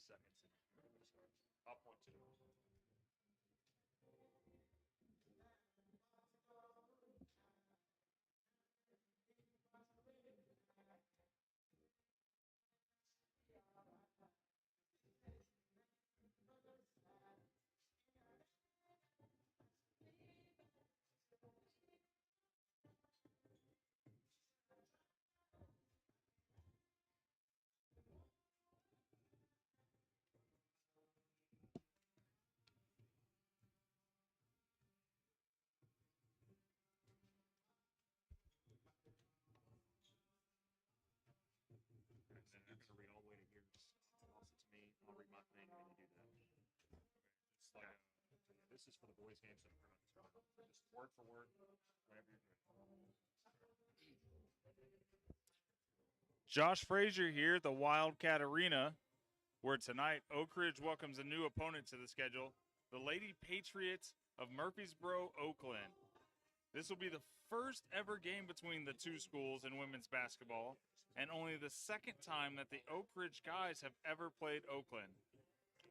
seconds. I'll point to them. And then they're going to read all the way to here. Toss it to me. I'll read my thing, and then you do that. Okay. It's like this is for the boys' game, so just word for word, whenever you're ready. Josh Frazier here at the Wildcat Arena, where tonight Oak Ridge welcomes a new opponent to the schedule, the Lady Patriots of Murfreesboro, Oakland. This will be the first ever game between the two schools in women's basketball, and only the second time that the Oak Ridge guys have ever played Oakland.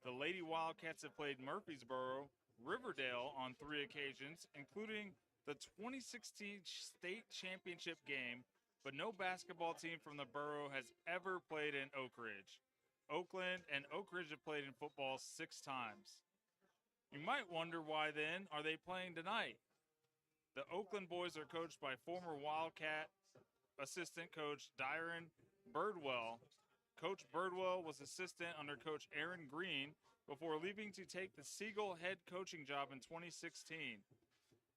The Lady Wildcats have played Murfreesboro, Riverdale on 3 occasions, including the 2016 state championship game, but no basketball team from the borough has ever played in Oak Ridge. Oakland and Oak Ridge have played in football 6 times. You might wonder why then are they playing tonight? The Oakland boys are coached by former Wildcat assistant coach Dyron Birdwell. Coach Birdwell was assistant under Coach Aaron Green before leaving to take the Siegel head coaching job in 2016.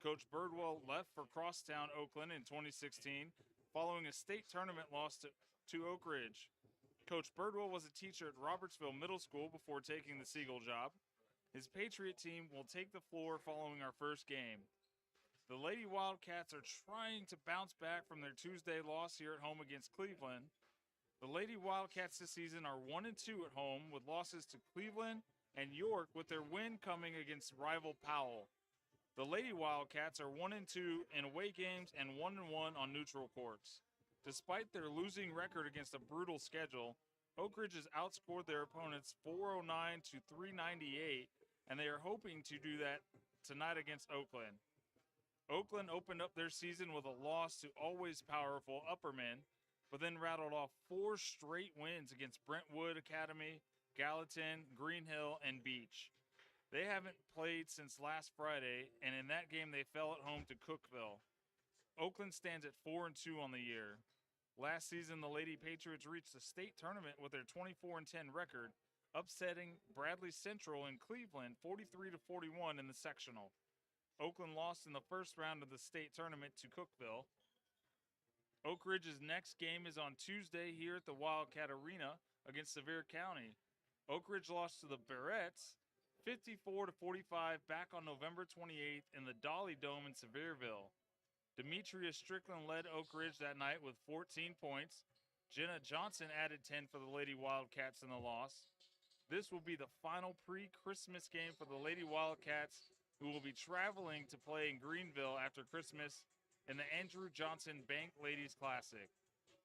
Coach Birdwell left for Crosstown, Oakland in 2016 following a state tournament loss to Oak Ridge. Coach Birdwell was a teacher at Robertsville Middle School before taking the Siegel job. His Patriot team will take the floor following our first game. The Lady Wildcats are trying to bounce back from their Tuesday loss here at home against Cleveland. The Lady Wildcats this season are 1-2 at home with losses to Cleveland and York, with their win coming against rival Powell. The Lady Wildcats are 1-2 in away games and 1-1 on neutral courts. Despite their losing record against a brutal schedule, Oak Ridge has outscored their opponents 409 to 398, and they are hoping to do that tonight against Oakland. Oakland opened up their season with a loss to always powerful Upperman, but then rattled off 4 straight wins against Brentwood Academy, Gallatin, Greenhill, and Beach. They haven't played since last Friday, and in that game they fell at home to Cookeville. Oakland stands at 4-2 on the year. Last season, the Lady Patriots reached the state tournament with their 24-10 record, upsetting Bradley Central in Cleveland 43-41 in the sectional. Oakland lost in the first round of the state tournament to Cookeville. Oak Ridge's next game is on Tuesday here at the Wildcat Arena against Sevier County. Oak Ridge lost to the Barrettes 54-45 back on November 28th in the Dolly Dome in Sevierville. Demetria Strickland led Oak Ridge that night with 14 points. Jenna Johnson added 10 for the Lady Wildcats in the loss. This will be the final pre-Christmas game for the Lady Wildcats, who will be traveling to play in Greenville after Christmas in the Andrew Johnson Bank Ladies Classic.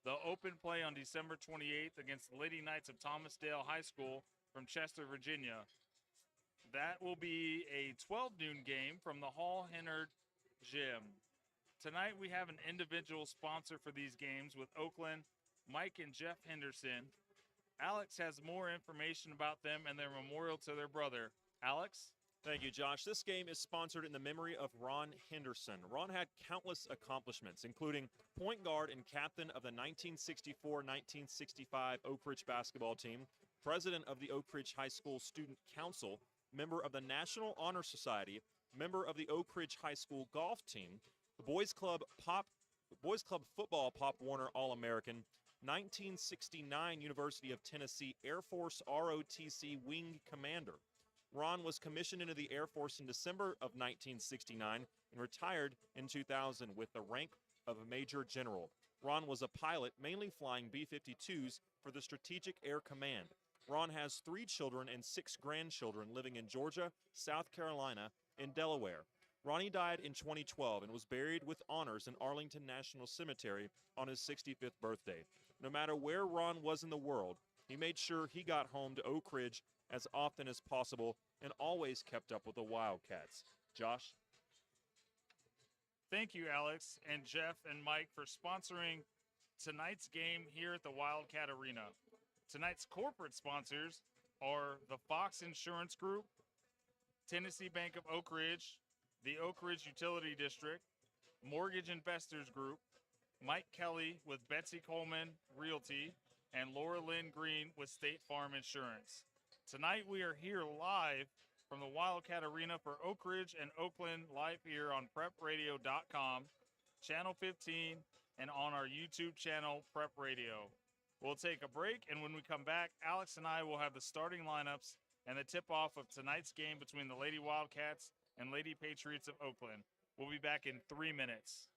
They'll open play on December 28th against the Lady Knights of Thomasdale High School from Chester, Virginia. That will be a 12 noon game from the Hall Hennard Gym. Tonight we have an individual sponsor for these games with Oakland, Mike and Jeff Henderson. Alex has more information about them and their memorial to their brother. Alex? Thank you, Josh. This game is sponsored in the memory of Ron Henderson. Ron had countless accomplishments, including point guard and captain of the 1964-1965 Oak Ridge basketball team, president of the Oak Ridge High School Student Council, member of the National Honor Society, member of the Oak Ridge High School golf team, the Boys Club football Pop Warner All-American, 1969 University of Tennessee Air Force ROTC Wing Commander. Ron was commissioned into the Air Force in December of 1969 and retired in 2000 with the rank of a Major General. Ron was a pilot, mainly flying B-52s for the Strategic Air Command. Ron has 3 children and 6 grandchildren living in Georgia, South Carolina, and Delaware. Ronnie died in 2012 and was buried with honors in Arlington National Cemetery on his 65th birthday. No matter where Ron was in the world, He made sure he got home to Oak Ridge as often as possible and always kept up with the Wildcats. Josh? Thank you, Alex and Jeff and Mike, for sponsoring tonight's game here at the Wildcat Arena. Tonight's corporate sponsors are the Fox Insurance Group, Tennessee Bank of Oak Ridge, the Oak Ridge Utility District, Mortgage Investors Group, Mike Kelly with Betsy Coleman Realty, and Laura Lynn Green with State Farm Insurance. Tonight we are here live from the Wildcat Arena for Oak Ridge and Oakland, live here on prepradio.com, Channel 15, and on our YouTube channel, Prep Radio. We'll take a break, and when we come back, Alex and I will have the starting lineups and the tip-off of tonight's game between the Lady Wildcats and Lady Patriots of Oakland. We'll be back in 3 minutes.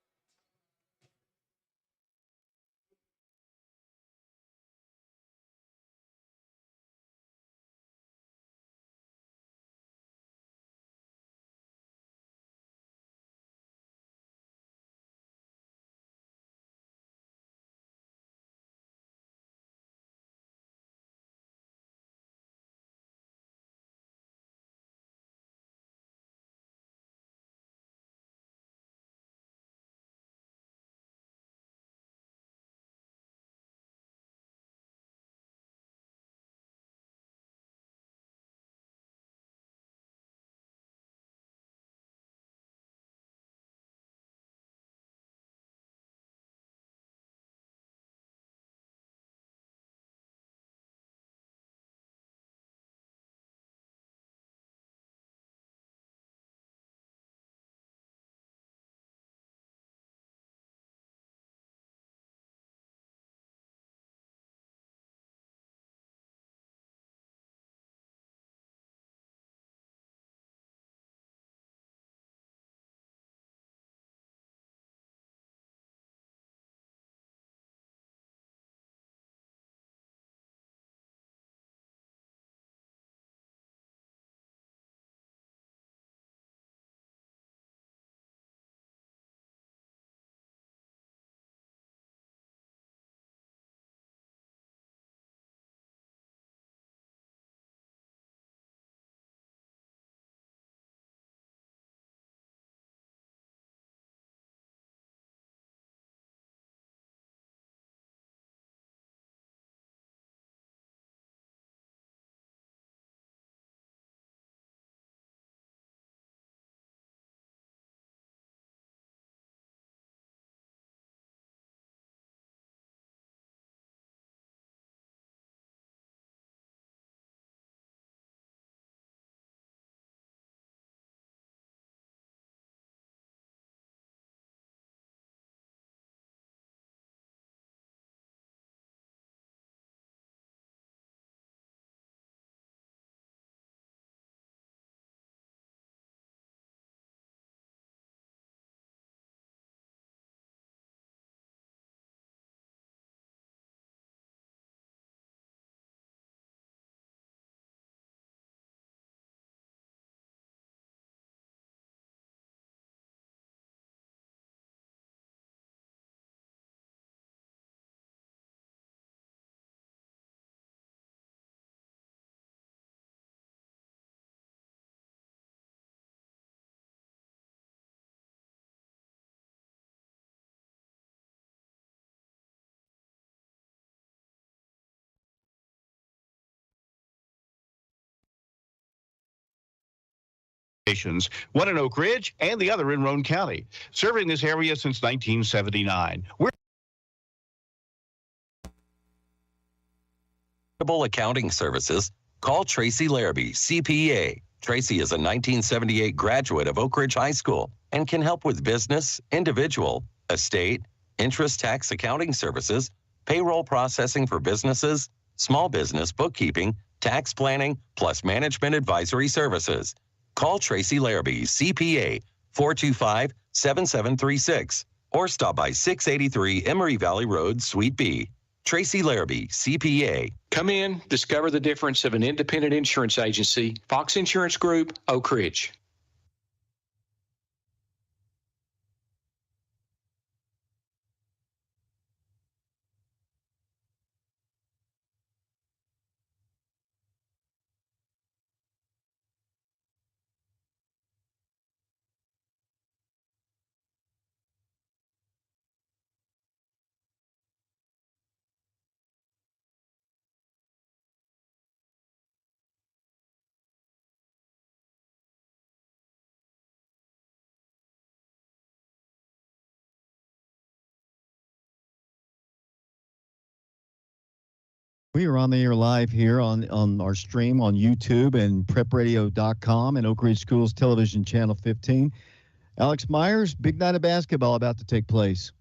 One in Oak Ridge and the other in Roane County, serving this area since 1979. Accounting services, call Tracy Larrabee, CPA. Tracy is a 1978 graduate of Oak Ridge High School and can help with business, individual, estate, interest tax accounting services, payroll processing for businesses, small business bookkeeping, tax planning, plus management advisory services. Call Tracy Larrabee, CPA, 425-7736, or stop by 683 Emory Valley Road, Suite B. Tracy Larrabee, CPA. Come in, discover the difference of an independent insurance agency. Fox Insurance Group, Oak Ridge. We are on the air live here on our stream on YouTube and prepradio.com and Oak Ridge Schools Television Channel 15. Alex Myers, big night of basketball about to take place.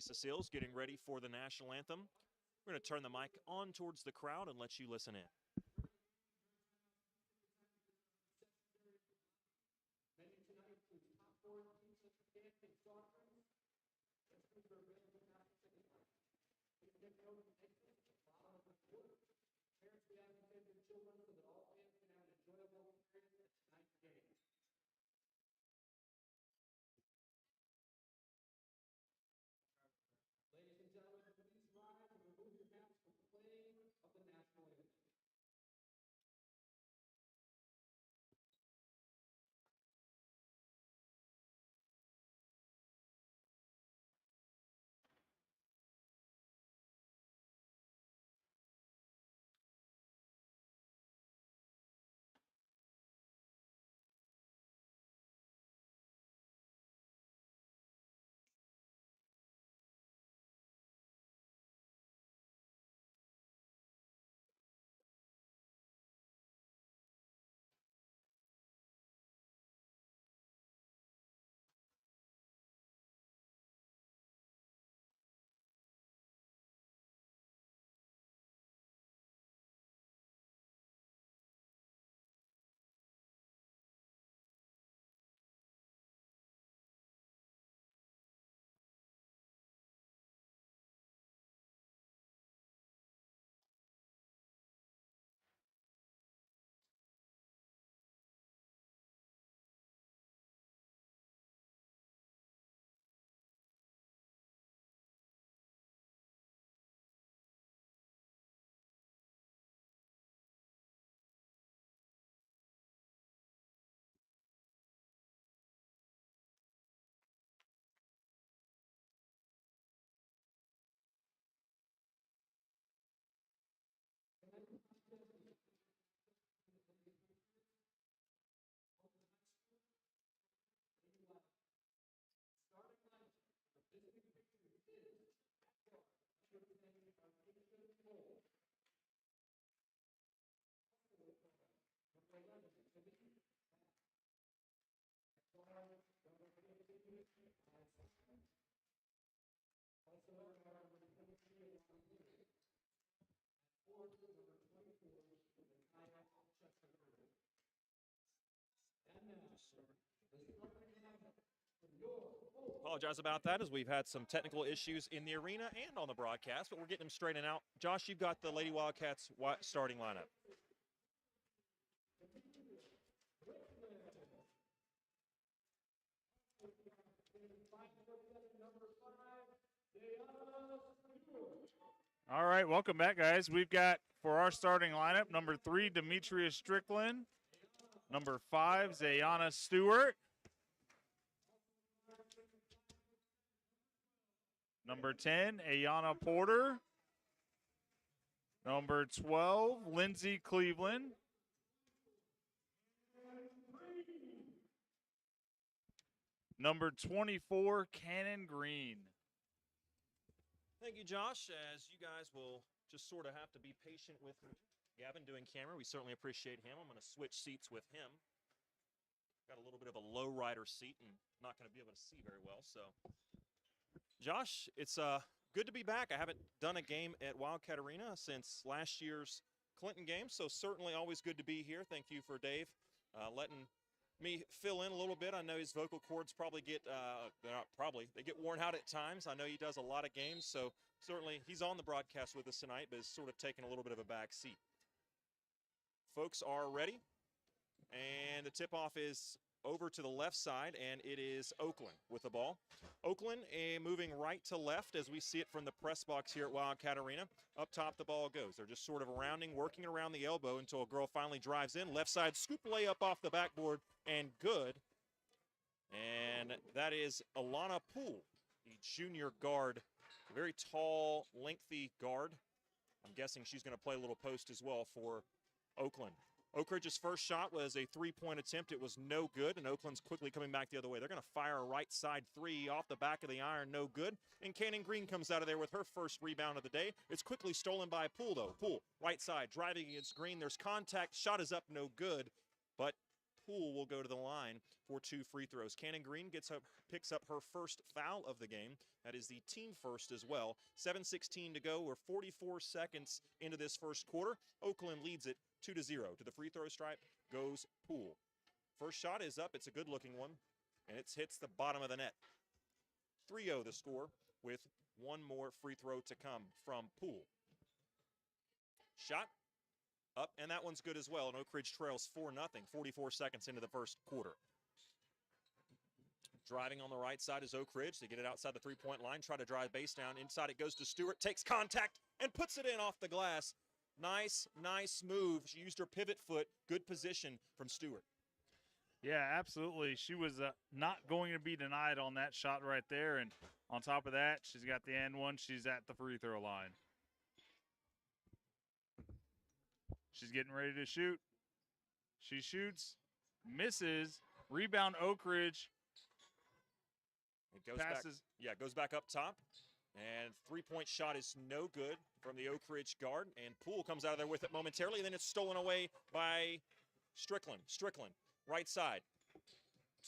Teresa Seals getting ready for the national anthem. We're going to turn the mic on towards the crowd and let you listen in. Apologize about that, as we've had some technical issues in the arena and on the broadcast, but we're getting them straightened out. Josh, you've got the Lady Wildcats starting lineup. All right, welcome back, guys. We've got, for our starting lineup, number 3, Demetria Strickland. Number 5, Zayana Stewart. Number 10, Ayana Porter. Number 12, Lindsay Cleveland. Number 24, Cannon Green. Thank you, Josh. As you guys will just sort of have to be patient with Gavin doing camera, we certainly appreciate him. I'm going to switch seats with him. Got a little bit of a low rider seat and not going to be able to see very well. So, Josh, it's good to be back. I haven't done a game at Wildcat Arena since last year's Clinton game, so certainly always good to be here. Thank you for Dave letting me fill in a little bit. I know his vocal cords probably get, they get worn out at times. I know he does a lot of games, so certainly he's on the broadcast with us tonight, but is sort of taking a little bit of a back seat. Folks are ready, and the tip-off is over to the left side, and it is Oakland with the ball. Oakland moving right to left as we see it from the press box here at Wildcat Arena. Up top the ball goes. They're just sort of rounding, working around the elbow until a girl finally drives in. Left side scoop layup off the backboard, and good. And that is Alana Poole, the junior guard, a very tall, lengthy guard. I'm guessing she's going to play a little post as well for Oakland. Oak Ridge's first shot was a three-point attempt. It was no good, and Oakland's quickly coming back the other way. They're going to fire a right side three off the back of the iron, no good. And Cannon Green comes out of there with her first rebound of the day. It's quickly stolen by Poole, though. Poole, right side, driving against Green. There's contact. Shot is up, no good. But Poole will go to the line for 2 free throws. Cannon Green picks up her first foul of the game. That is the team first as well. 7:16 to go. We're 44 seconds into this first quarter. Oakland leads it 2-0. To the free throw stripe goes Poole. First shot is up. It's a good-looking one, and it hits the bottom of the net. 3-0 the score, with one more free throw to come from Poole. Shot up, and that one's good as well, and Oak Ridge trails 4-0, 44 seconds into the first quarter. Driving on the right side is Oak Ridge. They get it outside the three-point line, try to drive base down. Inside it goes to Stewart, takes contact, and puts it in off the glass. Nice move. She used her pivot foot. Good position from Stewart. Yeah, absolutely. She was not going to be denied on that shot right there. And on top of that, she's got the and one. She's at the free throw line. She's getting ready to shoot. She shoots, misses, rebound Oak Ridge. It goes passes. Back. Yeah, goes back up top. And three-point shot is no good from the Oak Ridge guard. And Poole comes out of there with it momentarily. And then it's stolen away by Strickland. Strickland, right side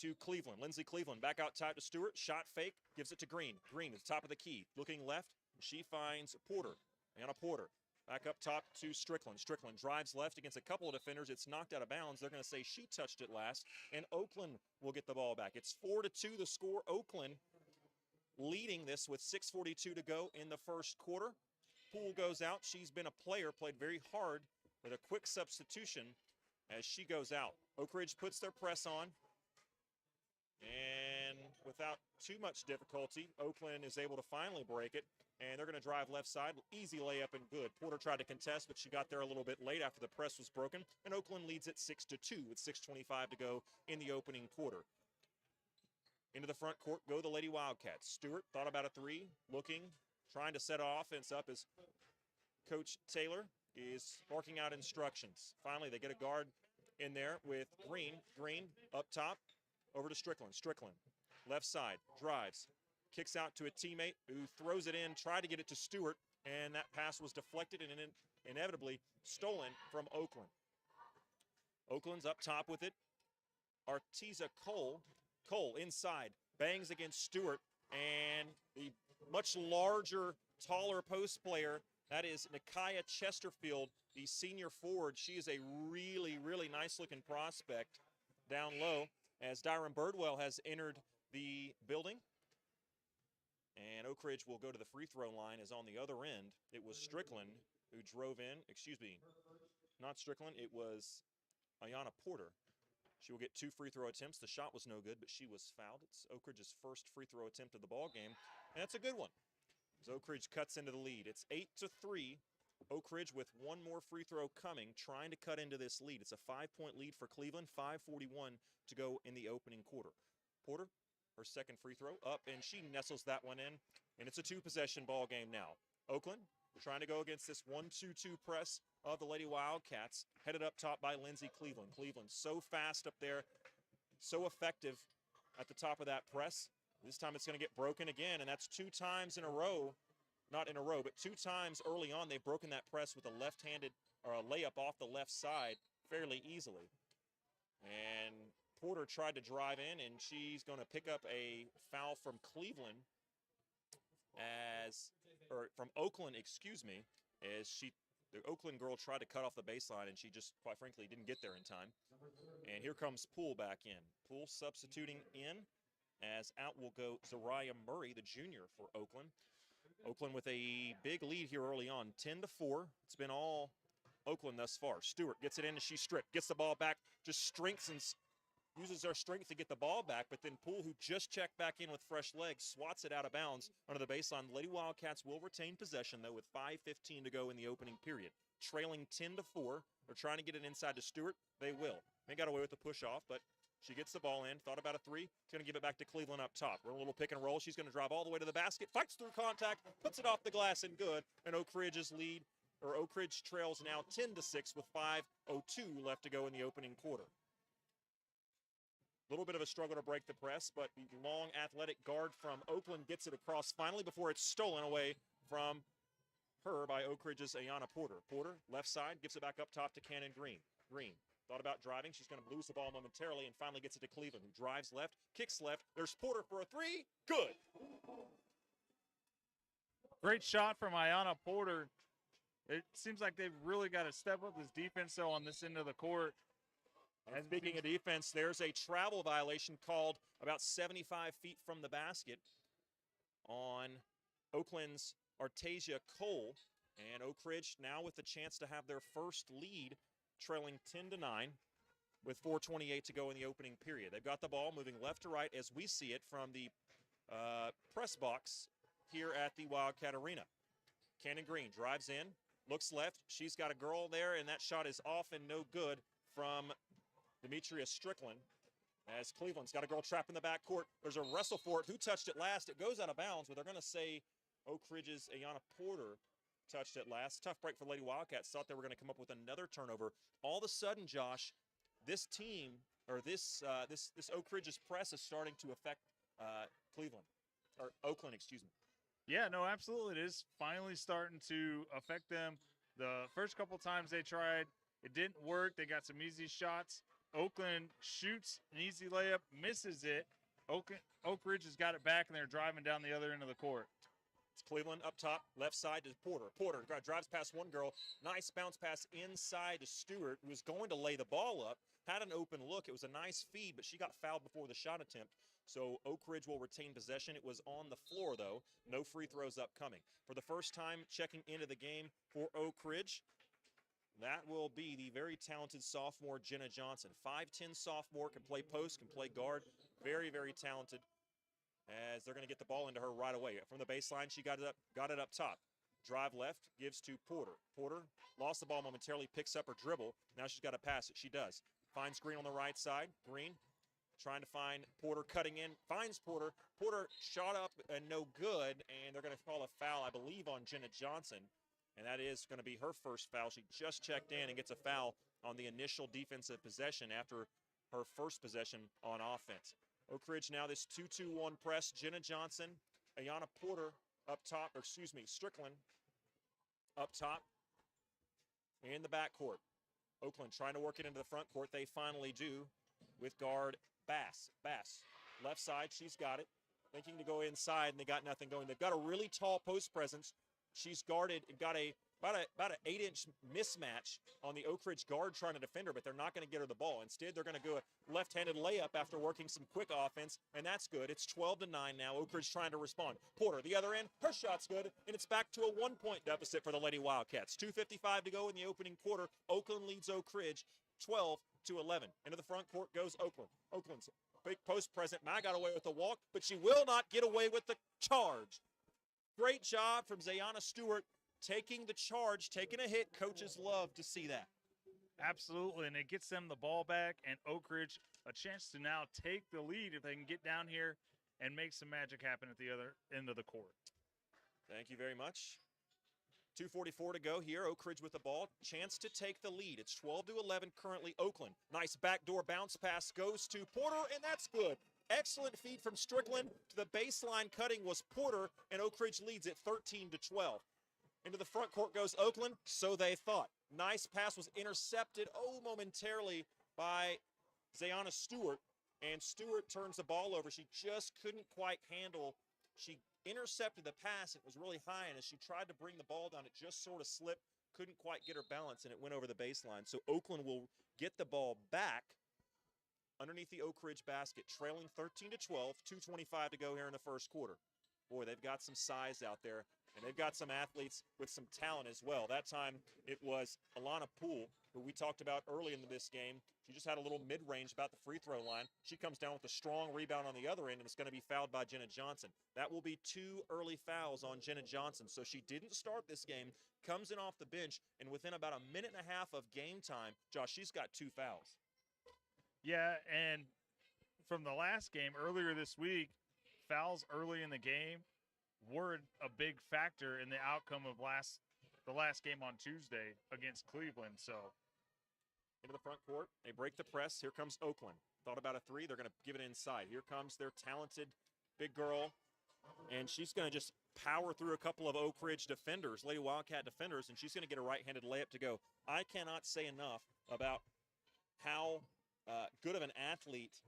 to Cleveland. Lindsay Cleveland back out top to Stewart. Shot fake, gives it to Green. Green at the top of the key. Looking left, she finds Porter. Anna Porter back up top to Strickland. Strickland drives left against a couple of defenders. It's knocked out of bounds. They're going to say she touched it last. And Oakland will get the ball back. It's 4-2 the score. Oakland leading this with 6:42 to go in the first quarter. Poole goes out. She's been a player, played very hard with a quick substitution as she goes out. Oak Ridge puts their press on, and without too much difficulty, Oakland is able to finally break it, and they're going to drive left side. Easy layup and good. Porter tried to contest, but she got there a little bit late after the press was broken, and Oakland leads it 6-2 with 6:25 to go in the opening quarter. Into the front court go the Lady Wildcats. Stewart thought about a three, looking, trying to set offense up as Coach Taylor is barking out instructions. Finally, they get a guard in there with Green. Green up top, over to Strickland. Strickland, left side, drives, kicks out to a teammate who throws it in, tried to get it to Stewart, and that pass was deflected and inevitably stolen from Oakland. Oakland's up top with it. Artesia Cole inside, bangs against Stewart, and the much larger, taller post player, that is Nikaya Chesterfield, the senior forward. She is a really, really nice-looking prospect down low, as Dyron Birdwell has entered the building. And Oak Ridge will go to the free throw line, as on the other end, it was Strickland who drove in. Excuse me, not Strickland. It was Ayanna Porter. She will get 2 free throw attempts. The shot was no good, but she was fouled. It's Oak Ridge's first free throw attempt of the ball game, and that's a good one. As Oak Ridge cuts into the lead. It's 8-3. Oak Ridge with one more free throw coming, trying to cut into this lead. It's a 5-point lead for Cleveland, 5:41 to go in the opening quarter. Porter, her second free throw, up, and she nestles that one in, and it's a 2-possession ball game now. Oakland trying to go against this 1-2-2 press of the Lady Wildcats, headed up top by Lindsay Cleveland. Cleveland so fast up there, so effective at the top of that press. This time it's going to get broken again, and that's 2 times in a row. Not in a row, but 2 times early on they've broken that press with a left-handed or a layup off the left side fairly easily. And Porter tried to drive in, and she's going to pick up a foul from Cleveland from Oakland, excuse me, as the Oakland girl tried to cut off the baseline, and she just, quite frankly, didn't get there in time. And here comes Poole back in. Poole substituting in, as out will go Zariah Murray, the junior for Oakland. Oakland with a big lead here early on, 10-4. It's been all Oakland thus far. Stewart gets it in, and she's stripped, gets the ball back, just uses her strength to get the ball back, but then Poole, who just checked back in with fresh legs, swats it out of bounds under the baseline. The Lady Wildcats will retain possession, though, with 5:15 to go in the opening period. Trailing 10-4. They're trying to get it inside to Stewart. They will. They got away with the push-off, but she gets the ball in, thought about a 3. It's going to give it back to Cleveland up top. We're a little pick and roll. She's going to drive all the way to the basket, fights through contact, puts it off the glass and good. And Oak Ridge trails now 10-6 with 5:02 left to go in the opening quarter. A little bit of a struggle to break the press, but the long athletic guard from Oakland gets it across finally before it's stolen away from her by Oak Ridge's Ayanna Porter. Porter, left side, gives it back up top to Cannon Green. Green thought about driving. She's going to lose the ball momentarily and finally gets it to Cleveland, who drives left, kicks left. There's Porter for a 3. Good. Great shot from Ayanna Porter. It seems like they've really got to step up this defense, though, on this end of the court. And speaking of defense, there's a travel violation called about 75 feet from the basket on Oakland's Artasia Cole. And Oak Ridge now with the chance to have their first lead, trailing 10-9 with 4:28 to go in the opening period. They've got the ball moving left to right as we see it from the press box here at the Wildcat Arena. Cannon Green drives in, looks left. She's got a girl there, and that shot is off and no good from Demetria Strickland, as Cleveland's got a girl trapped in the backcourt. There's a wrestle for it. Who touched it last? It goes out of bounds, but they're going to say Oak Ridge's Ayanna Porter touched it last. Tough break for Lady Wildcats. Thought they were going to come up with another turnover. All of a sudden, Josh, this team, or this Oak Ridge's press is starting to affect Oakland, excuse me. Yeah, no, absolutely. It is finally starting to affect them. The first couple times they tried, it didn't work. They got some easy shots. Oakland shoots an easy layup, misses it. Oak Ridge has got it back, and they're driving down the other end of the court. It's Cleveland up top, left side to Porter. Porter drives past one girl. Nice bounce pass inside to Stewart, who was going to lay the ball up. Had an open look. It was a nice feed, but she got fouled before the shot attempt. So Oak Ridge will retain possession. It was on the floor, though. No free throws upcoming. For the first time checking into the game for Oak Ridge, that will be the very talented sophomore Jenna Johnson. 5'10 sophomore, can play post, can play guard. Very, very talented, as they're going to get the ball into her right away. From the baseline, she got it up top. Drive left, gives to Porter. Porter lost the ball momentarily, picks up her dribble. Now she's got to pass it. She does. Finds Green on the right side. Green trying to find Porter, cutting in. Finds Porter. Porter shot up and no good, and they're going to call a foul, I believe, on Jenna Johnson. And that is going to be her first foul. She just checked in and gets a foul on the initial defensive possession after her first possession on offense. Oak Ridge now this 2-2-1 press. Jenna Johnson, Ayanna Porter up top, Strickland up top in the backcourt. Oakland trying to work it into the front court. They finally do with guard Bass. Bass, left side, she's got it. Thinking to go inside, and they got nothing going. They've got a really tall post presence. She's guarded, got a about an 8-inch mismatch on the Oak Ridge guard trying to defend her, but they're not going to get her the ball. Instead, they're going to go a left-handed layup after working some quick offense, and that's good. It's 12-9 now. Oak Ridge trying to respond. Porter, the other end, her shot's good, and it's back to a 1-point deficit for the Lady Wildcats. 2:55 to go in the opening quarter. Oakland leads Oak Ridge 12-11. Into the front court goes Oakland. Oakland's big post present. Now got away with the walk, but she will not get away with the charge. Great job from Zayana Stewart taking the charge, taking a hit. Coaches love to see that. Absolutely, and it gets them the ball back, and Oak Ridge a chance to now take the lead if they can get down here and make some magic happen at the other end of the court. Thank you very much. 2:44 to go here. Oak Ridge with the ball. Chance to take the lead. It's 12-11 currently Oakland. Nice backdoor bounce pass goes to Porter, and that's good. Excellent feed from Strickland. To the baseline cutting was Porter, and Oak Ridge leads it 13-12. Into the front court goes Oakland, so they thought. Nice pass was intercepted, momentarily by Zayana Stewart, and Stewart turns the ball over. She just couldn't quite handle. She intercepted the pass. It was really high, and as she tried to bring the ball down, it just sort of slipped, couldn't quite get her balance, and it went over the baseline. So Oakland will get the ball back underneath the Oak Ridge basket, trailing 13-12, 2:25 to go here in the first quarter. Boy, they've got some size out there, and they've got some athletes with some talent as well. That time it was Alana Poole, who we talked about early in this game. She just had a little mid-range about the free throw line. She comes down with a strong rebound on the other end, and it's going to be fouled by Jenna Johnson. That will be 2 early fouls on Jenna Johnson. So she didn't start this game, comes in off the bench, and within about a minute and a half of game time, Josh, she's got 2 fouls. Yeah, and from the last game earlier this week, fouls early in the game were a big factor in the outcome of the last game on Tuesday against Cleveland. So into the front court, they break the press. Here comes Oakland. Thought about a 3. They're going to give it inside. Here comes their talented big girl, and she's going to just power through a couple of Oak Ridge defenders, Lady Wildcat defenders, and she's going to get a right-handed layup to go. I cannot say enough about how good of an athlete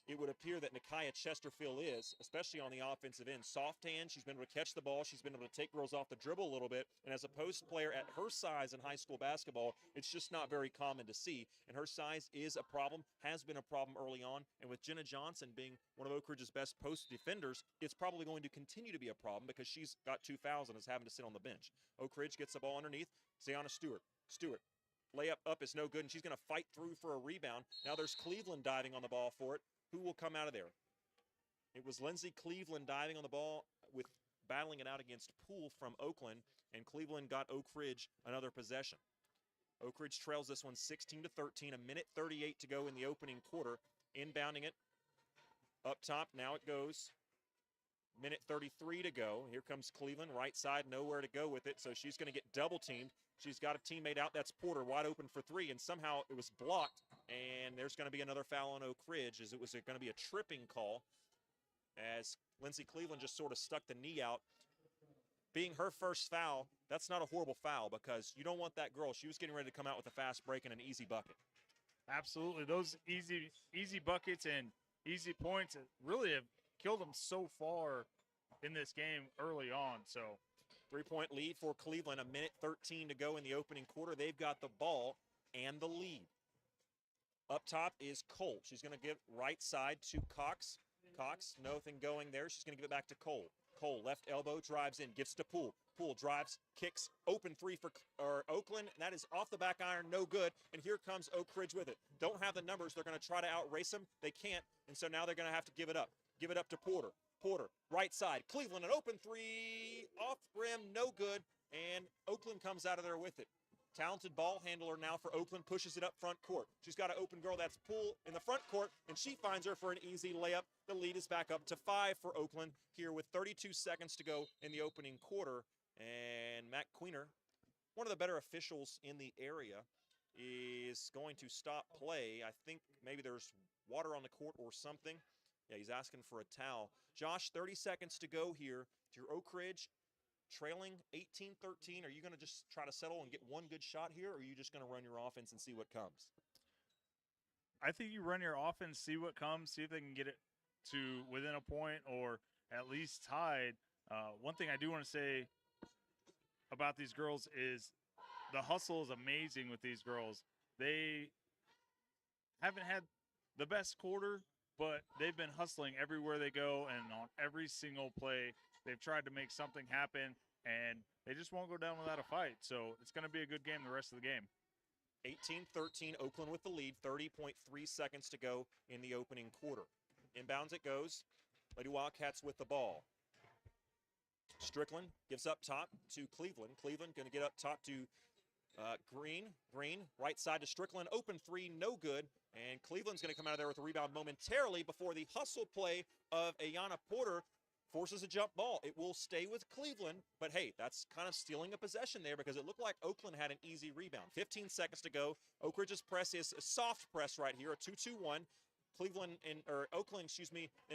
it would appear that Nakia Chesterfield is, especially on the offensive end. Soft hand, she's been able to catch the ball. She's been able to take girls off the dribble a little bit. And as a post player at her size in high school basketball, it's just not very common to see. And her size is a problem, has been a problem early on. And with Jenna Johnson being one of Oak Ridge's best post defenders, it's probably going to continue to be a problem because she's got 2 fouls and is having to sit on the bench. Oak Ridge gets the ball underneath. Zayana Stewart. Layup up is no good, and she's going to fight through for a rebound. Now there's Cleveland diving on the ball for it. Who will come out of there? It was Lindsay Cleveland diving on the ball with battling it out against Poole from Oakland, and Cleveland got Oak Ridge another possession. Oak Ridge trails this one 16-13, a minute 38 to go in the opening quarter. Inbounding it up top, now it goes. Minute 33 to go. Here comes Cleveland, right side, nowhere to go with it, so she's going to get double teamed. She's got a teammate out, that's Porter, wide open for 3, and somehow it was blocked, and there's going to be another foul on Oak Ridge, as it was going to be a tripping call, as Lindsay Cleveland just sort of stuck the knee out. Being her first foul, that's not a horrible foul, because you don't want that girl. She was getting ready to come out with a fast break and an easy bucket. absolutely, those easy buckets and easy points really have killed them so far in this game early on. So 3-point lead for Cleveland, a minute 13 to go in the opening quarter. They've got the ball and the lead. Up top is Cole. She's going to give right side to Cox. Cox, nothing going there. She's going to give it back to Cole. Cole, left elbow, drives in, gives to Poole. Poole drives, kicks, open 3 for Oakland. And that is off the back iron, no good. And here comes Oak Ridge with it. Don't have the numbers. They're going to try to outrace them. They can't. And so now they're going to have to give it up. Give it up to Porter. Porter, right side. Cleveland, an open 3, off rim, no good. And Oakland comes out of there with it. Talented ball handler now for Oakland, pushes it up front court. She's got an open girl, that's Poole in the front court, and she finds her for an easy layup. The lead is back up to 5 for Oakland here with 32 seconds to go in the opening quarter. And Matt Queener, one of the better officials in the area, is going to stop play. I think maybe there's water on the court or something. Yeah, he's asking for a towel. Josh, 30 seconds to go here. To your Oak Ridge, trailing 18-13. Are you going to just try to settle and get one good shot here, or are you just going to run your offense and see what comes? I think you run your offense, see what comes, see if they can get it to within a point or at least tied. One thing I do want to say about these girls is the hustle is amazing with these girls. They haven't had the best quarter, but they've been hustling everywhere they go, and on every single play, they've tried to make something happen, and they just won't go down without a fight. So it's going to be a good game the rest of the game. 18-13, Oakland with the lead, 30.3 seconds to go in the opening quarter. Inbounds it goes. Lady Wildcats with the ball. Strickland gives up top to Cleveland. Cleveland going to get up top to Green. Green, right side to Strickland. Open three, no good. And Cleveland's going to come out of there with a rebound momentarily before the hustle play of Ayanna Porter forces a jump ball. It will stay with Cleveland, but hey, that's kind of stealing a possession there because it looked like Oakland had an easy rebound. 15 seconds to go. Oak Ridge's press is a soft press right here, a 2-2-1. Oakland, in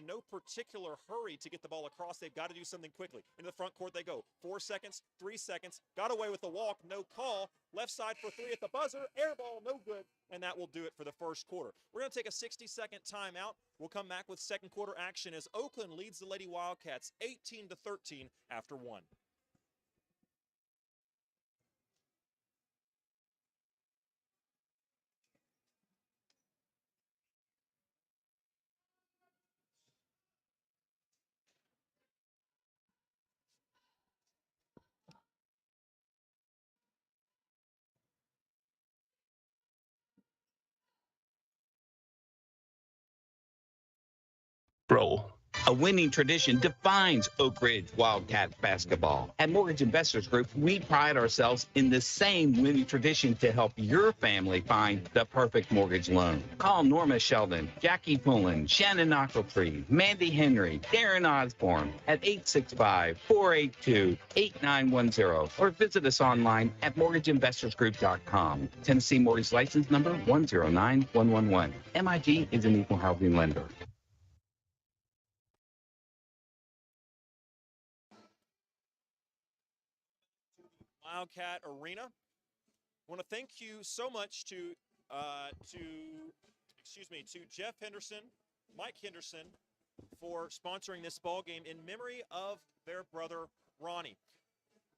no particular hurry to get the ball across. They've got to do something quickly. Into the front court they go. 4 seconds, 3 seconds. Got away with the walk, no call. Left side for three at the buzzer. Air ball, no good. And that will do it for the first quarter. We're going to take a 60-second timeout. We'll come back with second quarter action as Oakland leads the Lady Wildcats 18-13 after one. Roll. A winning tradition defines Oak Ridge Wildcats basketball. At Mortgage Investors Group, we pride ourselves in the same winning tradition to help your family find the perfect mortgage loan. Call Norma Sheldon, Jackie Pullen, Shannon Ochiltree, Mandy Henry, Darren Osborne at 865-482-8910 or visit us online at mortgageinvestorsgroup.com. Tennessee Mortgage License Number 109111. MIG is an equal housing lender. Wildcat Arena. I want to thank you so much to Jeff Henderson, Mike Henderson, for sponsoring this ball game in memory of their brother Ronnie.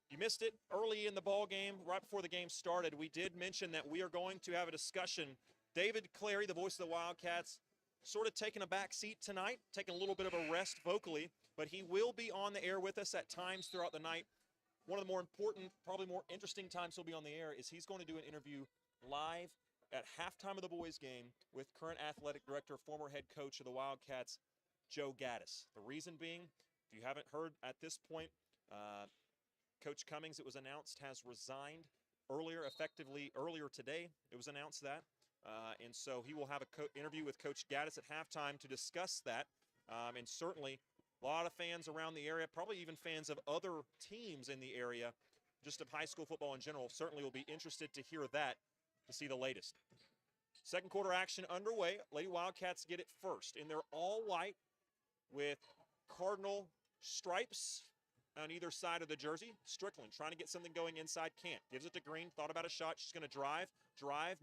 You missed it early in the ball game, right before the game started. We did mention that we are going to have a discussion. David Clary, the voice of the Wildcats, sort of taking a back seat tonight, taking a little bit of a rest vocally, but he will be on the air with us at times throughout the night. One of the more important, probably more interesting times he'll be on the air is he's going to do an interview live at halftime of the boys' game with current athletic director, former head coach of the Wildcats, Joe Gaddis. The reason being, if you haven't heard at this point, Coach Cummings, it was announced, has resigned earlier today. It was announced that. And so he will have an interview with Coach Gaddis at halftime to discuss that. And certainly a lot of fans around the area, probably even fans of other teams in the area, just of high school football in general, certainly will be interested to hear that, to see the latest. Second quarter action underway. Lady Wildcats get it first in their all-white with cardinal stripes on either side of the jersey. Strickland trying to get something going inside, can't. Gives it to Green, thought about a shot. She's going to drive,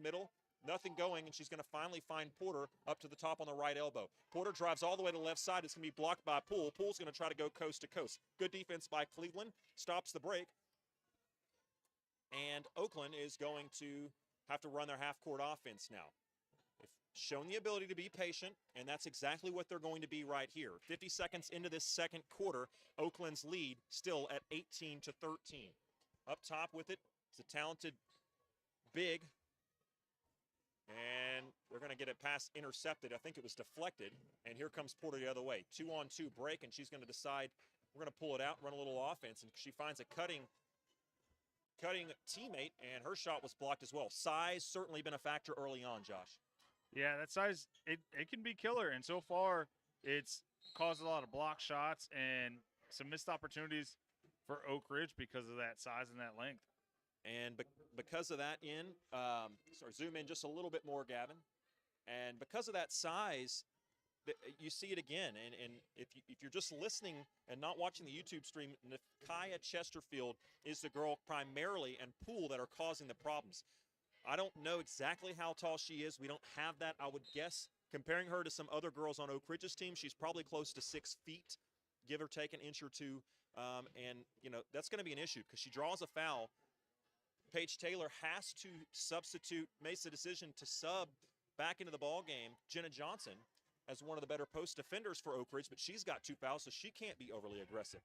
middle. Nothing going, and she's going to finally find Porter up to the top on the right elbow. Porter drives all the way to the left side. It's going to be blocked by Poole. Poole's going to try to go coast to coast. Good defense by Cleveland. Stops the break. And Oakland is going to have to run their half-court offense now. They've shown the ability to be patient, and that's exactly what they're going to be right here. 50 seconds into this second quarter, Oakland's lead still at 18-13. Up top with it, it's a talented big. And they're going to get it pass intercepted. I think it was deflected. And here comes Porter the other way. 2-on-2 break, and she's going to decide we're going to pull it out, run a little offense. And she finds a cutting teammate, and her shot was blocked as well. Size certainly been a factor early on, Josh. Yeah, that size, it can be killer. And so far, it's caused a lot of block shots and some missed opportunities for Oak Ridge because of that size and that length. And because of that zoom in just a little bit more, Gavin. And because of that size, you see it again. And if you're just listening and not watching the YouTube stream, Nakia Chesterfield is the girl primarily and Poole that are causing the problems. I don't know exactly how tall she is. We don't have that. I would guess, comparing her to some other girls on Oak Ridge's team, she's probably close to 6 feet, give or take an inch or two And, that's going to be an issue because she draws a foul. Paige Taylor has to substitute, makes the decision to sub back into the ball game Jenna Johnson as one of the better post defenders for Oak Ridge, but she's got 2 fouls, so she can't be overly aggressive.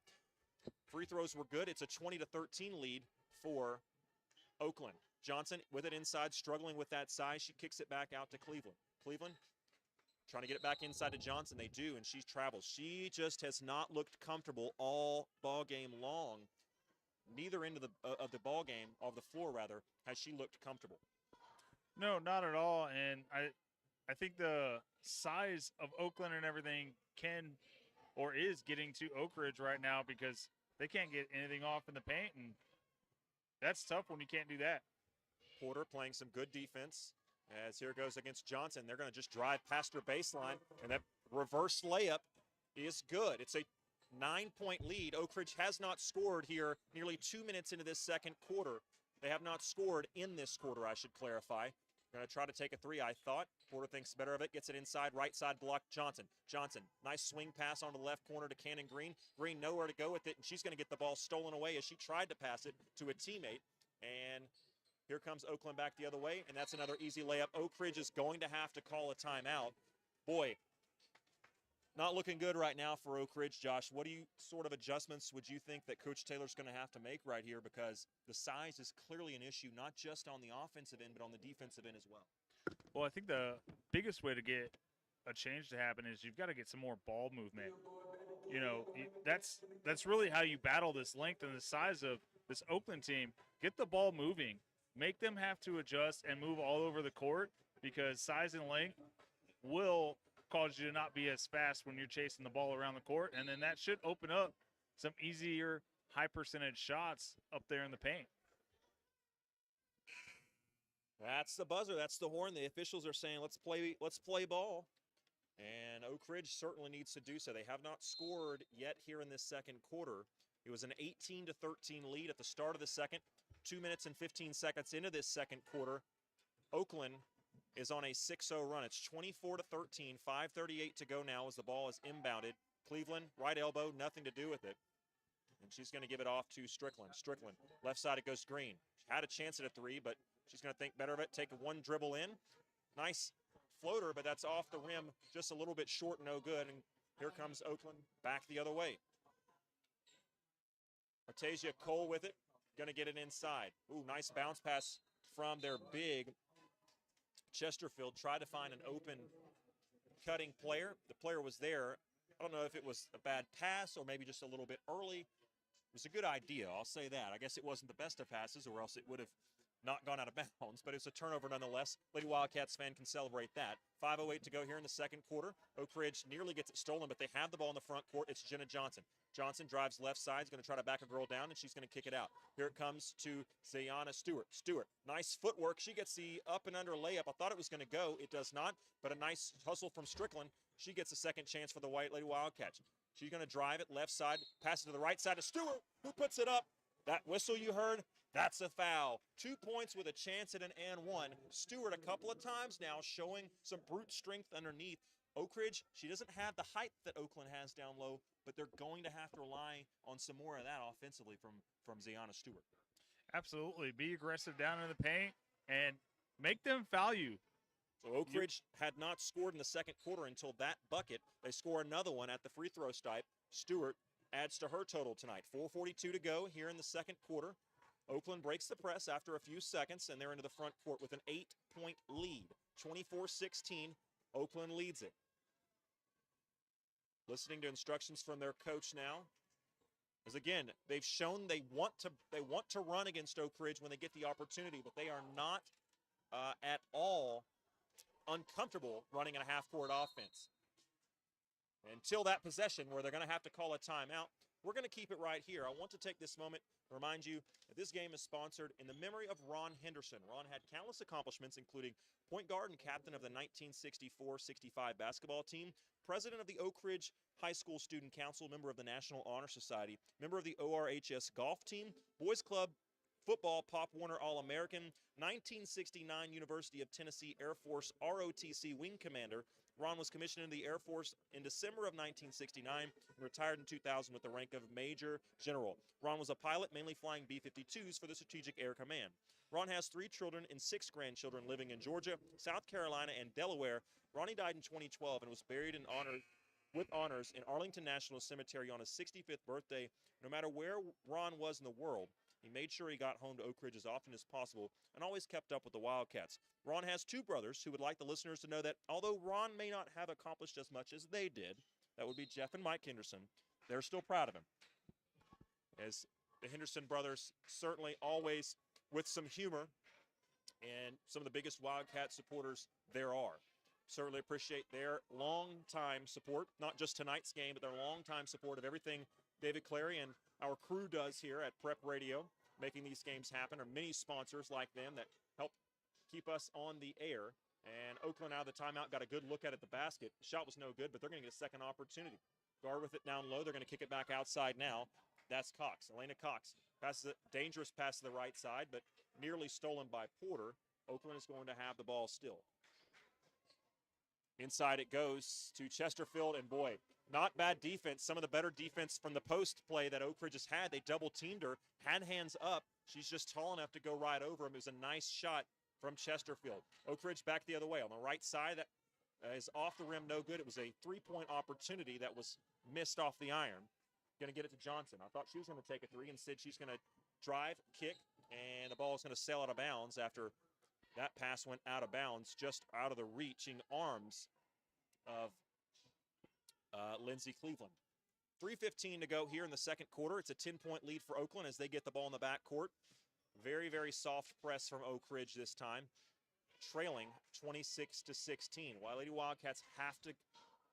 Free throws were good. It's a 20-13 lead for Oakland. Johnson with it inside, struggling with that size. She kicks it back out to Cleveland. Cleveland trying to get it back inside to Johnson. They do, and she travels. She just has not looked comfortable all ball game long. Neither end of the ball game, of the floor rather, has she looked comfortable. No, not at all. And I think the size of Oakland and everything is getting to Oak Ridge right now because they can't get anything off in the paint, and that's tough when you can't do that. Porter playing some good defense as here goes against Johnson. They're going to just drive past her baseline, and that reverse layup is good. It's a 9-point lead. Oak Ridge has not scored here nearly 2 minutes into this second quarter. They have not scored in this quarter, I should clarify. Going to try to take a three, I thought. Porter thinks better of it, gets it inside, right side block, Johnson. Johnson, nice swing pass on the left corner to Cannon Green. Green nowhere to go with it, and she's going to get the ball stolen away as she tried to pass it to a teammate. And here comes Oakland back the other way, and that's another easy layup. Oak Ridge is going to have to call a timeout. Boy, not looking good right now for Oak Ridge. Josh, what sort of adjustments would you think that Coach Taylor's going to have to make right here? Because the size is clearly an issue, not just on the offensive end, but on the defensive end as well. Well, I think the biggest way to get a change to happen is you've got to get some more ball movement. That's really how you battle this length and the size of this Oakland team. Get the ball moving. Make them have to adjust and move all over the court because size and length will cause you to not be as fast when you're chasing the ball around the court, and then that should open up some easier high percentage shots up there in the paint. That's the buzzer. That's the horn. The officials are saying, let's play ball. And Oak Ridge certainly needs to do so. They have not scored yet here in this second quarter. It was an 18-13 lead at the start of the second. 2 minutes and 15 seconds into this second quarter, Oakland is on a 6-0 run. It's 24-13, 5:38 to go now as the ball is inbounded. Cleveland, right elbow, nothing to do with it. And she's going to give it off to Strickland. Strickland, left side, it goes Green. She had a chance at a three, but she's going to think better of it, take one dribble in. Nice floater, but that's off the rim, just a little bit short, no good. And here comes Oakland back the other way. Artasia Cole with it, going to get it inside. Ooh, nice bounce pass from their big Chesterfield. Tried to find an open cutting player. The player was there. I don't know if it was a bad pass or maybe just a little bit early. It was a good idea, I'll say that. I guess it wasn't the best of passes or else it would have not gone out of bounds, but it's a turnover nonetheless. Lady Wildcats fan can celebrate that. 5:08 to go here in the second quarter. Oak Ridge nearly gets it stolen, but they have the ball in the front court. It's Jenna Johnson. Johnson drives left side, is going to try to back a girl down, and she's going to kick it out. Here it comes to Zayana Stewart. Stewart, nice footwork. She gets the up and under layup. I thought it was going to go. It does not, but a nice hustle from Strickland. She gets a second chance for the White Lady Wildcats. She's going to drive it left side, pass it to the right side to Stewart, who puts it up. That whistle you heard, that's a foul. 2 points with a chance at an and one. Stewart a couple of times now showing some brute strength underneath. Oak Ridge, she doesn't have the height that Oakland has down low, but they're going to have to rely on some more of that offensively from Zayana Stewart. Absolutely. Be aggressive down in the paint and make them foul you. So Oak Ridge had not scored in the second quarter until that bucket. They score another one at the free throw stripe. Stewart adds to her total tonight. 4:42 to go here in the second quarter. Oakland breaks the press after a few seconds, and they're into the front court with an 8-point lead. 24-16, Oakland leads it. Listening to instructions from their coach now. As again, they've shown they want to run against Oak Ridge when they get the opportunity, but they are not at all uncomfortable running in a half-court offense. Until that possession where they're going to have to call a timeout, we're going to keep it right here. I want to take this moment to remind you that this game is sponsored in the memory of Ron Henderson. Ron had countless accomplishments, including point guard and captain of the 1964-65 basketball team, president of the Oak Ridge High School Student Council, member of the National Honor Society, member of the ORHS golf team, boys club Football, Pop Warner All-American, 1969 University of Tennessee Air Force ROTC Wing Commander. Ron was commissioned in the Air Force in December of 1969 and retired in 2000 with the rank of Major General. Ron was a pilot, mainly flying B-52s for the Strategic Air Command. Ron has 3 children and 6 grandchildren living in Georgia, South Carolina, and Delaware. Ronnie died in 2012 and was buried with honors in Arlington National Cemetery on his 65th birthday. No matter where Ron was in the world, he made sure he got home to Oak Ridge as often as possible and always kept up with the Wildcats. Ron has 2 brothers who would like the listeners to know that although Ron may not have accomplished as much as they did, that would be Jeff and Mike Henderson, they're still proud of him. As the Henderson brothers, certainly always with some humor and some of the biggest Wildcat supporters there are. Certainly appreciate their long-time support, not just tonight's game, but their long-time support of everything David Clary and our crew does here at Prep Radio, making these games happen, or many sponsors like them that help keep us on the air. And Oakland out of the timeout got a good look at the basket. Shot was no good, but they're going to get a second opportunity. Guard with it down low. They're going to kick it back outside now. That's Cox. Elena Cox passes a dangerous pass to the right side, but nearly stolen by Porter. Oakland is going to have the ball still. Inside it goes to Chesterfield, and boy, not bad defense. Some of the better defense from the post play that Oak Ridge has had. They double-teamed her, had hands up. She's just tall enough to go right over him. It was a nice shot from Chesterfield. Oak Ridge back the other way. On the right side, that is off the rim, no good. It was a three-point opportunity that was missed off the iron. Going to get it to Johnson. I thought she was going to take a three. Instead, she's going to drive, kick, and the ball is going to sail out of bounds after that pass went out of bounds, just out of the reaching arms of Lindsey Cleveland. 3:15 to go here in the second quarter. It's a 10-point lead for Oakland as they get the ball in the backcourt. Very, very soft press from Oak Ridge this time, trailing 26-16. While Lady Wildcats have to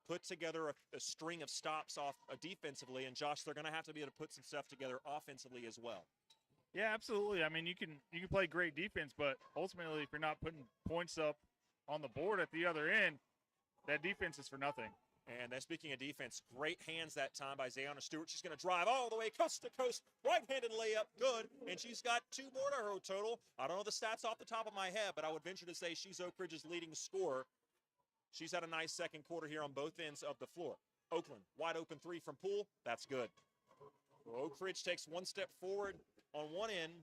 put together a string of stops off defensively, and Josh, they're going to have to be able to put some stuff together offensively as well. Yeah, absolutely. I mean, you can play great defense, but ultimately, if you're not putting points up on the board at the other end, that defense is for nothing. And then speaking of defense, great hands that time by Zayana Stewart. She's going to drive all the way coast to coast, right-handed layup, good. And she's got 2 more to her total. I don't know the stats off the top of my head, but I would venture to say she's Oak Ridge's leading scorer. She's had a nice second quarter here on both ends of the floor. Oakland, wide open 3 from Poole. That's good. Well, Oak Ridge takes 1 step forward on one end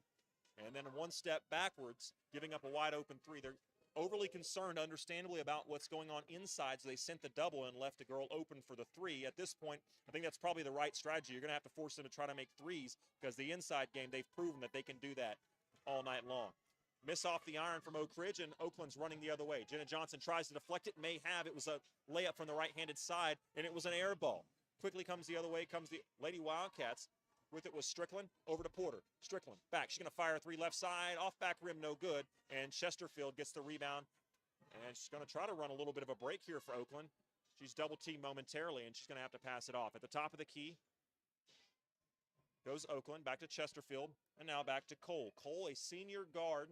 and then 1 step backwards, giving up a wide open 3. They're overly concerned, understandably, about what's going on inside, so they sent the double and left a girl open for the 3. At this point, I think that's probably the right strategy. You're going to have to force them to try to make threes because the inside game, they've proven that they can do that all night long. Miss off the iron from Oak Ridge, and Oakland's running the other way. Jenna Johnson tries to deflect it, may have. It was a layup from the right-handed side, and it was an air ball. Quickly comes the other way, comes the Lady Wildcats. With it was Strickland, over to Porter. Strickland, back. She's going to fire a 3 left side, off back rim, no good. And Chesterfield gets the rebound. And she's going to try to run a little bit of a break here for Oakland. She's double-teamed momentarily, and she's going to have to pass it off. At the top of the key goes Oakland, back to Chesterfield, and now back to Cole. Cole, a senior guard,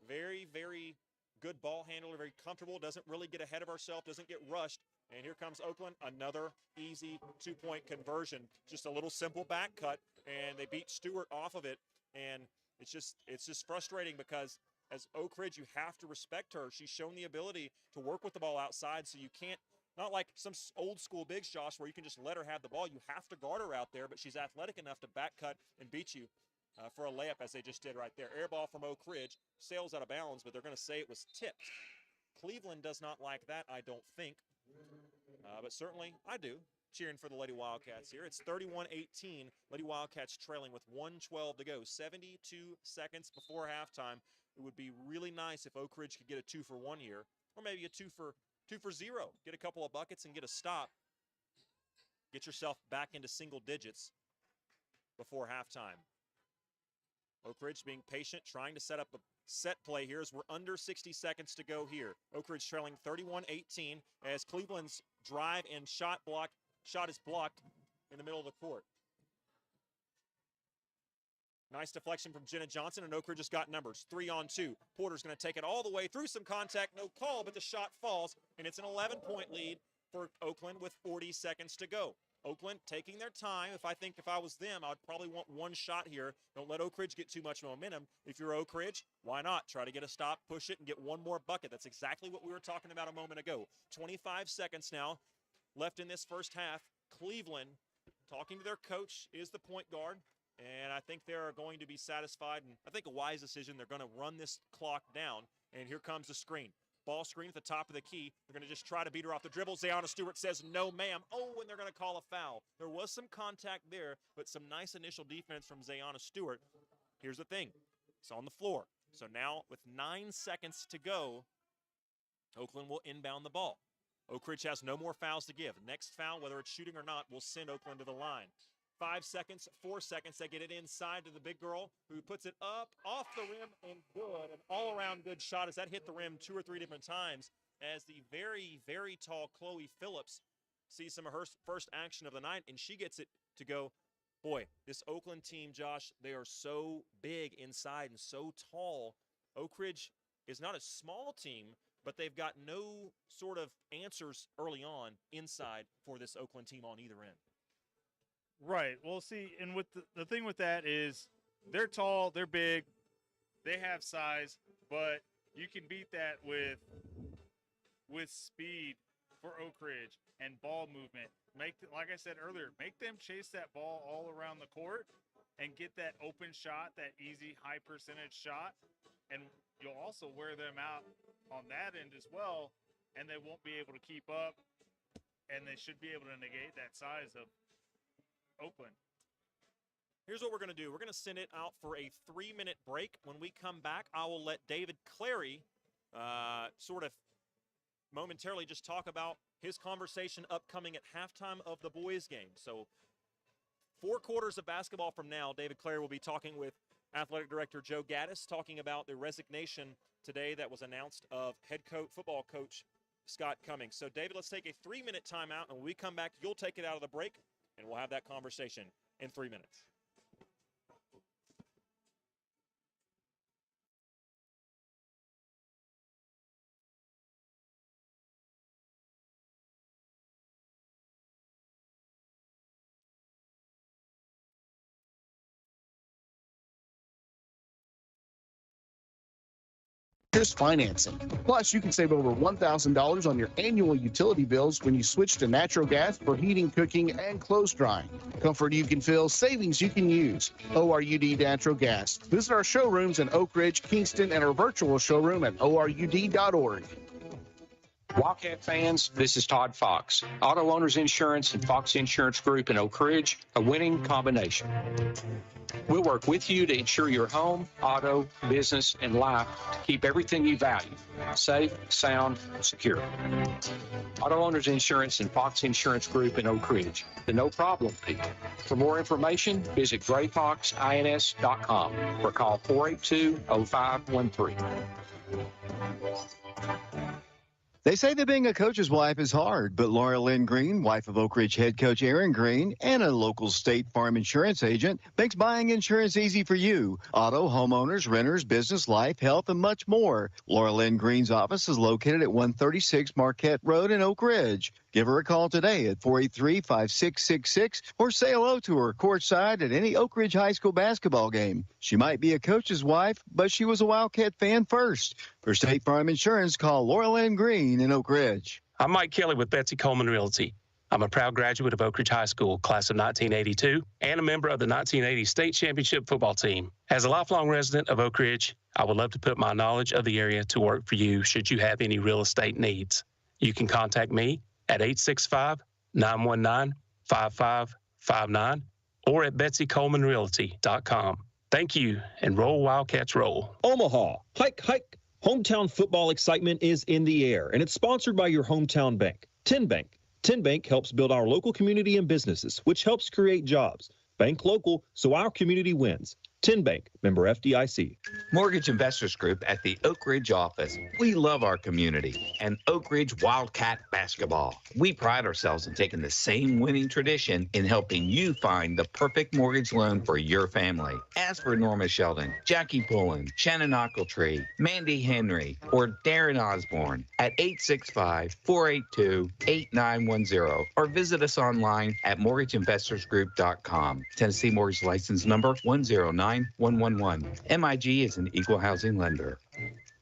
very, very good ball handler, very comfortable, doesn't really get ahead of herself, doesn't get rushed. And here comes Oakland, another easy 2-point conversion. Just a little simple back cut, and they beat Stewart off of it. And it's just frustrating because as Oak Ridge, you have to respect her. She's shown the ability to work with the ball outside, so you can't, not like some old school bigs, Josh, where you can just let her have the ball. You have to guard her out there, but she's athletic enough to back cut and beat you for a layup, as they just did right there. Air ball from Oak Ridge, sails out of bounds, but they're going to say it was tipped. Cleveland does not like that, I don't think. But certainly I do, cheering for the Lady Wildcats here. It's 31-18. Lady Wildcats trailing with 1:12 to go. 72 seconds before halftime. It would be really nice if Oak Ridge could get a 2 for 1 here, or maybe a 2 for 0. Get a couple of buckets and get a stop. Get yourself back into single digits before halftime. Oak Ridge being patient, trying to set up a set play here as we're under 60 seconds to go here. Oak Ridge trailing 31-18 as Cleveland's drive and shot is blocked in the middle of the court. Nice deflection from Jenna Johnson, and Oak Ridge just got numbers. 3-on-2. Porter's going to take it all the way through some contact, no call, but the shot falls, and it's an 11-point lead for Oakland with 40 seconds to go. Oakland taking their time. If I was them, I would probably want one shot here. Don't let Oak Ridge get too much momentum. If you're Oak Ridge, why not? Try to get a stop, push it, and get one more bucket. That's exactly what we were talking about a moment ago. 25 seconds now left in this first half. Cleveland, talking to their coach, is the point guard. And I think they're going to be satisfied, and I think a wise decision. They're going to run this clock down, and here comes the screen. Ball screen at the top of the key. They're going to just try to beat her off the dribble. Zayana Stewart says, no, ma'am. Oh, and they're going to call a foul. There was some contact there, but some nice initial defense from Zayana Stewart. Here's the thing. It's on the floor. So now with 9 seconds to go, Oakland will inbound the ball. Oak Ridge has no more fouls to give. Next foul, whether it's shooting or not, will send Oakland to the line. 5 seconds, 4 seconds, they get it inside to the big girl who puts it up, off the rim, and good. An all-around good shot as that hit the rim 2 or 3 different times as the very, very tall Chloe Phillips sees some of her first action of the night, and she gets it to go. Boy, this Oakland team, Josh, they are so big inside and so tall. Oak Ridge is not a small team, but they've got no sort of answers early on inside for this Oakland team on either end. Right. Well, see, and with the thing with that is they're tall, they're big, they have size, but you can beat that with speed for Oak Ridge and ball movement. Like I said earlier, make them chase that ball all around the court and get that open shot, that easy high percentage shot, and you'll also wear them out on that end as well, and they won't be able to keep up, and they should be able to negate that size of Oakland. Here's what we're going to do. We're going to send it out for a 3-minute break. When we come back, I will let David Clary sort of momentarily just talk about his conversation upcoming at halftime of the boys' game. So 4 quarters of basketball from now, David Clary will be talking with Athletic Director Joe Gaddis, talking about the resignation today that was announced of head coach, football coach Scott Cummings. So, David, let's take a 3-minute timeout, and when we come back, you'll take it out of the break, and we'll have that conversation in 3 minutes. Here's financing. Plus, you can save over $1,000 on your annual utility bills when you switch to natural gas for heating, cooking, and clothes drying. Comfort you can feel, savings you can use. ORUD Natural Gas. Visit our showrooms in Oak Ridge, Kingston, and our virtual showroom at ORUD.org. Wildcat fans, this is Todd Fox. Auto Owners Insurance and Fox Insurance Group in Oak Ridge, a winning combination. We'll work with you to insure your home, auto, business, and life to keep everything you value safe, sound, secure. Auto Owners Insurance and Fox Insurance Group in Oak Ridge, the no problem people. For more information, visit grayfoxins.com or call 482-0513. They say that being a coach's wife is hard, but Laura Lynn Green, wife of Oak Ridge head coach Aaron Green, and a local State Farm insurance agent, makes buying insurance easy for you. Auto, homeowners, renters, business, life, health, and much more. Laura Lynn Green's office is located at 136 Marquette Road in Oak Ridge. Give her a call today at 483-5666 or say hello to her courtside at any Oak Ridge High School basketball game. She might be a coach's wife, but she was a Wildcat fan first. For State Farm Insurance, call Laura Lynn Green in Oak Ridge. I'm Mike Kelly with Betsy Coleman Realty. I'm a proud graduate of Oak Ridge High School, class of 1982, and a member of the 1980 State Championship football team. As a lifelong resident of Oak Ridge, I would love to put my knowledge of the area to work for you should you have any real estate needs. You can contact me at 865-919-5559 or at BetsyColemanRealty.com. Thank you, and roll Wildcats roll. Omaha, hike, hike. Hometown football excitement is in the air, and it's sponsored by your hometown bank, 10 Bank. 10 Bank helps build our local community and businesses, which helps create jobs. Bank local, so our community wins. Bank, member FDIC. Mortgage Investors Group at the Oak Ridge office. We love our community and Oak Ridge Wildcat basketball. We pride ourselves in taking the same winning tradition in helping you find the perfect mortgage loan for your family. Ask for Norma Sheldon, Jackie Pullen, Shannon Ochiltree, Mandy Henry, or Darren Osborne at 865-482-8910 or visit us online at mortgageinvestorsgroup.com. Tennessee Mortgage License Number 109111. MIG is an equal housing lender.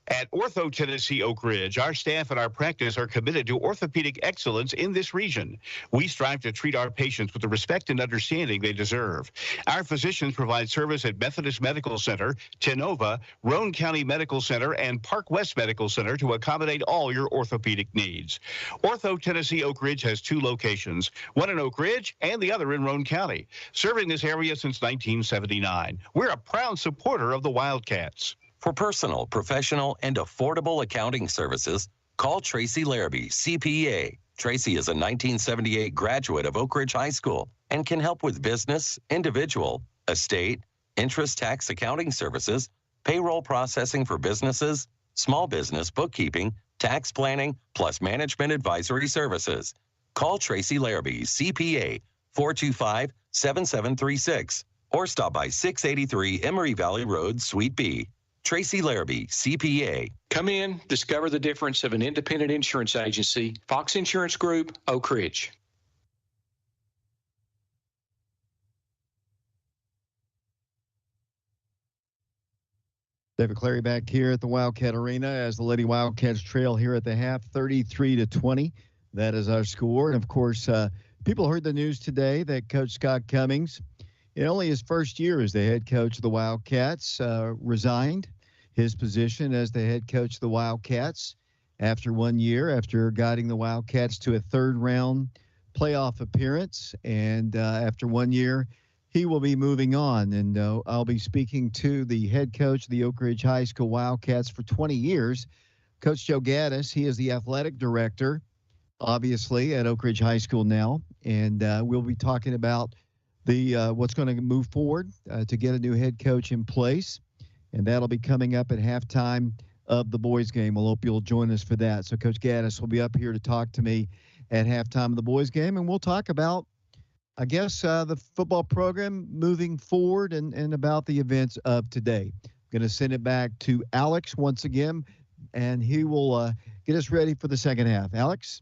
At Ortho Tennessee Oak Ridge, our staff and our practice are committed to orthopedic excellence in this region. We strive to treat our patients with the respect and understanding they deserve. Our physicians provide service at Methodist Medical Center, Tenova, Roane County Medical Center, and Park West Medical Center to accommodate all your orthopedic needs. Ortho Tennessee Oak Ridge has 2 locations, one in Oak Ridge and the other in Roane County, serving this area since 1979. We're a proud supporter of the Wildcats. For personal, professional, and affordable accounting services, call Tracy Larrabee, CPA. Tracy is a 1978 graduate of Oak Ridge High School and can help with business, individual, estate, interest tax accounting services, payroll processing for businesses, small business bookkeeping, tax planning, plus management advisory services. Call Tracy Larrabee, CPA, 425-7736, or stop by 683 Emory Valley Road, Suite B. Tracy Larrabee, CPA. Come in, discover the difference of an independent insurance agency. Fox Insurance Group, Oak Ridge. David Clary back here at the Wildcat Arena as the Lady Wildcats trail here at the half, 33-20. That is our score. And, of course, people heard the news today that Coach Scott Cummings, in only his first year as the head coach of the Wildcats, resigned his position as the head coach of the Wildcats after 1 year, after guiding the Wildcats to a third-round playoff appearance. And after 1 year, he will be moving on. And I'll be speaking to the head coach of the Oak Ridge High School Wildcats for 20 years, Coach Joe Gaddis. He is the athletic director, obviously, at Oak Ridge High School now. And we'll be talking about what's going to move forward to get a new head coach in place, and that'll be coming up at halftime of the boys' game. We'll hope you'll join us for that. So Coach Gaddis will be up here to talk to me at halftime of the boys' game, and we'll talk about, I guess, the football program moving forward and about the events of today. I'm going to send it back to Alex once again, and he will get us ready for the second half. Alex?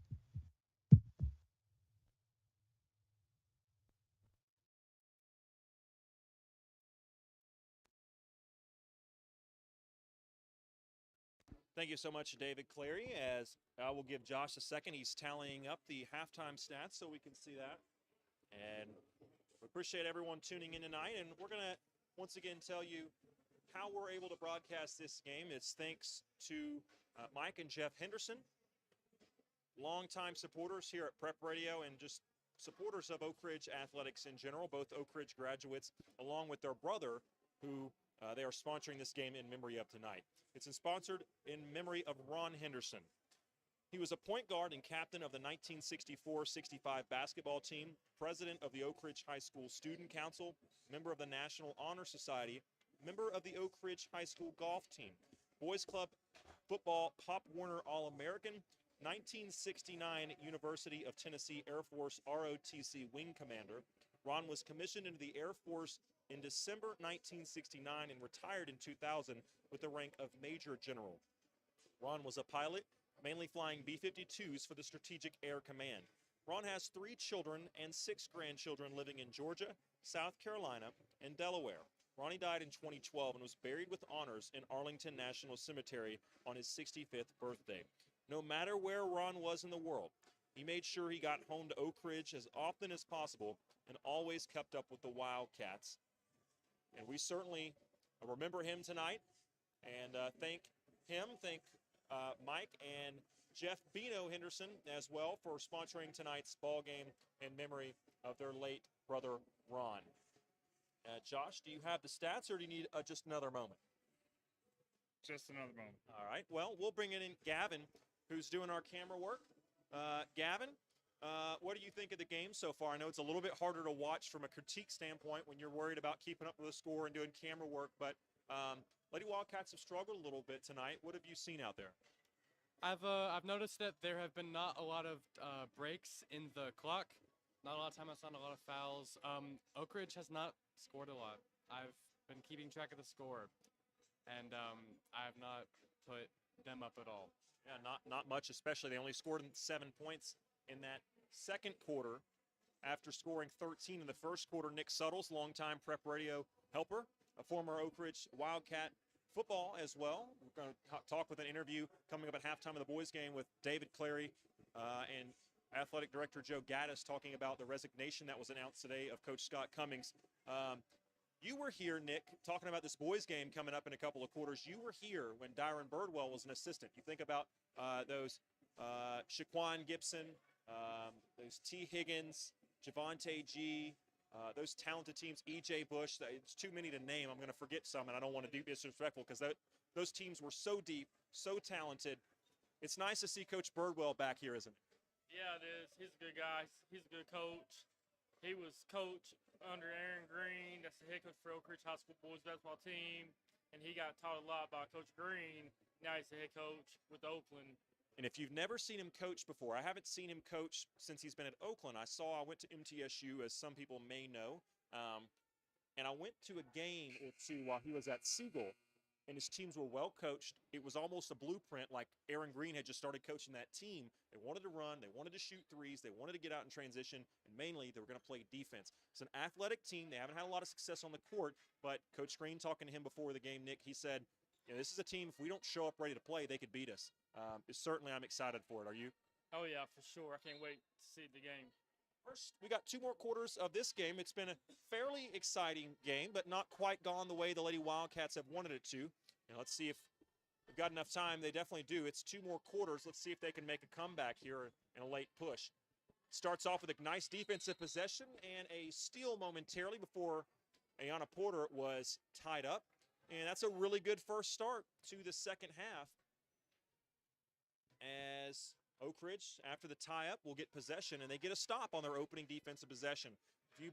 Thank you so much, David Clary. As I will give Josh a second, he's tallying up the halftime stats so we can see that. And we appreciate everyone tuning in tonight. And we're going to once again tell you how we're able to broadcast this game. It's thanks to Mike and Jeff Henderson, longtime supporters here at Prep Radio and just supporters of Oak Ridge athletics in general, both Oak Ridge graduates, along with their brother, who they are sponsoring this game in memory of tonight. It's sponsored in memory of Ron Henderson. He was a point guard and captain of the 1964-65 basketball team, president of the Oak Ridge High School Student Council, member of the National Honor Society, member of the Oak Ridge High School golf team, Boys Club football Pop Warner All-American, 1969 University of Tennessee Air Force ROTC wing commander. Ron was commissioned into the Air Force in December 1969 and retired in 2000 with the rank of Major General. Ron was a pilot, mainly flying B-52s for the Strategic Air Command. Ron has 3 children and 6 grandchildren living in Georgia, South Carolina, and Delaware. Ronnie died in 2012 and was buried with honors in Arlington National Cemetery on his 65th birthday. No matter where Ron was in the world, he made sure he got home to Oak Ridge as often as possible and always kept up with the Wildcats. And we certainly remember him tonight and thank Mike and Jeff Bino Henderson as well for sponsoring tonight's ball game in memory of their late brother Ron. Josh, do you have the stats or do you need just another moment? Just another moment. All right. Well, we'll bring in Gavin, who's doing our camera work. Gavin, What do you think of the game so far? I know it's a little bit harder to watch from a critique standpoint when you're worried about keeping up with the score and doing camera work, but Lady Wildcats have struggled a little bit tonight. What have you seen out there? I've noticed that there have been not a lot of breaks in the clock. Not a lot of timeouts, not a lot of fouls. Oak Ridge has not scored a lot. I've been keeping track of the score, and I have not put them up at all. Yeah, not much, especially they only scored 7 points in that second quarter after scoring 13 in the first quarter. Nick Suttles, longtime prep radio helper, a former Oak Ridge Wildcat football as well. We're going to talk with an interview coming up at halftime of the boys game with David Clary and Athletic Director Joe Gaddis talking about the resignation that was announced today of Coach Scott Cummings. You were here, Nick, talking about this boys game coming up in a couple of quarters. You were here when Dyron Birdwell was an assistant. You think about those Shaquan Gibson, those T. Higgins, Javante G., those talented teams, E.J. Bush. It's too many to name. I'm going to forget some, and I don't want to be disrespectful because those teams were so deep, so talented. It's nice to see Coach Birdwell back here, isn't it? Yeah, it is. He's a good guy. He's a good coach. He was coach under Aaron Green. That's the head coach for Oak Ridge High School boys basketball team. And he got taught a lot by Coach Green. Now he's the head coach with Oakland. And if you've never seen him coach before, I haven't seen him coach since he's been at Oakland. I went to MTSU, as some people may know. And I went to a game or two while he was at Siegel. And his teams were well coached. It was almost a blueprint, like Aaron Green had just started coaching that team. They wanted to run, they wanted to shoot threes, they wanted to get out in transition, and mainly they were going to play defense. It's an athletic team. They haven't had a lot of success on the court, but Coach Green, talking to him before the game, Nick, he said, this is a team, if we don't show up ready to play, they could beat us. Certainly I'm excited for it. Are you? Oh, yeah, for sure. I can't wait to see the game. First, we got 2 more quarters of this game. It's been a fairly exciting game, but not quite gone the way the Lady Wildcats have wanted it to. Let's see if we've got enough time. They definitely do. It's 2 more quarters. Let's see if they can make a comeback here in a late push. Starts off with a nice defensive possession and a steal momentarily before Ayanna Porter was tied up. And that's a really good first start to the second half. As Oak Ridge, after the tie-up, will get possession, and they get a stop on their opening defensive possession. A few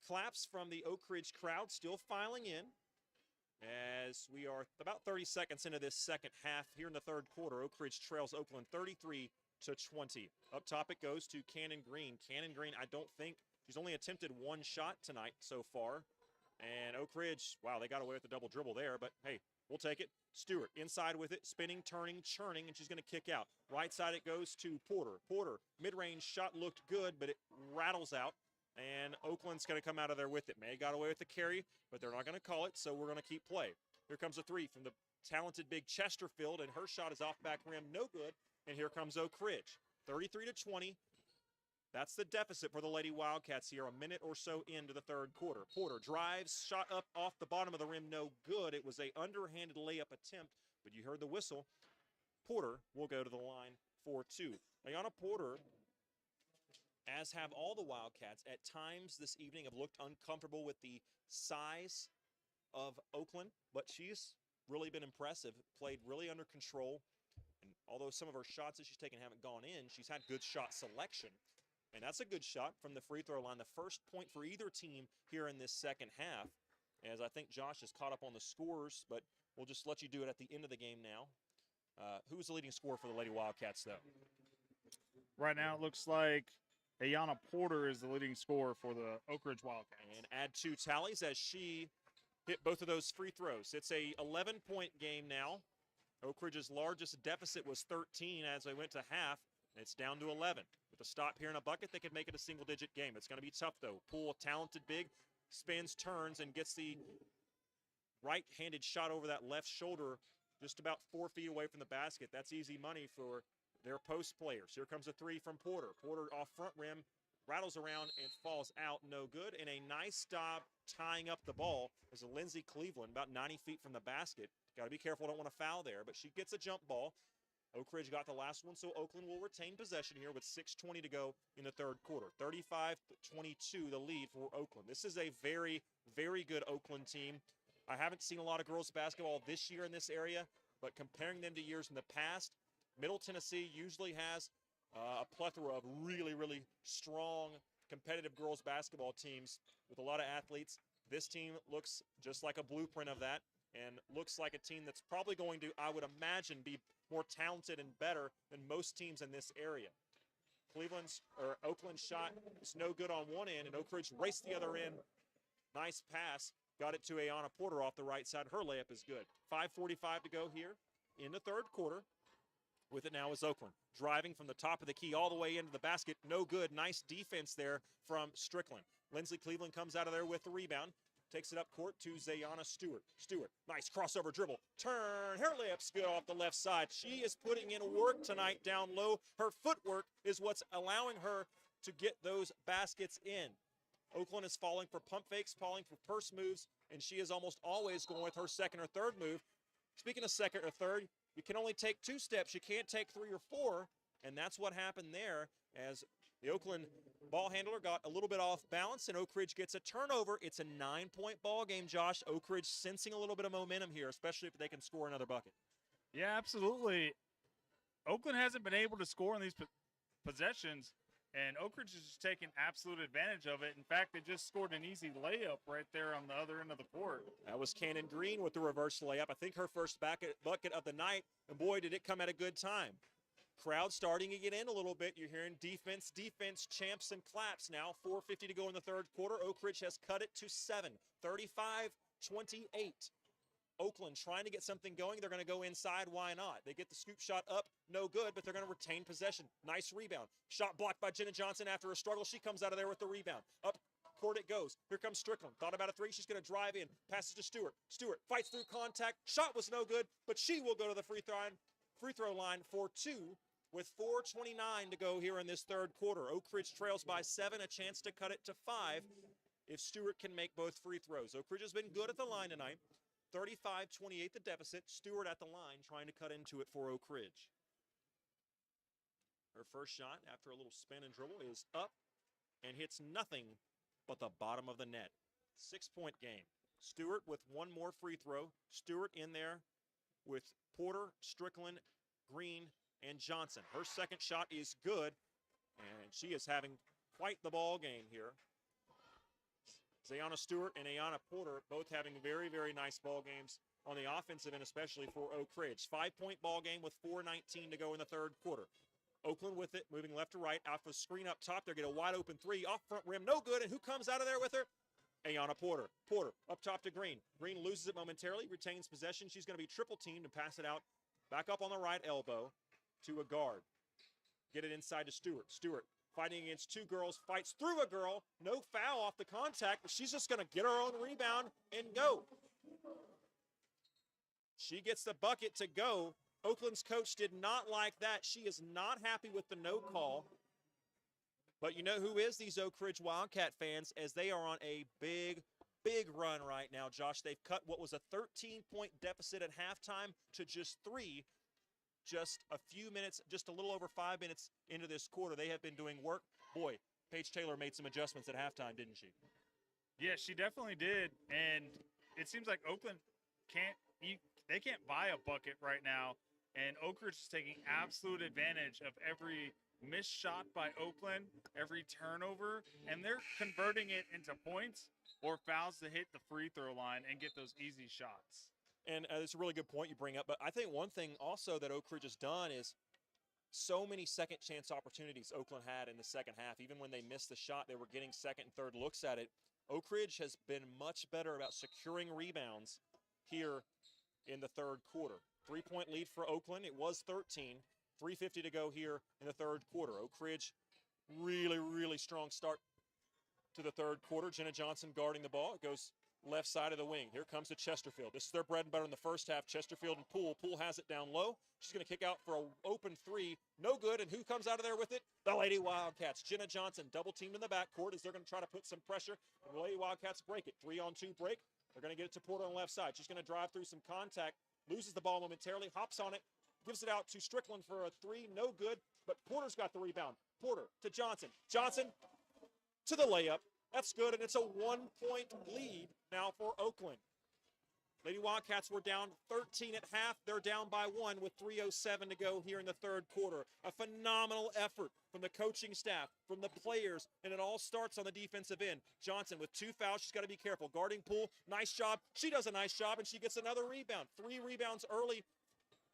claps from the Oak Ridge crowd still filing in. As we are about 30 seconds into this second half here in the third quarter, Oak Ridge trails Oakland 33-20. Up top it goes to Cannon Green. Cannon Green, I don't think, she's only attempted 1 shot tonight so far. And Oak Ridge, wow, they got away with the double dribble there, but hey, we'll take it. Stewart inside with it, spinning, turning, churning, and she's going to kick out. Right side it goes to Porter. Porter, mid-range shot looked good, but it rattles out. And Oakland's going to come out of there with it. May got away with the carry, but they're not going to call it, so we're going to keep play. Here comes a 3 from the talented big Chesterfield, and her shot is off back rim, no good. And here comes Oak Ridge, 33-20. That's the deficit for the Lady Wildcats here, a minute or so into the third quarter. Porter drives, shot up off the bottom of the rim, no good. It was a underhanded layup attempt, but you heard the whistle. Porter will go to the line for 2. Ayanna Porter, as have all the Wildcats, at times this evening have looked uncomfortable with the size of Oakland, but she's really been impressive, played really under control. And although some of her shots that she's taken haven't gone in, she's had good shot selection. And that's a good shot from the free throw line. The first point for either team here in this second half, as I think Josh is caught up on the scores, but we'll just let you do it at the end of the game now. Who's the leading scorer for the Lady Wildcats, though? Right now it looks like Ayanna Porter is the leading scorer for the Oak Ridge Wildcats. And add 2 tallies as she hit both of those free throws. It's a 11-point game now. Oak Ridge's largest deficit was 13 as they went to half. It's down to 11. With a stop here in a bucket, they could make it a single-digit game. It's going to be tough, though. Poole, talented big, spins, turns, and gets the right-handed shot over that left shoulder just about 4 feet away from the basket. That's easy money for their post players. Here comes a 3 from Porter. Porter off front rim, rattles around and falls out, no good. And a nice stop tying up the ball is a Lindsey Cleveland, about 90 feet from the basket. Got to be careful, don't want to foul there, but she gets a jump ball. Oak Ridge got the last one, so Oakland will retain possession here with 6:20 to go in the third quarter. 35-22 the lead for Oakland. This is a very, very good Oakland team. I haven't seen a lot of girls basketball this year in this area, but comparing them to years in the past, Middle Tennessee usually has a plethora of really, really strong competitive girls basketball teams with a lot of athletes. This team looks just like a blueprint of that and looks like a team that's probably going to, I would imagine, be more talented and better than most teams in this area. Oakland's shot is no good on one end, and Oak Ridge raced the other end. Nice pass. Got it to Ayanna Porter off the right side. Her layup is good. 5:45 to go here in the third quarter. With it now is Oakland. Driving from the top of the key all the way into the basket. No good. Nice defense there from Strickland. Lindsley Cleveland comes out of there with the rebound. Takes it up court to Zayana Stewart. Stewart, nice crossover dribble. Turn. Her layup's good off the left side. She is putting in work tonight down low. Her footwork is what's allowing her to get those baskets in. Oakland is falling for pump fakes, falling for purse moves, and she is almost always going with her second or third move. Speaking of second or third, you can only take 2 steps. You can't take 3 or 4, and that's what happened there as the Oakland ball handler got a little bit off balance, and Oak Ridge gets a turnover. It's a 9-point ball game, Josh. Oak Ridge sensing a little bit of momentum here, especially if they can score another bucket. Yeah, absolutely. Oakland hasn't been able to score on these possessions, and Oak Ridge is just taking absolute advantage of it. In fact, they just scored an easy layup right there on the other end of the court. That was Cannon Green with the reverse layup. I think her first bucket of the night, and boy, did it come at a good time. Crowd starting to get in a little bit. You're hearing defense, champs and claps now. 4:50 to go in the third quarter. Oak Ridge has cut it to 7, 35-28. Oakland trying to get something going. They're going to go inside. Why not? They get the scoop shot up. No good, but they're going to retain possession. Nice rebound. Shot blocked by Jenna Johnson after a struggle. She comes out of there with the rebound. Up court it goes. Here comes Strickland. Thought about a 3. She's going to drive in. Passes to Stewart. Stewart fights through contact. Shot was no good, but she will go to the free throw line for 2 with 4:29 to go here in this third quarter. Oak Ridge trails by 7, a chance to cut it to 5 if Stewart can make both free throws. Oak Ridge has been good at the line tonight. 35-28 the deficit. Stewart at the line trying to cut into it for Oak Ridge. Her first shot after a little spin and dribble is up and hits nothing but the bottom of the net. 6-point game. Stewart with one more free throw. Stewart in there with Porter, Strickland, Green, and Johnson. Her second shot is good, and she is having quite the ball game here. Zayana Stewart and Ayanna Porter both having very, very nice ball games on the offensive end, especially for Oak Ridge. 5-point ball game with 4:19 to go in the third quarter. Oakland with it, moving left to right. Off a screen up top, they get a wide open 3 off front rim, no good. And who comes out of there with her? Ayanna Porter. Porter up top to Green. Green loses it momentarily, retains possession. She's going to be triple teamed and pass it out back up on the right elbow to a guard. Get it inside to Stewart. Stewart fighting against 2 girls, fights through a girl. No foul off the contact, but she's just going to get her own rebound and go. She gets the bucket to go. Oakland's coach did not like that. She is not happy with the no call. But you know who is? These Oak Ridge Wildcat fans, as they are on a big, big run right now, Josh. They've cut what was a 13-point deficit at halftime to just 3. Just a few minutes, just a little over 5 minutes into this quarter. They have been doing work. Boy, Paige Taylor made some adjustments at halftime, didn't she? Yeah, she definitely did. And it seems like Oakland can't buy a bucket right now. And Oak Ridge is taking absolute advantage of every missed shot by Oakland, every turnover, and they're converting it into points or fouls to hit the free throw line and get those easy shots. And it's a really good point you bring up. But I think one thing also that Oak Ridge has done is so many second chance opportunities Oakland had in the second half. Even when they missed the shot, they were getting second and third looks at it. Oak Ridge has been much better about securing rebounds here in the third quarter. 3-point lead for Oakland. It was 13. 3:50 to go here in the third quarter. Oak Ridge, really, really strong start to the third quarter. Jenna Johnson guarding the ball. It goes left side of the wing. Here comes to Chesterfield. This is their bread and butter in the first half. Chesterfield and Poole. Poole has it down low. She's going to kick out for an open 3. No good. And who comes out of there with it? The Lady Wildcats. Jenna Johnson double teamed in the backcourt as they're going to try to put some pressure. And the Lady Wildcats break it. 3-on-2 break. They're going to get it to Porter on the left side. She's going to drive through some contact. Loses the ball momentarily. Hops on it. Gives it out to Strickland for a 3. No good. But Porter's got the rebound. Porter to Johnson. Johnson to the layup. That's good, and it's a 1-point lead now for Oakland. Lady Wildcats were down 13 at half. They're down by 1 with 3:07 to go here in the third quarter. A phenomenal effort from the coaching staff, from the players, and it all starts on the defensive end. Johnson with 2 fouls. She's got to be careful. Guarding Poole, nice job. She does a nice job, and she gets another rebound. 3 rebounds early,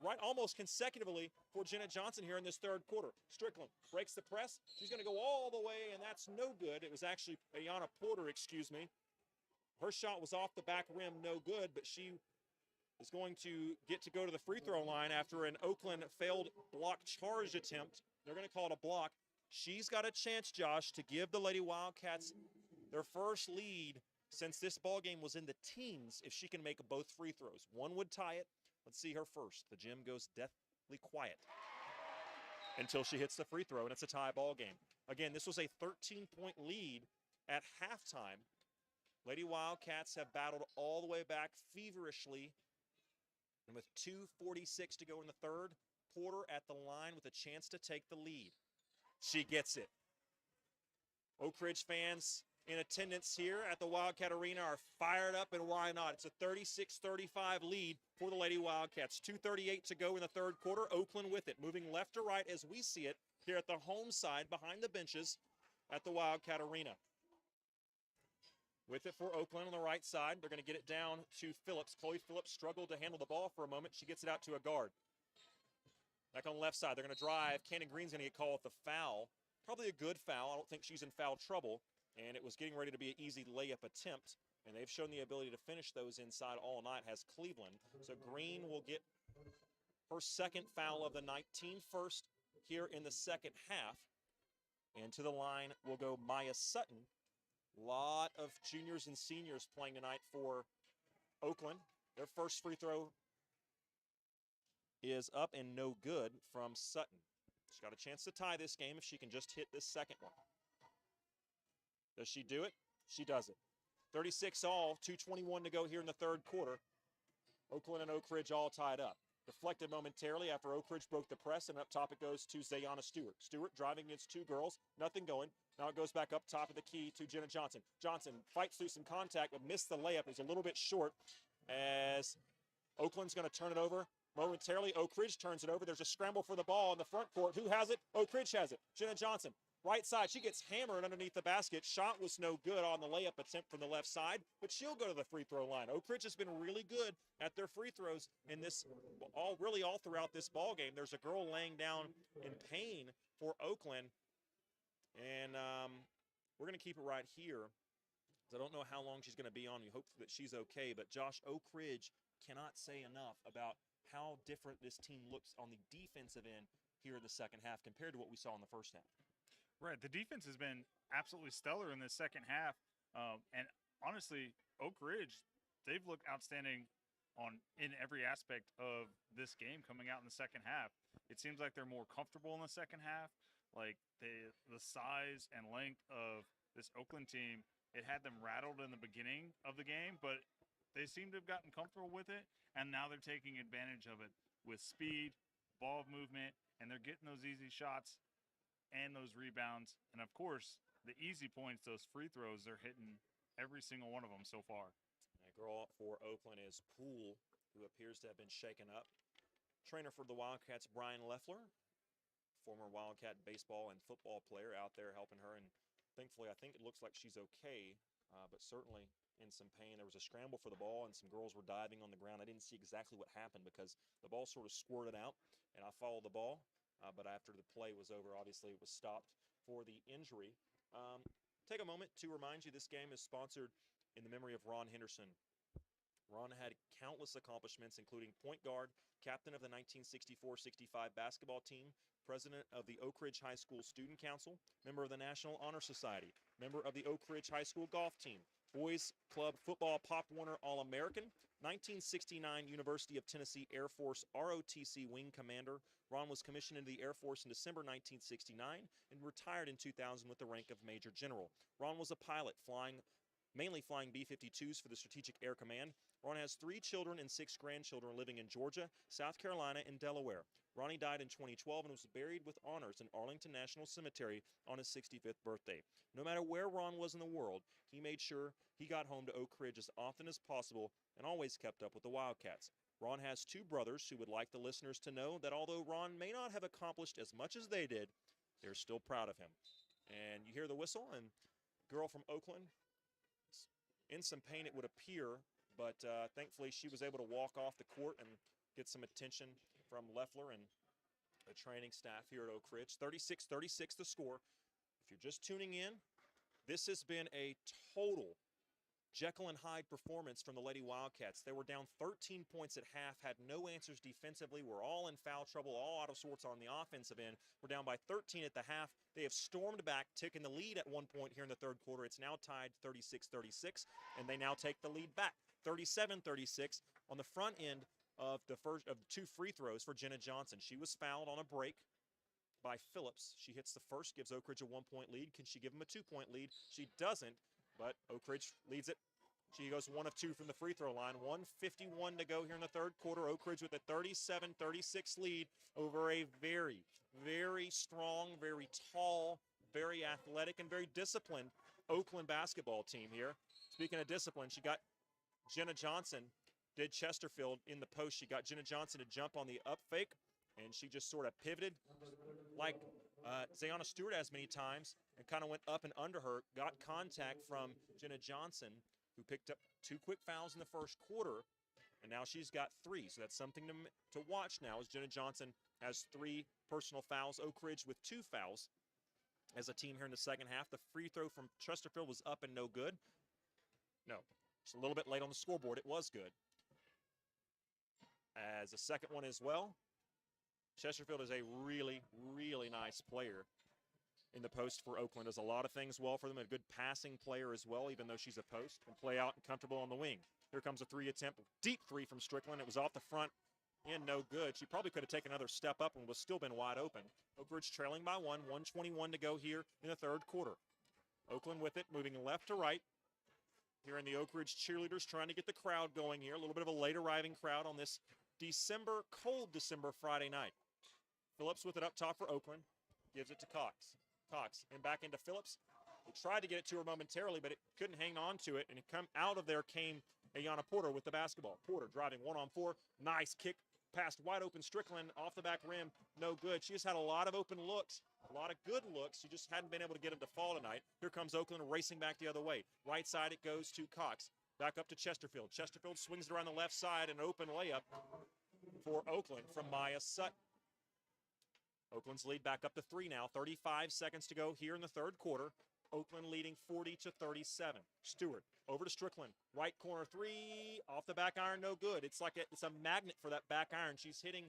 right almost consecutively for Jenna Johnson here in this third quarter. Strickland breaks the press. She's going to go all the way, and that's no good. It was actually Ayanna Porter, excuse me. Her shot was off the back rim, no good, but she is going to get to go to the free throw line after an Oakland failed block charge attempt. They're going to call it a block. She's got a chance, Josh, to give the Lady Wildcats their first lead since this ball game was in the teens if she can make both free throws. One would tie it. Let's see her first. The gym goes deathly quiet until she hits the free throw, and it's a tie ball game. Again, this was a 13-point lead at halftime. Lady Wildcats have battled all the way back feverishly. And with 2:46 to go in the third, Porter at the line with a chance to take the lead. She gets it. Oak Ridge fans in attendance here at the Wildcat Arena are fired up, and why not? It's a 36-35 lead for the Lady Wildcats. 2:38 to go in the third quarter. Oakland with it, moving left to right as we see it here at the home side behind the benches at the Wildcat Arena. With it for Oakland on the right side. They're going to get it down to Phillips. Chloe Phillips struggled to handle the ball for a moment. She gets it out to a guard. Back on the left side, they're going to drive. Cannon Green's going to get called with the foul. Probably a good foul. I don't think she's in foul trouble. And it was getting ready to be an easy layup attempt. And they've shown the ability to finish those inside all night, has Cleveland. So Green will get her second foul of the night. Team first here in the second half. And to the line will go Maya Sutton. Lot of juniors and seniors playing tonight for Oakland. Their first free throw is up and no good from Sutton. She's got a chance to tie this game if she can just hit this second one. Does she do it? She does it. 36 all, 2:21 to go here in the third quarter. Oakland and Oak Ridge all tied up. Deflected momentarily after Oak Ridge broke the press, and up top it goes to Zayana Stewart. Stewart driving against 2 girls, nothing going. Now it goes back up top of the key to Jenna Johnson. Johnson fights through some contact, but missed the layup. It was a little bit short as Oakland's going to turn it over. Momentarily, Oak Ridge turns it over. There's a scramble for the ball in the front court. Who has it? Oak Ridge has it. Jenna Johnson. Right side, she gets hammered underneath the basket. Shot was no good on the layup attempt from the left side, but she'll go to the free throw line. Oak Ridge has been really good at their free throws in this, all throughout this ball game. There's a girl laying down in pain for Oakland, and we're going to keep it right here. I don't know how long she's going to be on. We hope that she's okay, but Josh, Oak Ridge cannot say enough about how different this team looks on the defensive end here in the second half compared to what we saw in the first half. Right. The defense has been absolutely stellar in this second half. And honestly, Oak Ridge, they've looked outstanding in every aspect of this game coming out in the second half. It seems like they're more comfortable in the second half. Like the size and length of this Oakland team, it had them rattled in the beginning of the game, but they seem to have gotten comfortable with it. And now they're taking advantage of it with speed, ball movement, and they're getting those easy shots and those rebounds, and of course, the easy points, those free throws, they're hitting every single one of them so far. A girl for Oakland is Poole, who appears to have been shaken up. Trainer for the Wildcats, Brian Leffler, former Wildcat baseball and football player out there helping her, and thankfully I think it looks like she's okay, but certainly in some pain. There was a scramble for the ball, and some girls were diving on the ground. I didn't see exactly what happened because the ball sort of squirted out, and I followed the ball. But after the play was over, obviously it was stopped for the injury. Take a moment to remind you this game is sponsored in the memory of Ron Henderson. Ron had countless accomplishments, including point guard, captain of the 1964-65 basketball team, president of the Oak Ridge High School Student Council, member of the National Honor Society, member of the Oak Ridge High School golf team, Boys Club Football Pop Warner All-American, 1969 University of Tennessee Air Force ROTC Wing Commander. Ron was commissioned into the Air Force in December 1969 and retired in 2000 with the rank of Major General. Ron was a pilot, mainly flying B-52s for the Strategic Air Command. Ron has 3 children and 6 grandchildren living in Georgia, South Carolina, and Delaware. Ronnie died in 2012 and was buried with honors in Arlington National Cemetery on his 65th birthday. No matter where Ron was in the world, he made sure he got home to Oak Ridge as often as possible and always kept up with the Wildcats. Ron has 2 brothers who would like the listeners to know that although Ron may not have accomplished as much as they did, they're still proud of him. And you hear the whistle, and girl from Oakland is in some pain, it would appear, but thankfully she was able to walk off the court and get some attention from Leffler and the training staff here at Oak Ridge. 36-36 the score. If you're just tuning in, this has been a total Jekyll and Hyde performance from the Lady Wildcats. They were down 13 points at half, had no answers defensively, were all in foul trouble, all out of sorts on the offensive end. We're down by 13 at the half. They have stormed back, taken the lead at one point here in the third quarter. It's now tied 36-36, and they now take the lead back. 37-36 on the front end of the first of the 2 free throws for Jenna Johnson. She was fouled on a break by Phillips. She hits the first, gives Oak Ridge a 1-point lead. Can she give them a 2-point lead? She doesn't, but Oak Ridge leads it. She goes 1 of 2 from the free throw line. 1:51 to go here in the third quarter. Oak Ridge with a 37-36 lead over a very, very strong, very tall, very athletic, and very disciplined Oakland basketball team here. Speaking of discipline, she got Jenna Johnson, did Chesterfield in the post. She got Jenna Johnson to jump on the up fake, and she just sort of pivoted like Zayana Stewart has many times and kind of went up and under her, got contact from Jenna Johnson, who picked up 2 quick fouls in the first quarter, and now she's got 3. So that's something to watch now as Jenna Johnson has 3 personal fouls. Oak Ridge with 2 fouls as a team here in the second half. The free throw from Chesterfield was up and no good. No, just a little bit late on the scoreboard. It was good. As a second one as well. Chesterfield is a really, really nice player in the post for Oakland. Does a lot of things well for them. A good passing player as well, even though she's a post, and play out and comfortable on the wing. Here comes a 3 attempt, deep 3 from Strickland. It was off the front and no good. She probably could have taken another step up and was still been wide open. Oak Ridge trailing by 1, 1:21 to go here in the third quarter. Oakland with it, moving left to right. Here in the Oak Ridge cheerleaders trying to get the crowd going here. A little bit of a late arriving crowd on this cold December Friday night. Phillips with it up top for Oakland. Gives it to Cox. Cox and back into Phillips. He tried to get it to her momentarily, but it couldn't hang on to it. And come out of there came Ayanna Porter with the basketball. Porter driving 1-on-4. Nice kick past wide open Strickland off the back rim. No good. She just had a lot of open looks, a lot of good looks. She just hadn't been able to get them to fall tonight. Here comes Oakland racing back the other way. Right side it goes to Cox. Back up to Chesterfield. Chesterfield swings it around the left side, an open layup for Oakland from Maya Sutton. Oakland's lead back up to 3 now. 35 seconds to go here in the third quarter. Oakland leading 40-37. Stewart over to Strickland. Right corner 3 off the back iron, no good. It's like it's a magnet for that back iron. She's hitting.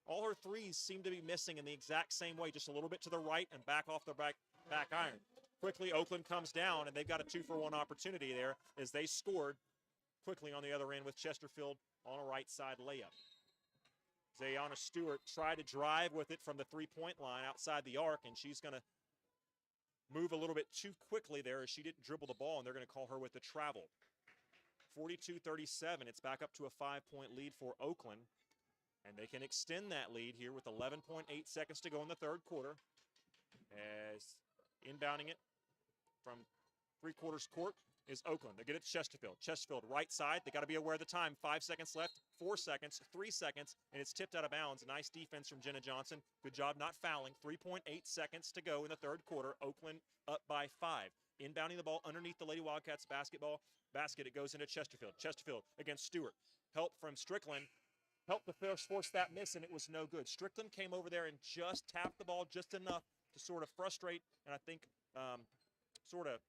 All her threes seem to be missing in the exact same way, just a little bit to the right and back off the back iron. Quickly, Oakland comes down, and they've got a 2-for-1 opportunity there as they scored quickly on the other end with Chesterfield on a right side layup. Zayana Stewart tried to drive with it from the 3-point line outside the arc, and she's going to move a little bit too quickly there as she didn't dribble the ball, and they're going to call her with the travel. 42-37, it's back up to a 5-point lead for Oakland, and they can extend that lead here with 11.8 seconds to go in the third quarter as inbounding it from three-quarters court is Oakland. They get it to Chesterfield. Chesterfield right side. They got to be aware of the time. 5 seconds left, 4 seconds, 3 seconds, and it's tipped out of bounds. Nice defense from Jenna Johnson. Good job not fouling. 3.8 seconds to go in the third quarter. Oakland up by 5. Inbounding the ball underneath the Lady Wildcats basketball basket. It goes into Chesterfield. Chesterfield against Stewart. Help from Strickland. Helped the force that miss, and it was no good. Strickland came over there and just tapped the ball just enough to sort of frustrate and I think sort of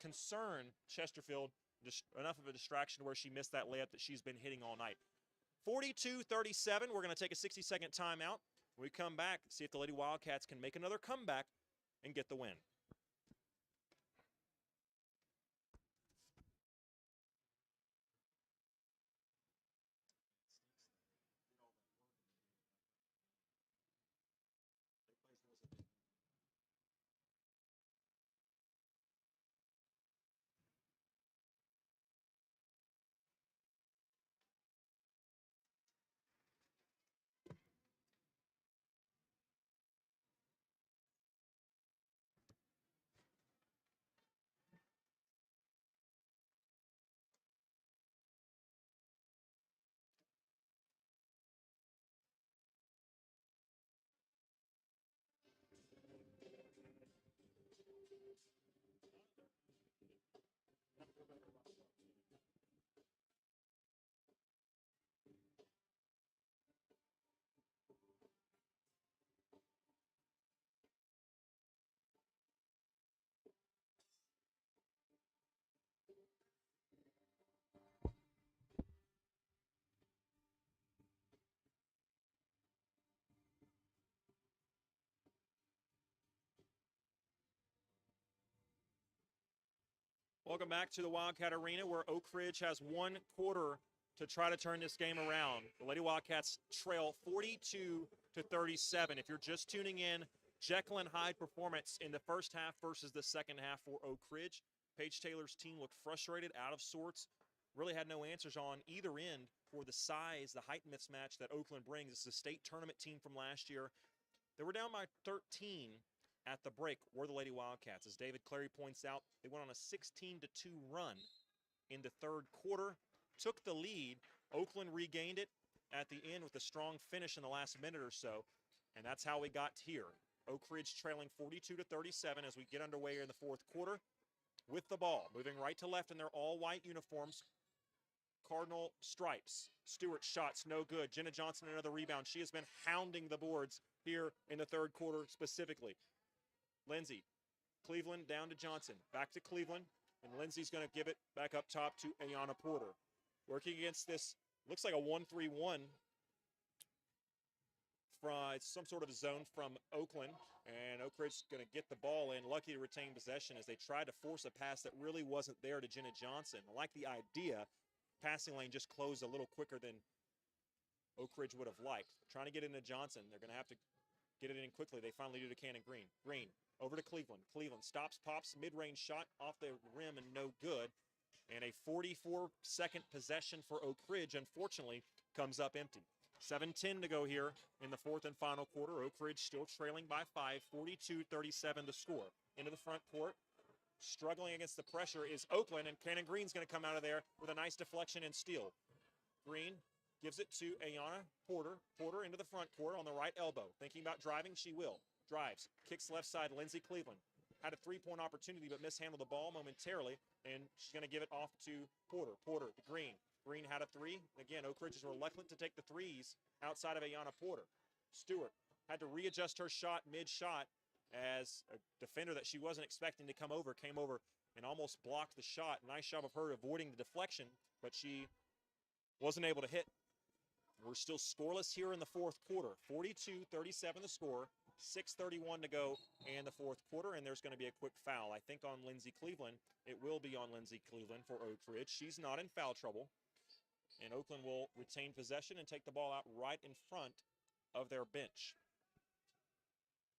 concern Chesterfield, just enough of a distraction where she missed that layup that she's been hitting all night. 42-37, we're going to take a 60-second timeout. When we come back, see if the Lady Wildcats can make another comeback and get the win. Welcome back to the Wildcat Arena, where Oak Ridge has 1 quarter to try to turn this game around. The Lady Wildcats trail 42-37. If you're just tuning in, Jekyll and Hyde performance in the first half versus the second half for Oak Ridge. Paige Taylor's team looked frustrated, out of sorts, really had no answers on either end for the size, the height mismatch that Oakland brings. This is a state tournament team from last year. They were down by 13 at the break, were the Lady Wildcats. As David Clary points out, they went on a 16-2 run in the third quarter, took the lead. Oakland regained it at the end with a strong finish in the last minute or so, and that's how we got here. Oak Ridge trailing 42-37 as we get underway in the fourth quarter with the ball. Moving right to left in their all-white uniforms, Cardinal stripes. Stewart shots no good. Jenna Johnson another rebound. She has been hounding the boards here in the third quarter specifically. Lindsay, Cleveland down to Johnson. Back to Cleveland, and Lindsay's going to give it back up top to Ayana Porter. Working against this, looks like a 1-3-1. It's some sort of zone from Oakland, and Oak Ridge is going to get the ball in, lucky to retain possession as they tried to force a pass that really wasn't there to Jenna Johnson. I like the idea. Passing lane just closed a little quicker than Oak Ridge would have liked. Trying to get into Johnson. They're going to have to get it in quickly. They finally do to Cannon Green. Green over to Cleveland. Cleveland stops, pops, mid-range shot off the rim and no good. And a 44-second possession for Oak Ridge, unfortunately, comes up empty. 7:10 to go here in the fourth and final quarter. Oak Ridge still trailing by 5, 42-37 the score. Into the front court. Struggling against the pressure is Oakland, and Cannon Green's going to come out of there with a nice deflection and steal. Green gives it to Ayana Porter. Porter into the front court on the right elbow. Thinking about driving, she will. Drives. Kicks left side, Lindsay Cleveland. Had a three-point opportunity but mishandled the ball momentarily, and she's going to give it off to Porter. Porter to Green. Green had a three. Again, Oak Ridge is reluctant to take the threes outside of Ayana Porter. Stewart had to readjust her shot mid-shot as a defender that she wasn't expecting to come over came over and almost blocked the shot. Nice job of her avoiding the deflection, but she wasn't able to hit. We're still scoreless here in the fourth quarter. 42-37 the score. 6:31 to go in the fourth quarter, and there's going to be a quick foul. I think on Lindsay Cleveland. It will be on Lindsay Cleveland for Oak Ridge. She's not in foul trouble, and Oakland will retain possession and take the ball out right in front of their bench.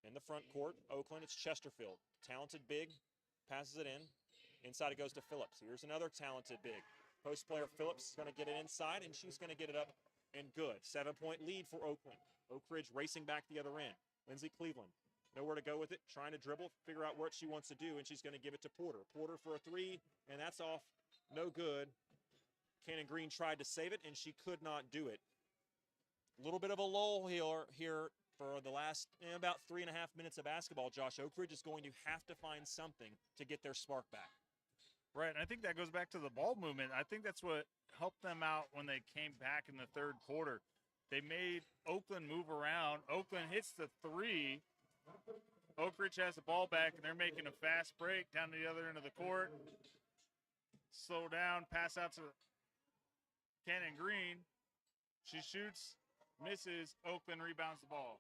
In the front court, Oakland, it's Chesterfield. Talented big, passes it in. Inside it goes to Phillips. Here's another talented big. Post player Phillips is going to get it inside, and she's going to get it up and good. 7-point lead for Oakland. Oak Ridge racing back the other end. Lindsay Cleveland, nowhere to go with it, trying to dribble, figure out what she wants to do, and she's going to give it to Porter. Porter for a three, and that's off. No good. Cannon Green tried to save it, and she could not do it. A little bit of a lull here for the last about 3.5 minutes of basketball, Josh. Oak Ridge is going to have to find something to get their spark back. Right, and I think that goes back to the ball movement. I think that's what helped them out when they came back in the third quarter. They made Oakland move around. Oakland hits the three. Oak Ridge has the ball back, and they're making a fast break down to the other end of the court. Slow down, pass out to Cannon Green. She shoots, misses. Oakland rebounds the ball.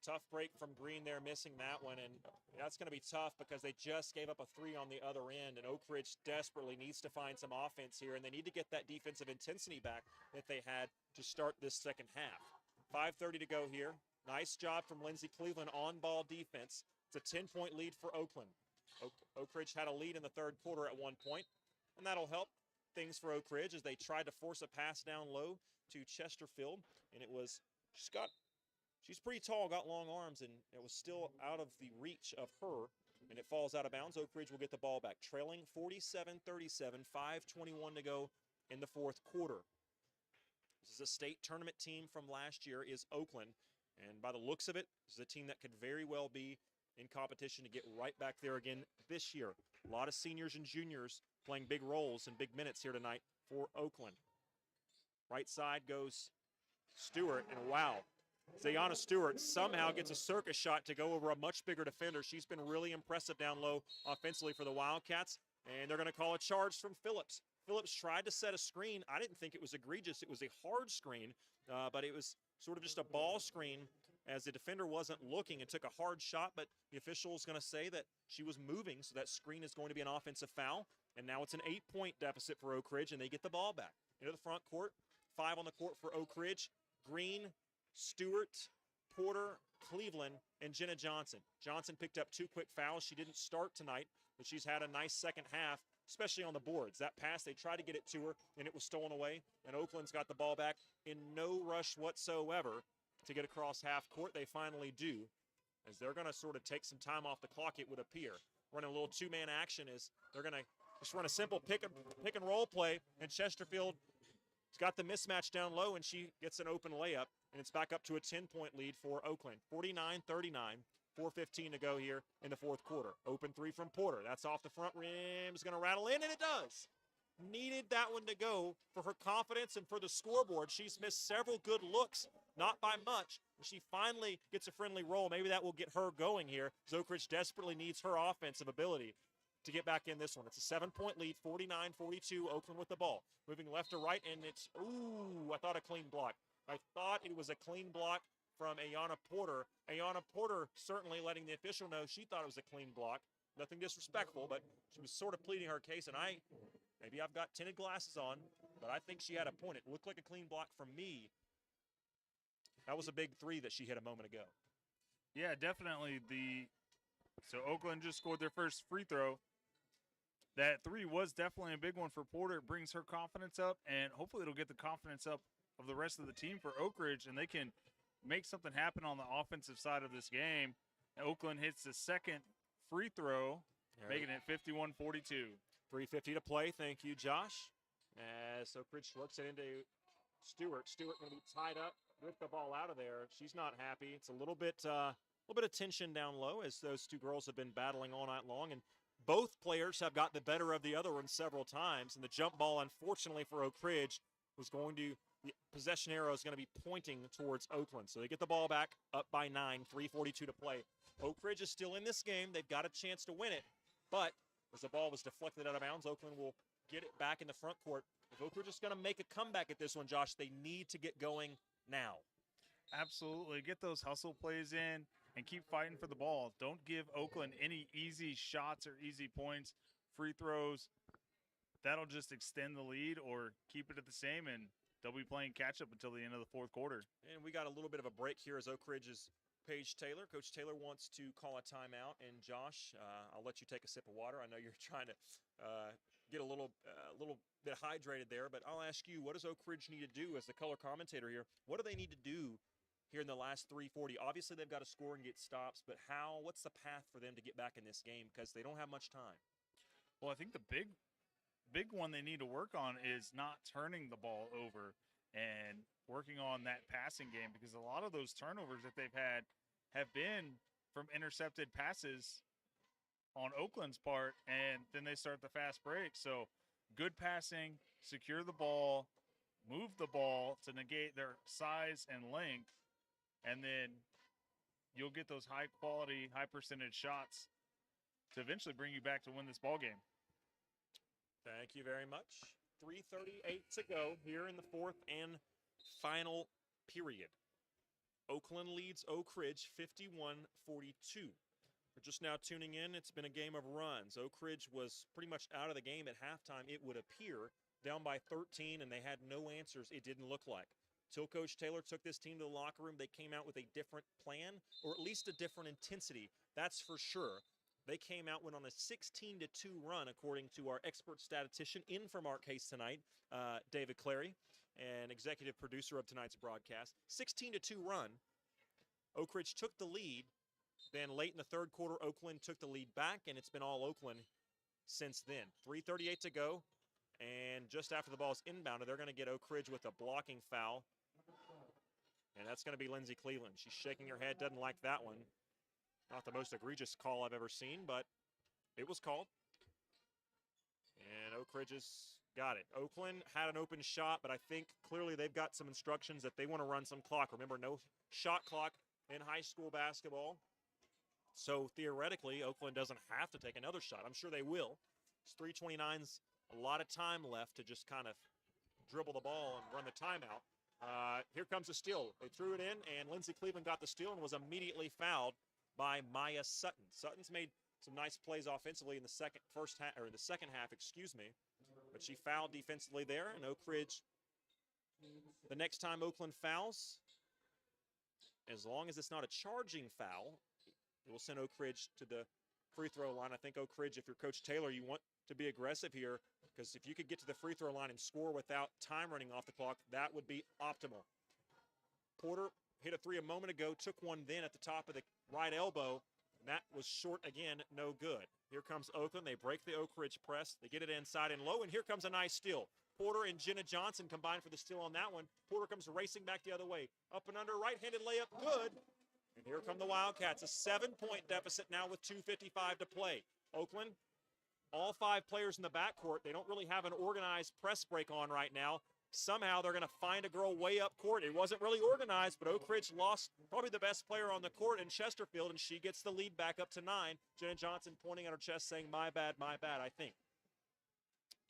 Tough break from Green there, missing that one, and that's going to be tough because they just gave up a three on the other end, and Oak Ridge desperately needs to find some offense here, and they need to get that defensive intensity back that they had to start this second half. 5:30 to go here. Nice job from Lindsay Cleveland on ball defense. It's a 10-point lead for Oakland. Oak Ridge had a lead in the third quarter at one point, and that'll help things for Oak Ridge as they tried to force a pass down low to Chesterfield, and it was she's pretty tall, got long arms, and it was still out of the reach of her, and it falls out of bounds. Oak Ridge will get the ball back, trailing 47-37, 5:21 to go in the fourth quarter. This is a state tournament team from last year, is Oakland, and by the looks of it, this is a team that could very well be in competition to get right back there again this year. A lot of seniors and juniors playing big roles and big minutes here tonight for Oakland. Right side goes Stewart, and wow, Zayana Stewart somehow gets a circus shot to go over a much bigger defender. She's been really impressive down low offensively for the Wildcats, and they're going to call a charge from Phillips. Phillips tried to set a screen. I didn't think it was egregious. It was a hard screen, but it was sort of just a ball screen as the defender wasn't looking and took a hard shot, but the official is going to say that she was moving, so that screen is going to be an offensive foul, And now it's an 8-point deficit for Oak Ridge, and they get the ball back. Into the front court, 5 on the court for Oak Ridge. Green, Stewart, Porter, Cleveland, and Jenna Johnson. Johnson picked up 2 quick fouls. She didn't start tonight, but she's had a nice second half, especially on the boards. That pass, they tried to get it to her, and it was stolen away, and Oakland's got the ball back in no rush whatsoever to get across half court. They finally do, as they're going to sort of take some time off the clock, it would appear. Running a little 2-man action is they're going to just run a simple pick and roll play, and Chesterfield's got the mismatch down low, and she gets an open layup, and it's back up to a 10-point lead for Oakland. 49-39, 4:15 to go here in the fourth quarter. Open 3 from Porter. That's off the front rim. It's going to rattle in, and it does. Needed that one to go for her confidence and for the scoreboard. She's missed several good looks, not by much. She finally gets a friendly roll. Maybe that will get her going here. Oak Ridge desperately needs her offensive ability to get back in this one. It's a 7-point lead, 49-42, Oakland with the ball. Moving left to right, and it's, I thought a clean block. I thought it was a clean block from Ayanna Porter. Ayanna Porter certainly letting the official know she thought it was a clean block. Nothing disrespectful, but she was sort of pleading her case, and maybe I've got tinted glasses on, but I think she had a point. It looked like a clean block from me. That was a big 3 that she hit a moment ago. Yeah, definitely. So Oakland just scored their first free throw. That 3 was definitely a big one for Porter. It brings her confidence up, and hopefully it'll get the confidence up of the rest of the team for Oak Ridge, and they can make something happen on the offensive side of this game. Oakland hits the second free throw, making it 51-42. 3:50 to play. Thank you, Josh. As Oak Ridge works it into Stewart. Stewart going to be tied up with the ball out of there. She's not happy. It's a little bit of tension down low as those two girls have been battling all night long, and both players have got the better of the other one several times. And the jump ball, unfortunately for Oak Ridge, the possession arrow is going to be pointing towards Oakland. So they get the ball back up by 9, 3:42 to play. Oak Ridge is still in this game. They've got a chance to win it, but as the ball was deflected out of bounds, Oakland will get it back in the front court. If Oak Ridge is going to make a comeback at this one, Josh, they need to get going now. Absolutely. Get those hustle plays in and keep fighting for the ball. Don't give Oakland any easy shots or easy points, free throws. That'll just extend the lead or keep it at the same, and they'll be playing catch-up until the end of the fourth quarter. And we got a little bit of a break here as Oak Ridge's Paige Taylor. Coach Taylor wants to call a timeout. And, Josh, I'll let you take a sip of water. I know you're trying to get a little bit hydrated there, but I'll ask you, what does Oak Ridge need to do as the color commentator here? What do they need to do here in the last 3:40? Obviously, they've got to score and get stops, but what's the path for them to get back in this game because they don't have much time? Well, I think the big one they need to work on is not turning the ball over and working on that passing game, because a lot of those turnovers that they've had have been from intercepted passes on Oakland's part, and then they start the fast break. So good passing, secure the ball, move the ball to negate their size and length, and then you'll get those high-quality, high-percentage shots to eventually bring you back to win this ball game. Thank you very much. 3:38 to go here in the fourth and final period. Oakland leads Oak Ridge 51-42. We're just now tuning in. It's been a game of runs. Oak Ridge was pretty much out of the game at halftime, it would appear, down by 13, and they had no answers, it didn't look like. Till Coach Taylor took this team to the locker room, they came out with a different plan, or at least a different intensity. That's for sure. They came out, went on a 16-2 run, according to our expert statistician in from our case tonight, David Clary, and executive producer of tonight's broadcast. 16-2 run. Oak Ridge took the lead. Then late in the third quarter, Oakland took the lead back, and it's been all Oakland since then. 3:38 to go, and just after the ball's inbounded, they're going to get Oak Ridge with a blocking foul, and that's going to be Lindsey Cleveland. She's shaking her head, doesn't like that one. Not the most egregious call I've ever seen, but it was called. And Oak Ridge has got it. Oakland had an open shot, but I think clearly they've got some instructions that they want to run some clock. Remember, no shot clock in high school basketball. So theoretically, Oakland doesn't have to take another shot. I'm sure they will. It's 3:29's a lot of time left to just kind of dribble the ball and run the timeout. Here comes a steal. They threw it in, and Lindsey Cleveland got the steal and was immediately fouled by Maya Sutton. Sutton's made some nice plays offensively in the second half, excuse me. But she fouled defensively there, and Oak Ridge, the next time Oakland fouls, as long as it's not a charging foul, it will send Oak Ridge to the free throw line. I think Oak Ridge, if you're Coach Taylor, you want to be aggressive here, because if you could get to the free throw line and score without time running off the clock, that would be optimal. Porter hit a three a moment ago, took one then at the top of the right elbow, and that was short again, no good. Here comes Oakland. They break the Oak Ridge press. They get it inside and low, and here comes a nice steal. Porter and Jenna Johnson combined for the steal on that one. Porter comes racing back the other way. Up and under, right-handed layup, good. And here come the Wildcats, a 7-point deficit now with 2:55 to play. Oakland, all 5 players in the backcourt. They don't really have an organized press break on right now. Somehow they're going to find a girl way up court. It wasn't really organized, but Oak Ridge lost probably the best player on the court in Chesterfield, and she gets the lead back up to 9. Jenna Johnson pointing at her chest saying, my bad, I think.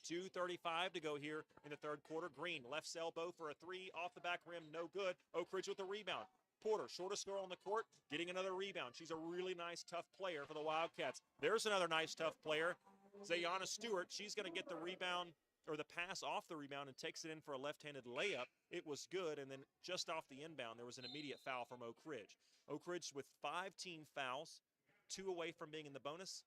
2:35 to go here in the third quarter. Green, left elbow for a three, off the back rim, no good. Oak Ridge with the rebound. Porter, shortest girl on the court, getting another rebound. She's a really nice, tough player for the Wildcats. There's another nice, tough player, Zayana Stewart. She's going to get the rebound, or the pass off the rebound, and takes it in for a left-handed layup. It was good, and then just off the inbound, there was an immediate foul from Oak Ridge. Oak Ridge with 5 team fouls, 2 away from being in the bonus.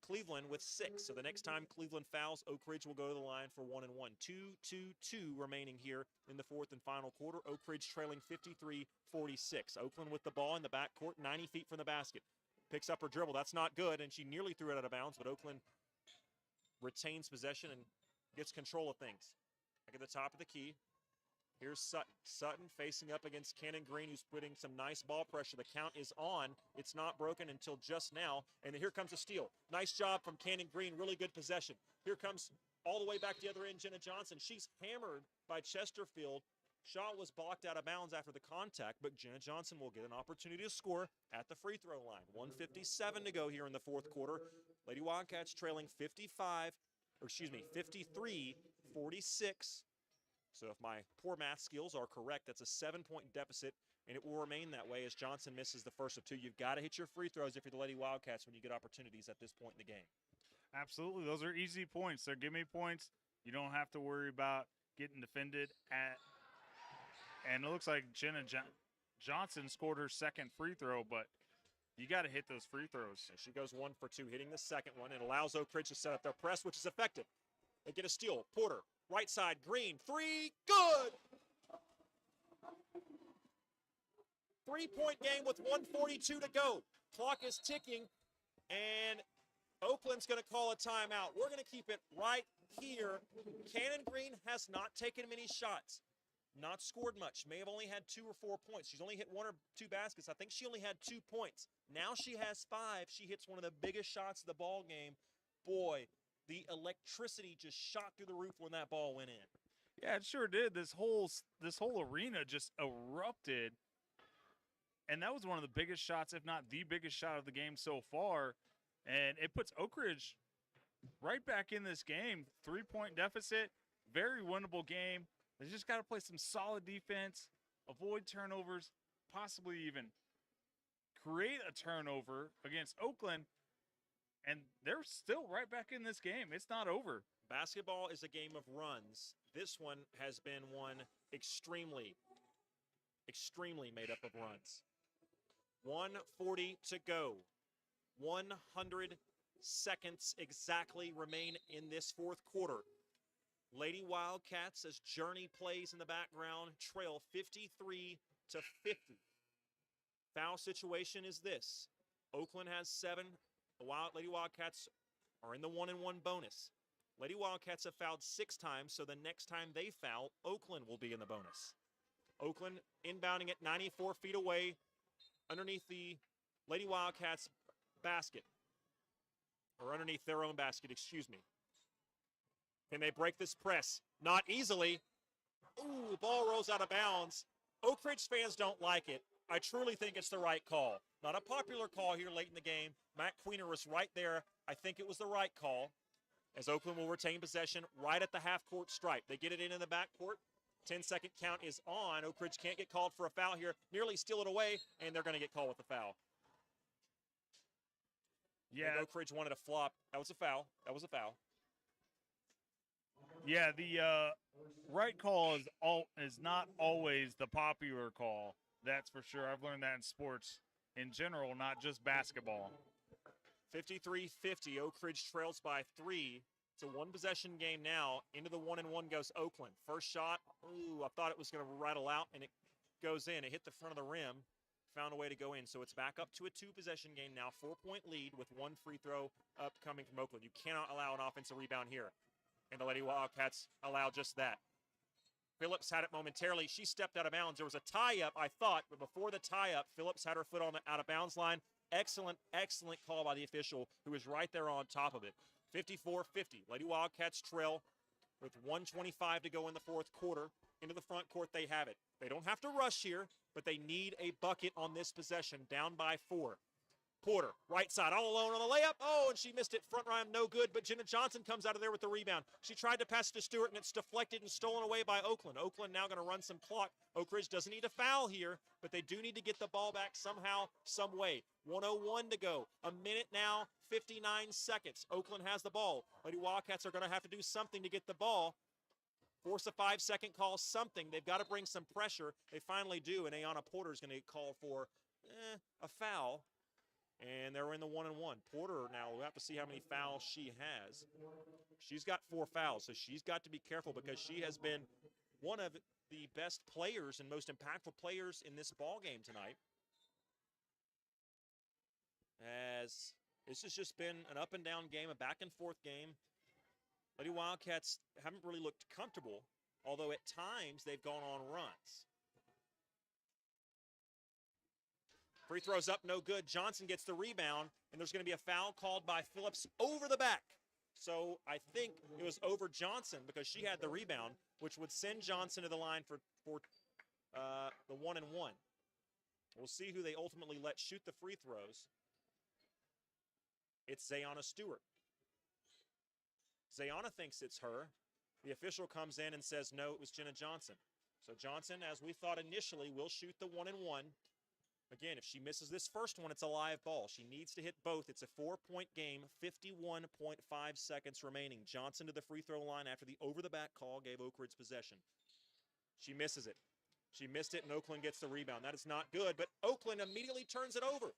Cleveland with 6. So the next time Cleveland fouls, Oak Ridge will go to the line for 1-1. 2-2-2 remaining here in the fourth and final quarter. Oak Ridge trailing 53-46. Oakland with the ball in the backcourt, 90 feet from the basket. Picks up her dribble. That's not good, and she nearly threw it out of bounds, but Oakland retains possession and gets control of things. Back at the top of the key, here's Sutton. Sutton facing up against Cannon Green, who's putting some nice ball pressure. The count is on. It's not broken until just now, and here comes a steal. Nice job from Cannon Green, really good possession. Here comes all the way back the other end, Jenna Johnson. She's hammered by Chesterfield. Shot was blocked out of bounds after the contact, but Jenna Johnson will get an opportunity to score at the free throw line. 1:57 to go here in the fourth quarter. Lady Wildcats trailing 53-46. So if my poor math skills are correct, that's a 7-point deficit, and it will remain that way as Johnson misses the first of 2. You've got to hit your free throws if you're the Lady Wildcats when you get opportunities at this point in the game. Absolutely. Those are easy points. They're gimme points. You don't have to worry about getting defended at. And it looks like Jenna Johnson scored her second free throw, but you got to hit those free throws. And she goes 1 for 2, hitting the second one. It allows Oak Ridge to set up their press, which is effective. They get a steal. Porter, right side, Green, 3, good! 3-point game with 1:42 to go. Clock is ticking, and Oakland's going to call a timeout. We're going to keep it right here. Cannon Green has not taken many shots. Not scored much. May have only had 2 or 4 points. She's only hit 1 or 2 baskets. I think she only had 2 points. Now she has 5. She hits one of the biggest shots of the ball game. Boy, the electricity just shot through the roof when that ball went in. Yeah, it sure did. This whole arena just erupted. And that was one of the biggest shots, if not the biggest shot of the game so far. And it puts Oak Ridge right back in this game. 3-point deficit, very winnable game. They just got to play some solid defense, avoid turnovers, possibly even create a turnover against Oakland, and they're still right back in this game. It's not over. Basketball is a game of runs. This one has been one extremely made up of runs. 1:40 to go. 100 seconds exactly remain in this fourth quarter. Lady Wildcats, as Journey plays in the background, trail 53-50. Foul situation is this. Oakland has 7. The Lady Wildcats are in the 1-1 bonus. Lady Wildcats have fouled 6 times, so the next time they foul, Oakland will be in the bonus. Oakland inbounding it 94 feet away underneath the Lady Wildcats basket. Or underneath their own basket, excuse me. Can they break this press? Not easily. Ooh, ball rolls out of bounds. Oak Ridge fans don't like it. I truly think it's the right call. Not a popular call here late in the game. Matt Queener was right there. I think it was the right call, as Oakland will retain possession right at the half-court stripe. They get it in the backcourt. 10-second count is on. Oak Ridge can't get called for a foul here. Nearly steal it away, and they're going to get called with the foul. Yeah. I think Oak Ridge wanted a flop. That was a foul. That was a foul. Yeah, the right call is not always the popular call. That's for sure. I've learned that in sports in general, not just basketball. 53-50. Oak Ridge trails by 3. It's a one-possession game now. Into the 1-and-1 goes Oakland. First shot. Ooh, I thought it was going to rattle out, and it goes in. It hit the front of the rim. Found a way to go in. So it's back up to a 2-possession game now. 4-point lead with 1 free throw upcoming from Oakland. You cannot allow an offensive rebound here. And the Lady Wildcats allow just that. Phillips had it momentarily. She stepped out of bounds. There was a tie-up, I thought, but before the tie-up, Phillips had her foot on the out-of-bounds line. Excellent, excellent call by the official, who was right there on top of it. 54-50. Lady Wildcats trail with 1:25 to go in the fourth quarter. Into the front court, they have it. They don't have to rush here, but they need a bucket on this possession, down by 4. Porter, right side, all alone on the layup. Oh, and she missed it. Front rim, no good, but Jenna Johnson comes out of there with the rebound. She tried to pass it to Stewart, and it's deflected and stolen away by Oakland. Oakland now going to run some clock. Oak Ridge doesn't need a foul here, but they do need to get the ball back somehow, some way. 1:01 to go. A minute now, 59 seconds. Oakland has the ball. Lady Wildcats are going to have to do something to get the ball. Force a 5-second call, something. They've got to bring some pressure. They finally do, and Ayanna Porter is going to get called for a foul. And they're in the 1-and-1. Porter now, we'll have to see how many fouls she has. She's got 4 fouls, so she's got to be careful because she has been one of the best players and most impactful players in this ball game tonight. As this has just been an up-and-down game, a back-and-forth game. Lady Wildcats haven't really looked comfortable, although at times they've gone on runs. Free throws up, no good. Johnson gets the rebound, and there's going to be a foul called by Phillips over the back. So I think it was over Johnson because she had the rebound, which would send Johnson to the line for the 1-and-1. We'll see who they ultimately let shoot the free throws. It's Zayana Stewart. Zayana thinks it's her. The official comes in and says, no, it was Jenna Johnson. So Johnson, as we thought initially, will shoot the 1-and-1. Again, if she misses this first one, it's a live ball. She needs to hit both. It's a 4-point game, 51.5 seconds remaining. Johnson to the free throw line after the over-the-back call gave Oak Ridge possession. She misses it. She missed it, and Oakland gets the rebound. That is not good, but Oakland immediately turns it over.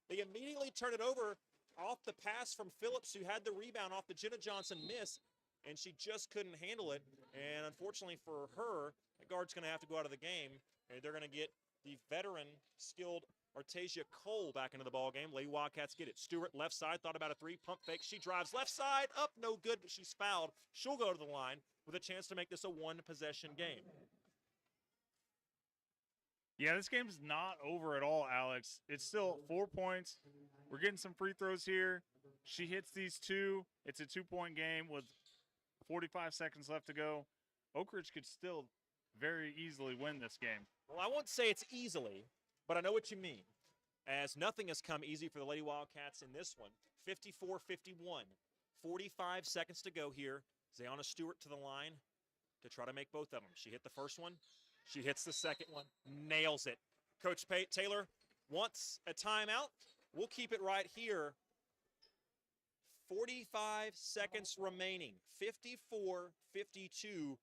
They immediately turn it over off the pass from Phillips, who had the rebound off the Jenna Johnson miss, and she just couldn't handle it. And unfortunately for her, the guard's going to have to go out of the game, and they're going to get the veteran, skilled Artasia Cole back into the ball game. Lady Wildcats get it. Stewart, left side, thought about a 3, pump fake. She drives left side, up, no good, but she's fouled. She'll go to the line with a chance to make this a 1-possession game. Yeah, this game's not over at all, Alex. It's still 4 points. We're getting some free throws here. She hits these 2. It's a 2-point game with 45 seconds left to go. Oak Ridge could still very easily win this game. Well, I won't say it's easily, but I know what you mean, as nothing has come easy for the Lady Wildcats in this one. 54-51, 45 seconds to go here. Zayana Stewart to the line to try to make both of them. She hit the first one. She hits the second one. Nails it. Coach Taylor wants a timeout. We'll keep it right here. 45 seconds remaining. 54-52.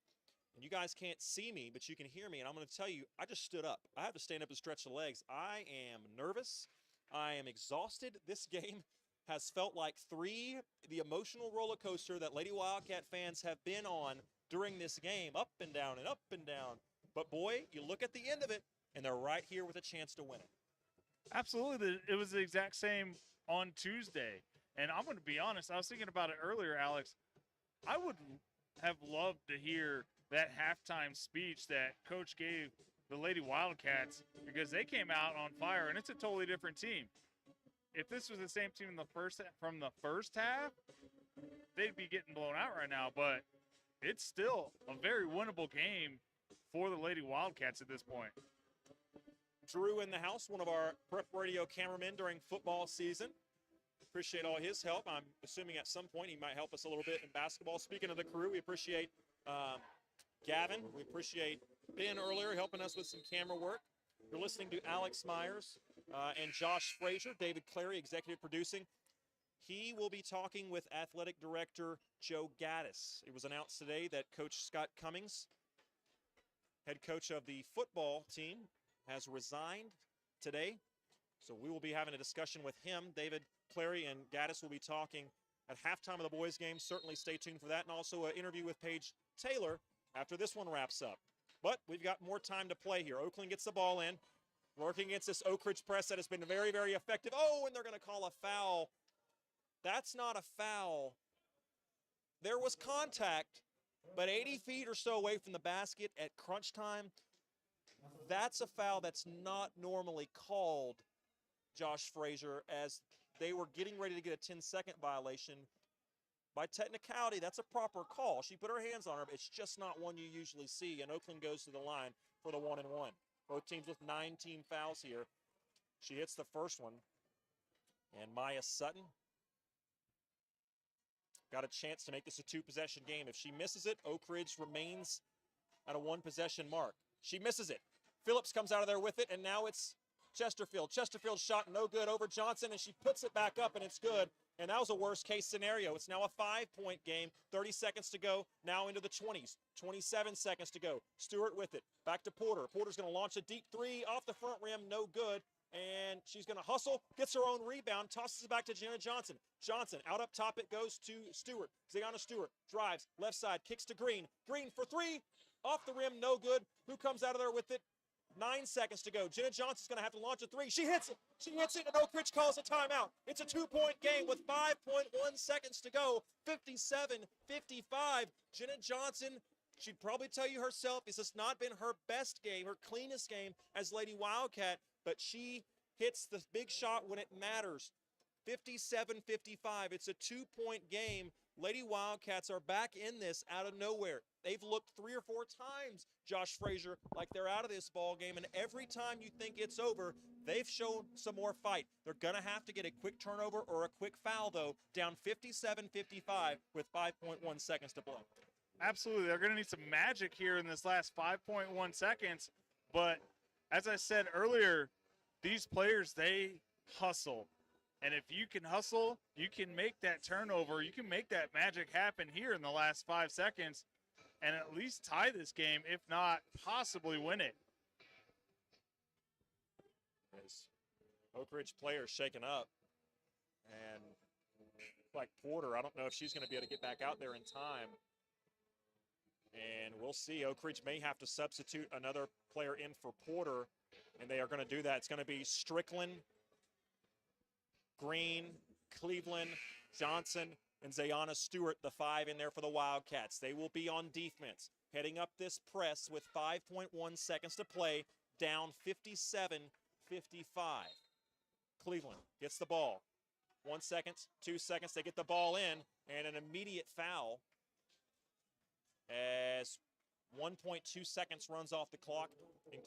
And you guys can't see me, but you can hear me, and I'm going to tell you, I just stood up. I have to stand up and stretch the legs. I am nervous. I am exhausted. This game has felt like 3, the emotional roller coaster that Lady Wildcat fans have been on during this game, up and down and up and down. But, boy, you look at the end of it, and they're right here with a chance to win it. Absolutely. It was the exact same on Tuesday. And I'm going to be honest, I was thinking about it earlier, Alex. I would have loved to hear that halftime speech that Coach gave the Lady Wildcats because they came out on fire, and it's a totally different team. If this was the same team from the first half, they'd be getting blown out right now. But it's still a very winnable game for the Lady Wildcats at this point. Drew in the house, one of our prep radio cameramen during football season. Appreciate all his help. I'm assuming at some point he might help us a little bit in basketball. Speaking of the crew, we appreciate Gavin. We appreciate Ben earlier helping us with some camera work. You're listening to Alex Myers and Josh Frazier, David Clary, executive producing. He will be talking with Athletic Director Joe Gaddis. It was announced today that Coach Scott Cummings, head coach of the football team, has resigned today. So we will be having a discussion with him. David Clary and Gaddis will be talking at halftime of the boys' game. Certainly stay tuned for that. And also an interview with Paige Taylor after this one wraps up. But we've got more time to play here. Oakland gets the ball in, working against this Oak Ridge press that has been very, very effective. Oh, and they're going to call a foul. That's not a foul. There was contact, but 80 feet or so away from the basket at crunch time, that's a foul that's not normally called, Josh Frazier, as they were getting ready to get a 10-second violation. By technicality, that's a proper call. She put her hands on her, but it's just not one you usually see, and Oakland goes to the line for the 1-and-1. Both teams with 9 team fouls here. She hits the first one, and Maya Sutton got a chance to make this a 2-possession game. If she misses it, Oak Ridge remains at a 1-possession mark. She misses it. Phillips comes out of there with it, and now it's Chesterfield. Chesterfield's shot no good over Johnson, and she puts it back up, and it's good. And that was a worst-case scenario. It's now a 5-point game. 30 seconds to go. Now into the 20s. 27 seconds to go. Stewart with it. Back to Porter. Porter's going to launch a deep three off the front rim. No good. And she's going to hustle. Gets her own rebound. Tosses it back to Jenna Johnson. Johnson out up top. It goes to Stewart. Zayana Stewart drives. Left side. Kicks to Green. Green for three. Off the rim. No good. Who comes out of there with it? 9 seconds to go. Jenna Johnson's going to have to launch a three. She hits it. She hits it, and Oak Ridge calls a timeout. It's a 2-point game with 5.1 seconds to go. 57-55. Jenna Johnson, she'd probably tell you herself, this has not been her best game, her cleanest game as Lady Wildcat, but she hits the big shot when it matters. 57-55. It's a 2-point game. Lady Wildcats are back in this out of nowhere. They've looked 3 or 4 times, Josh Frazier, like they're out of this ball game, and every time you think it's over, they've shown some more fight. They're going to have to get a quick turnover or a quick foul, though, down 57-55 with 5.1 seconds to play. Absolutely. They're going to need some magic here in this last 5.1 seconds, but as I said earlier, these players, they hustle. And if you can hustle, you can make that turnover. You can make that magic happen here in the last 5 seconds and at least tie this game, if not possibly win it. As Oak Ridge players shaken up. And like Porter, I don't know if she's going to be able to get back out there in time. And we'll see. Oak Ridge may have to substitute another player in for Porter, and they are going to do that. It's going to be Strickland, Green, Cleveland, Johnson, and Zayana Stewart, the 5 in there for the Wildcats. They will be on defense, heading up this press with 5.1 seconds to play, down 57-55. Cleveland gets the ball. 1 second, 2 seconds, they get the ball in, and an immediate foul as 1.2 seconds runs off the clock, and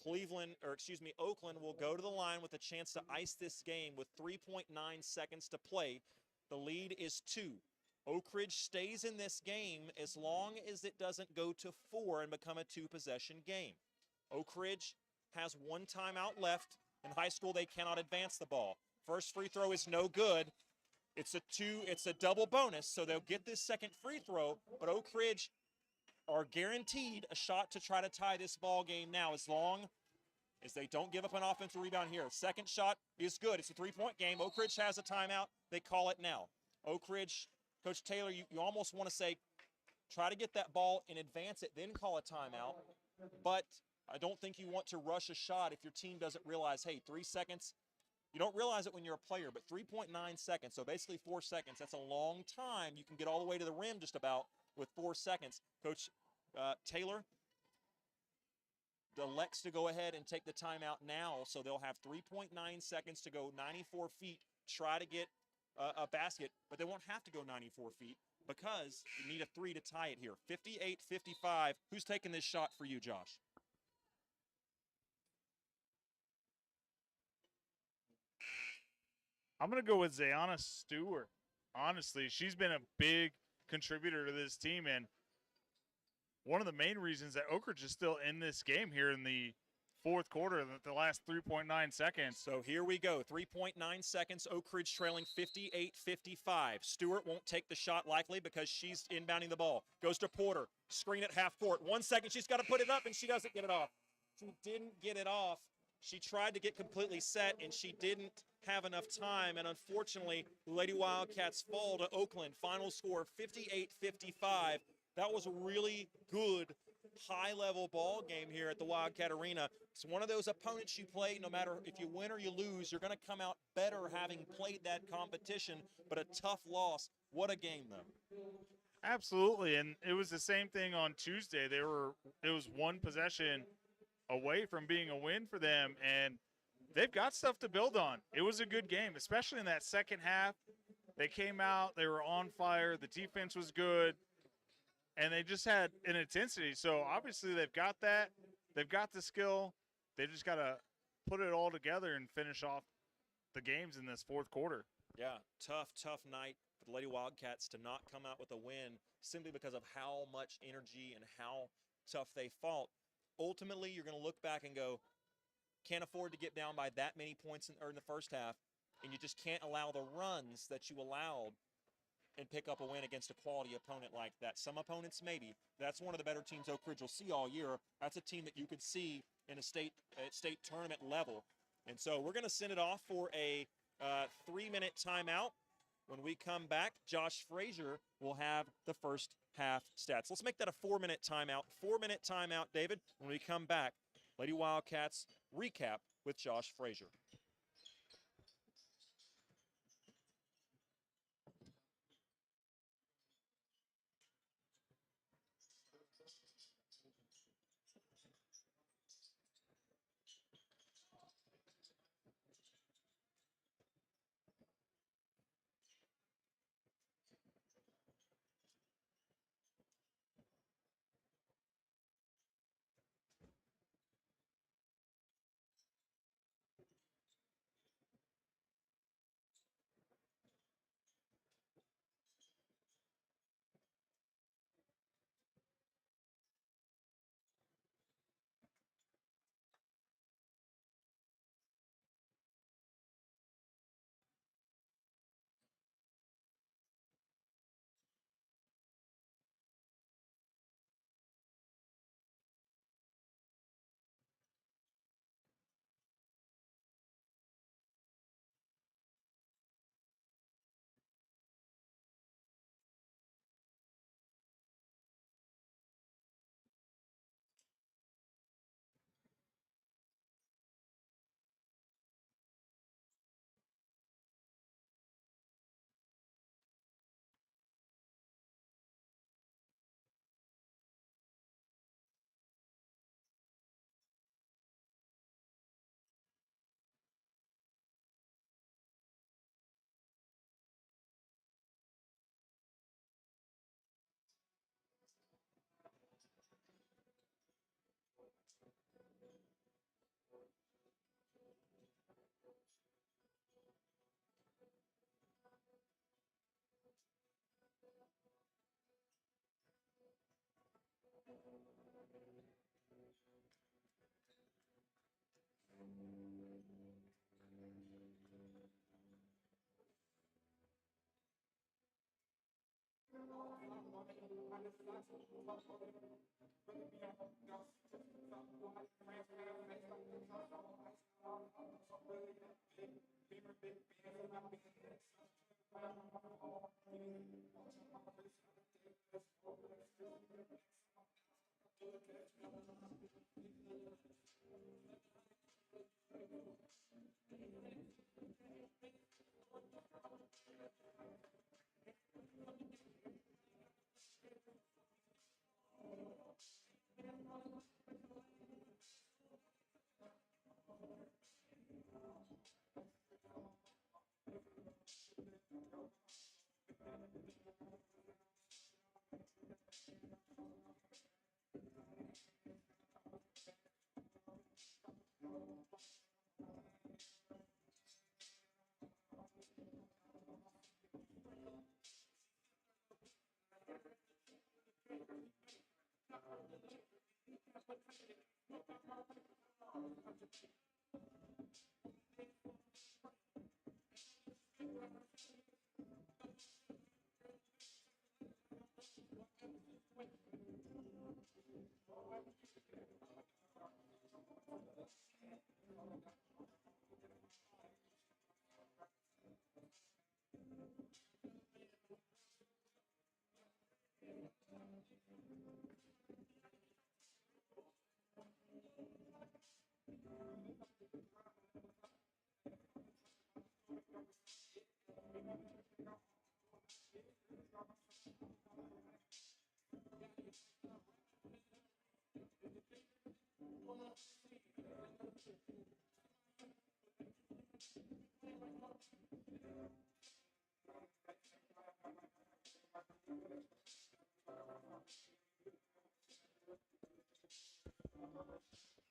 Oakland will go to the line with a chance to ice this game with 3.9 seconds to play. The lead is 2. Oak Ridge stays in this game as long as it doesn't go to 4 and become a 2-possession game. Oak Ridge has 1 timeout left. In high school, they cannot advance the ball. First free throw is no good. It's a double bonus, so they'll get this second free throw, but Oak Ridge are guaranteed a shot to try to tie this ball game now as long as they don't give up an offensive rebound here. Second shot is good. It's a 3-point game. Oak Ridge has a timeout. They call it now. Oak Ridge, Coach Taylor, you almost want to say try to get that ball and advance it, then call a timeout. But I don't think you want to rush a shot if your team doesn't realize, hey, 3 seconds. You don't realize it when you're a player, but 3.9 seconds, so basically 4 seconds. That's a long time. You can get all the way to the rim just about with 4 seconds. Coach Taylor elects to go ahead and take the timeout now, so they'll have 3.9 seconds to go 94 feet, try to get a basket, but they won't have to go 94 feet because you need a 3 to tie it here. 58-55. Who's taking this shot for you, Josh? I'm going to go with Zayana Stewart. Honestly, she's been a big contributor to this team, and one of the main reasons that Oak Ridge is still in this game here in the fourth quarter, the last 3.9 seconds. So here we go. 3.9 seconds. Oak Ridge trailing 58-55. Stewart won't take the shot likely because she's inbounding the ball. Goes to Porter. Screen at half court. 1 second. She's got to put it up, and she doesn't get it off. She didn't get it off. She tried to get completely set, and she didn't have enough time. And unfortunately, Lady Wildcats fall to Oakland. Final score 58-55. That was a really good high-level ball game here at the Wildcat Arena. It's one of those opponents you play, no matter if you win or you lose, you're going to come out better having played that competition, but a tough loss. What a game, though. Absolutely, and it was the same thing on Tuesday. It was one possession away from being a win for them, and they've got stuff to build on. It was a good game, especially in that second half. They came out, they were on fire, the defense was good, and they just had an intensity. So obviously they've got that. They've got the skill. They just got to put it all together and finish off the games in this fourth quarter. Yeah, tough night for the Lady Wildcats to not come out with a win simply because of how much energy and how tough they fought. Ultimately, you're going to look back and go, can't afford to get down by that many points in the first half, and you just can't allow the runs that you allowed and pick up a win against a quality opponent like that. Some opponents maybe. That's one of the better teams Oak Ridge will see all year. That's a team that you could see in a state tournament level. And so we're going to send it off for a 3-minute timeout. When we come back, Josh Frazier will have the first half stats. Let's make that a 4-minute timeout. 4-minute timeout, David. When we come back, Lady Wildcats recap with Josh Frazier.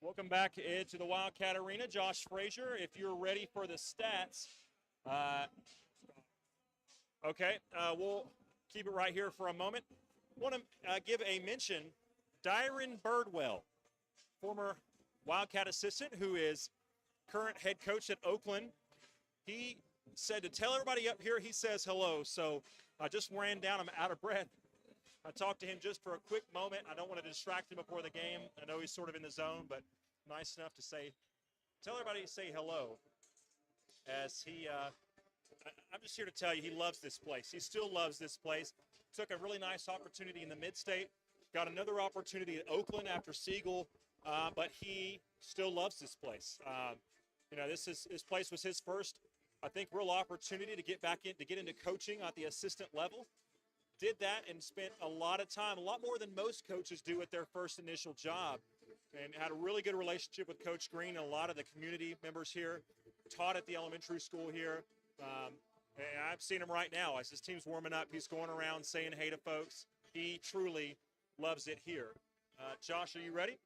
Welcome back into the Wildcat Arena. Josh Frazier, if you're ready for the stats. We'll keep it right here for a moment. Want to give a mention, Dyron Birdwell, former Wildcat assistant who is current head coach at Oakland. He said to tell everybody up here he says hello. So I just ran down. I'm out of breath. I talked to him just for a quick moment. I don't want to distract him before the game. I know he's sort of in the zone, but nice enough to tell everybody to say hello. As I'm just here to tell you, he loves this place. He still loves this place. Took a really nice opportunity in the mid-state. Got another opportunity at Oakland after Siegel, but he still loves this place. This place was his first, I think, real opportunity to get into coaching at the assistant level. Did that and spent a lot of time, a lot more than most coaches do at their first initial job, and had a really good relationship with Coach Green and a lot of the community members here. Taught at the elementary school here. And I've seen him right now as his team's warming up. He's going around saying hey to folks. He truly loves it here. Josh, are you ready?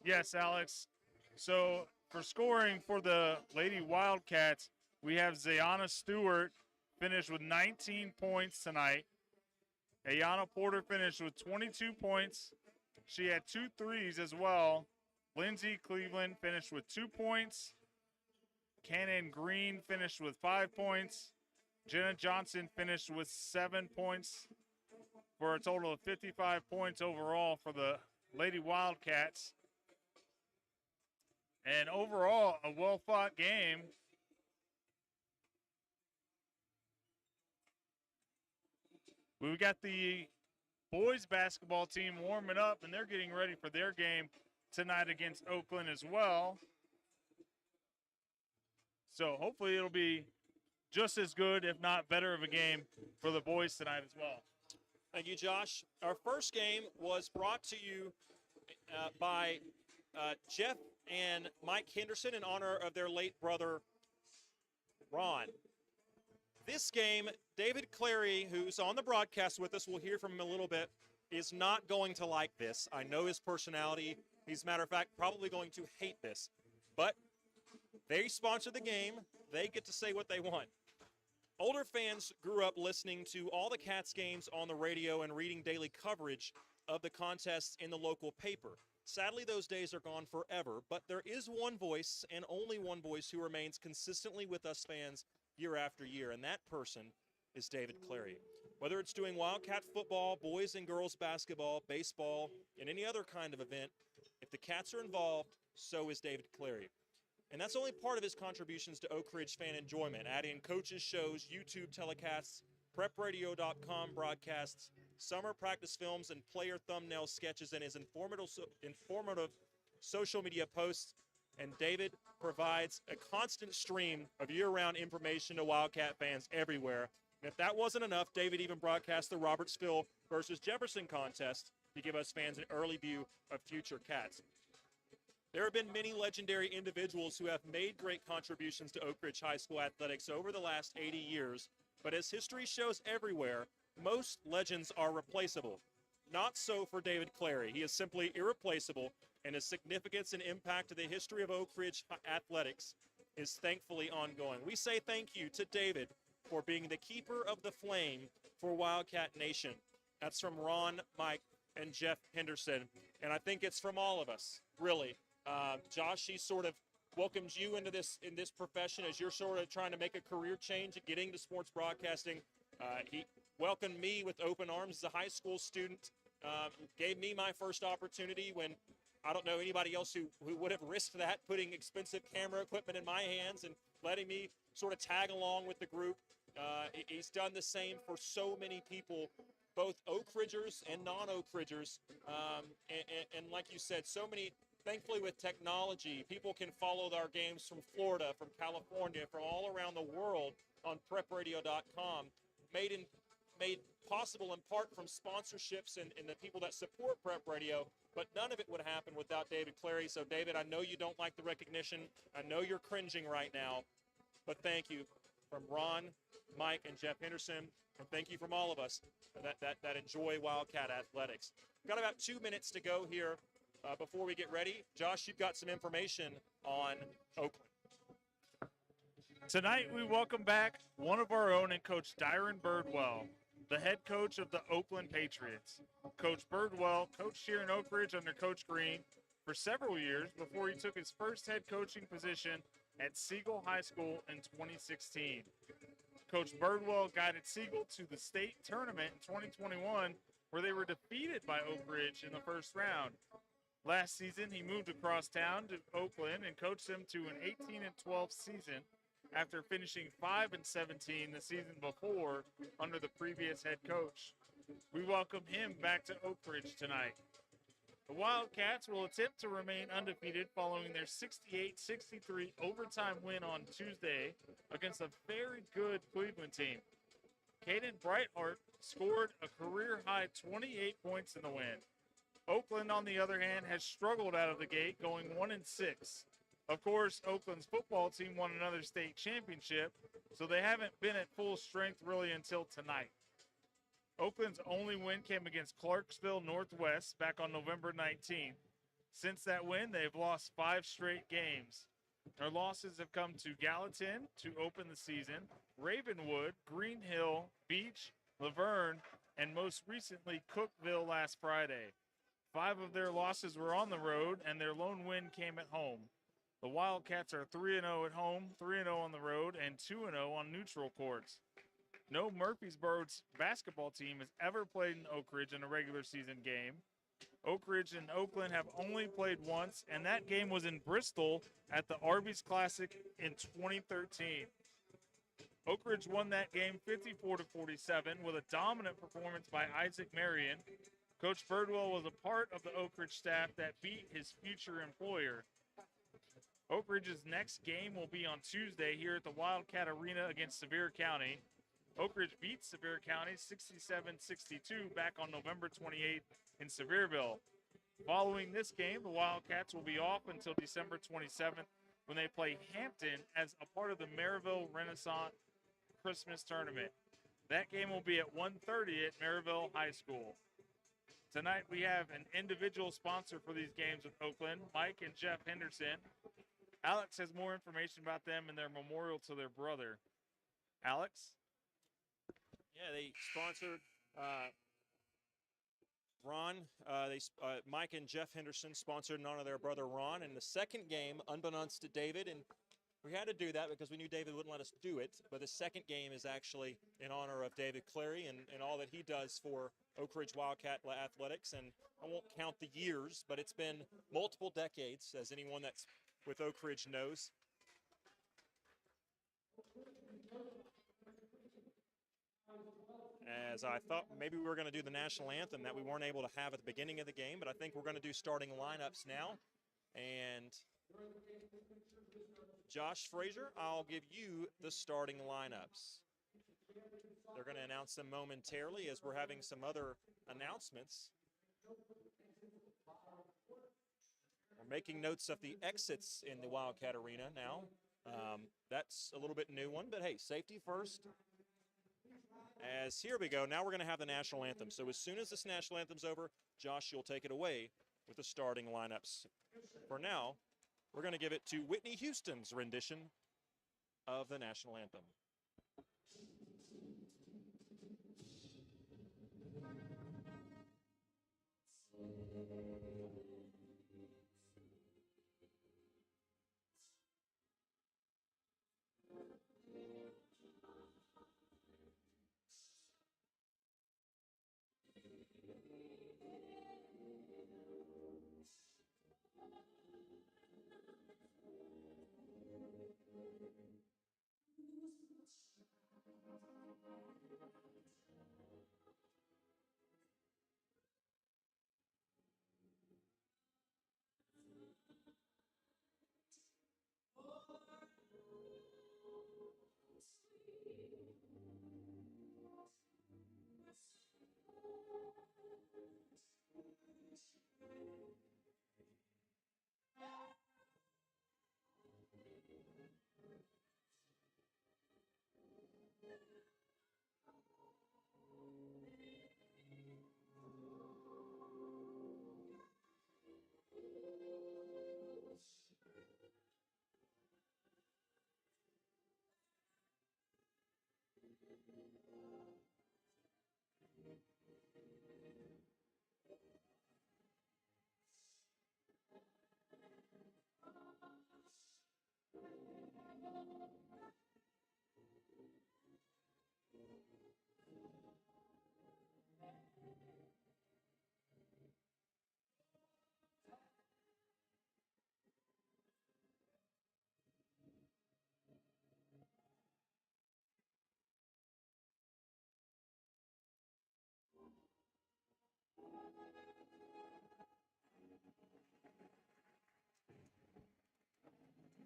Yes, Alex. So for scoring for the Lady Wildcats, we have Zayana Stewart finished with 19 points tonight. Ayana Porter finished with 22 points. She had 2 threes as well. Lindsay Cleveland finished with 2 points. Cannon Green finished with 5 points. Jenna Johnson finished with 7 points for a total of 55 points overall for the Lady Wildcats. And overall, a well-fought game. We've got the boys basketball team warming up, and they're getting ready for their game tonight against Oakland as well. So hopefully it'll be just as good, if not better, of a game for the boys tonight as well. Thank you, Josh. Our first game was brought to you by Jeff and Mike Henderson in honor of their late brother, Ron. This game, David Clary, who's on the broadcast with us, we'll hear from him a little bit, is not going to like this. I know his personality. He's, matter of fact, probably going to hate this. But they sponsor the game. They get to say what they want. Older fans grew up listening to all the Cats games on the radio and reading daily coverage of the contests in the local paper. Sadly, those days are gone forever, but there is one voice and only one voice who remains consistently with us fans year after year, and that person is David Clary. Whether it's doing Wildcat football, boys and girls basketball, baseball, and any other kind of event, if the Cats are involved, so is David Clary. And that's only part of his contributions to Oak Ridge fan enjoyment, adding coaches' shows, YouTube telecasts, prepradio.com broadcasts, summer practice films, and player thumbnail sketches, and his informative social media posts. And David provides a constant stream of year-round information to Wildcat fans everywhere. And if that wasn't enough, David even broadcast the Robertsville versus Jefferson contest to give us fans an early view of future Cats. There have been many legendary individuals who have made great contributions to Oak Ridge High School athletics over the last 80 years, but as history shows everywhere, most legends are replaceable. Not so for David Clary. He is simply irreplaceable, and his significance and impact to the history of Oak Ridge athletics is thankfully ongoing. We say thank you to David for being the keeper of the flame for Wildcat Nation. That's from Ron, Mike, and Jeff Henderson, and I think it's from all of us, really. Josh, he sort of welcomes you into this profession as you're sort of trying to make a career change and getting to sports broadcasting. He welcomed me with open arms as a high school student, gave me my first opportunity when I don't know anybody else who would have risked that, putting expensive camera equipment in my hands and letting me sort of tag along with the group. He's done the same for so many people, both Oak Ridgers and non-Oak Ridgers. And like you said, so many, thankfully with technology, people can follow our games from Florida, from California, from all around the world on prepradio.com, made possible in part from sponsorships and the people that support Prep Radio, but none of it would happen without David Clary. So, David, I know you don't like the recognition. I know you're cringing right now, but thank you from Ron, Mike, and Jeff Henderson, and thank you from all of us that enjoy Wildcat athletics. We've got about 2 minutes to go here before we get ready. Josh, you've got some information on Oakland. Tonight, we welcome back one of our own and Coach Dyron Birdwell, the head coach of the Oakland Patriots. Coach Birdwell coached here in Oak Ridge under Coach Green for several years before he took his first head coaching position at Siegel High School in 2016. Coach Birdwell guided Siegel to the state tournament in 2021, where they were defeated by Oak Ridge in the first round. Last season, he moved across town to Oakland and coached them to an 18-12 season after finishing 5-17 the season before under the previous head coach. We welcome him back to Oak Ridge tonight. The Wildcats will attempt to remain undefeated following their 68-63 overtime win on Tuesday against a very good Cleveland team. Caden Brightheart scored a career-high 28 points in the win. Oakland, on the other hand, has struggled out of the gate, going 1-6. Of course, Oakland's football team won another state championship, so they haven't been at full strength really until tonight. Oakland's only win came against Clarksville Northwest back on November 19th. Since that win, they've lost 5 straight games. Their losses have come to Gallatin to open the season, Ravenwood, Green Hill, Beach, Laverne, and most recently Cookville last Friday. 5 of their losses were on the road, and their lone win came at home. The Wildcats are 3-0 at home, 3-0 on the road, and 2-0 on neutral courts. No Murfreesboro's basketball team has ever played in Oak Ridge in a regular season game. Oak Ridge and Oakland have only played once, and that game was in Bristol at the Arby's Classic in 2013. Oak Ridge won that game 54-47 with a dominant performance by Isaac Marion. Coach Birdwell was a part of the Oak Ridge staff that beat his future employer. Oak Ridge's next game will be on Tuesday here at the Wildcat Arena against Sevier County. Oak Ridge beat Sevier County 67-62 back on November 28th in Sevierville. Following this game, the Wildcats will be off until December 27th when they play Hampton as a part of the Maryville Renaissance Christmas Tournament. That game will be at 1:30 at Maryville High School. Tonight we have an individual sponsor for these games with Oakland, Mike and Jeff Henderson. Alex has more information about them and their memorial to their brother. Alex? Yeah, they sponsored Ron. Mike and Jeff Henderson sponsored in honor of their brother Ron. And the second game, unbeknownst to David, and we had to do that because we knew David wouldn't let us do it, but the second game is actually in honor of David Clary and all that he does for Oak Ridge Wildcat Athletics. And I won't count the years, but it's been multiple decades, as anyone that's with Oak Ridge knows. As I thought maybe we were going to do the national anthem that we weren't able to have at the beginning of the game, but I think we're going to do starting lineups now. And Josh Frazier, I'll give you the starting lineups. They're going to announce them momentarily as we're having some other announcements. We're making notes of the exits in the Wildcat Arena now. That's a little bit new one, but hey, safety first. As here we go, now we're going to have the national anthem. So as soon as this national anthem's over, Josh, you'll take it away with the starting lineups. For now, we're going to give it to Whitney Houston's rendition of the national anthem.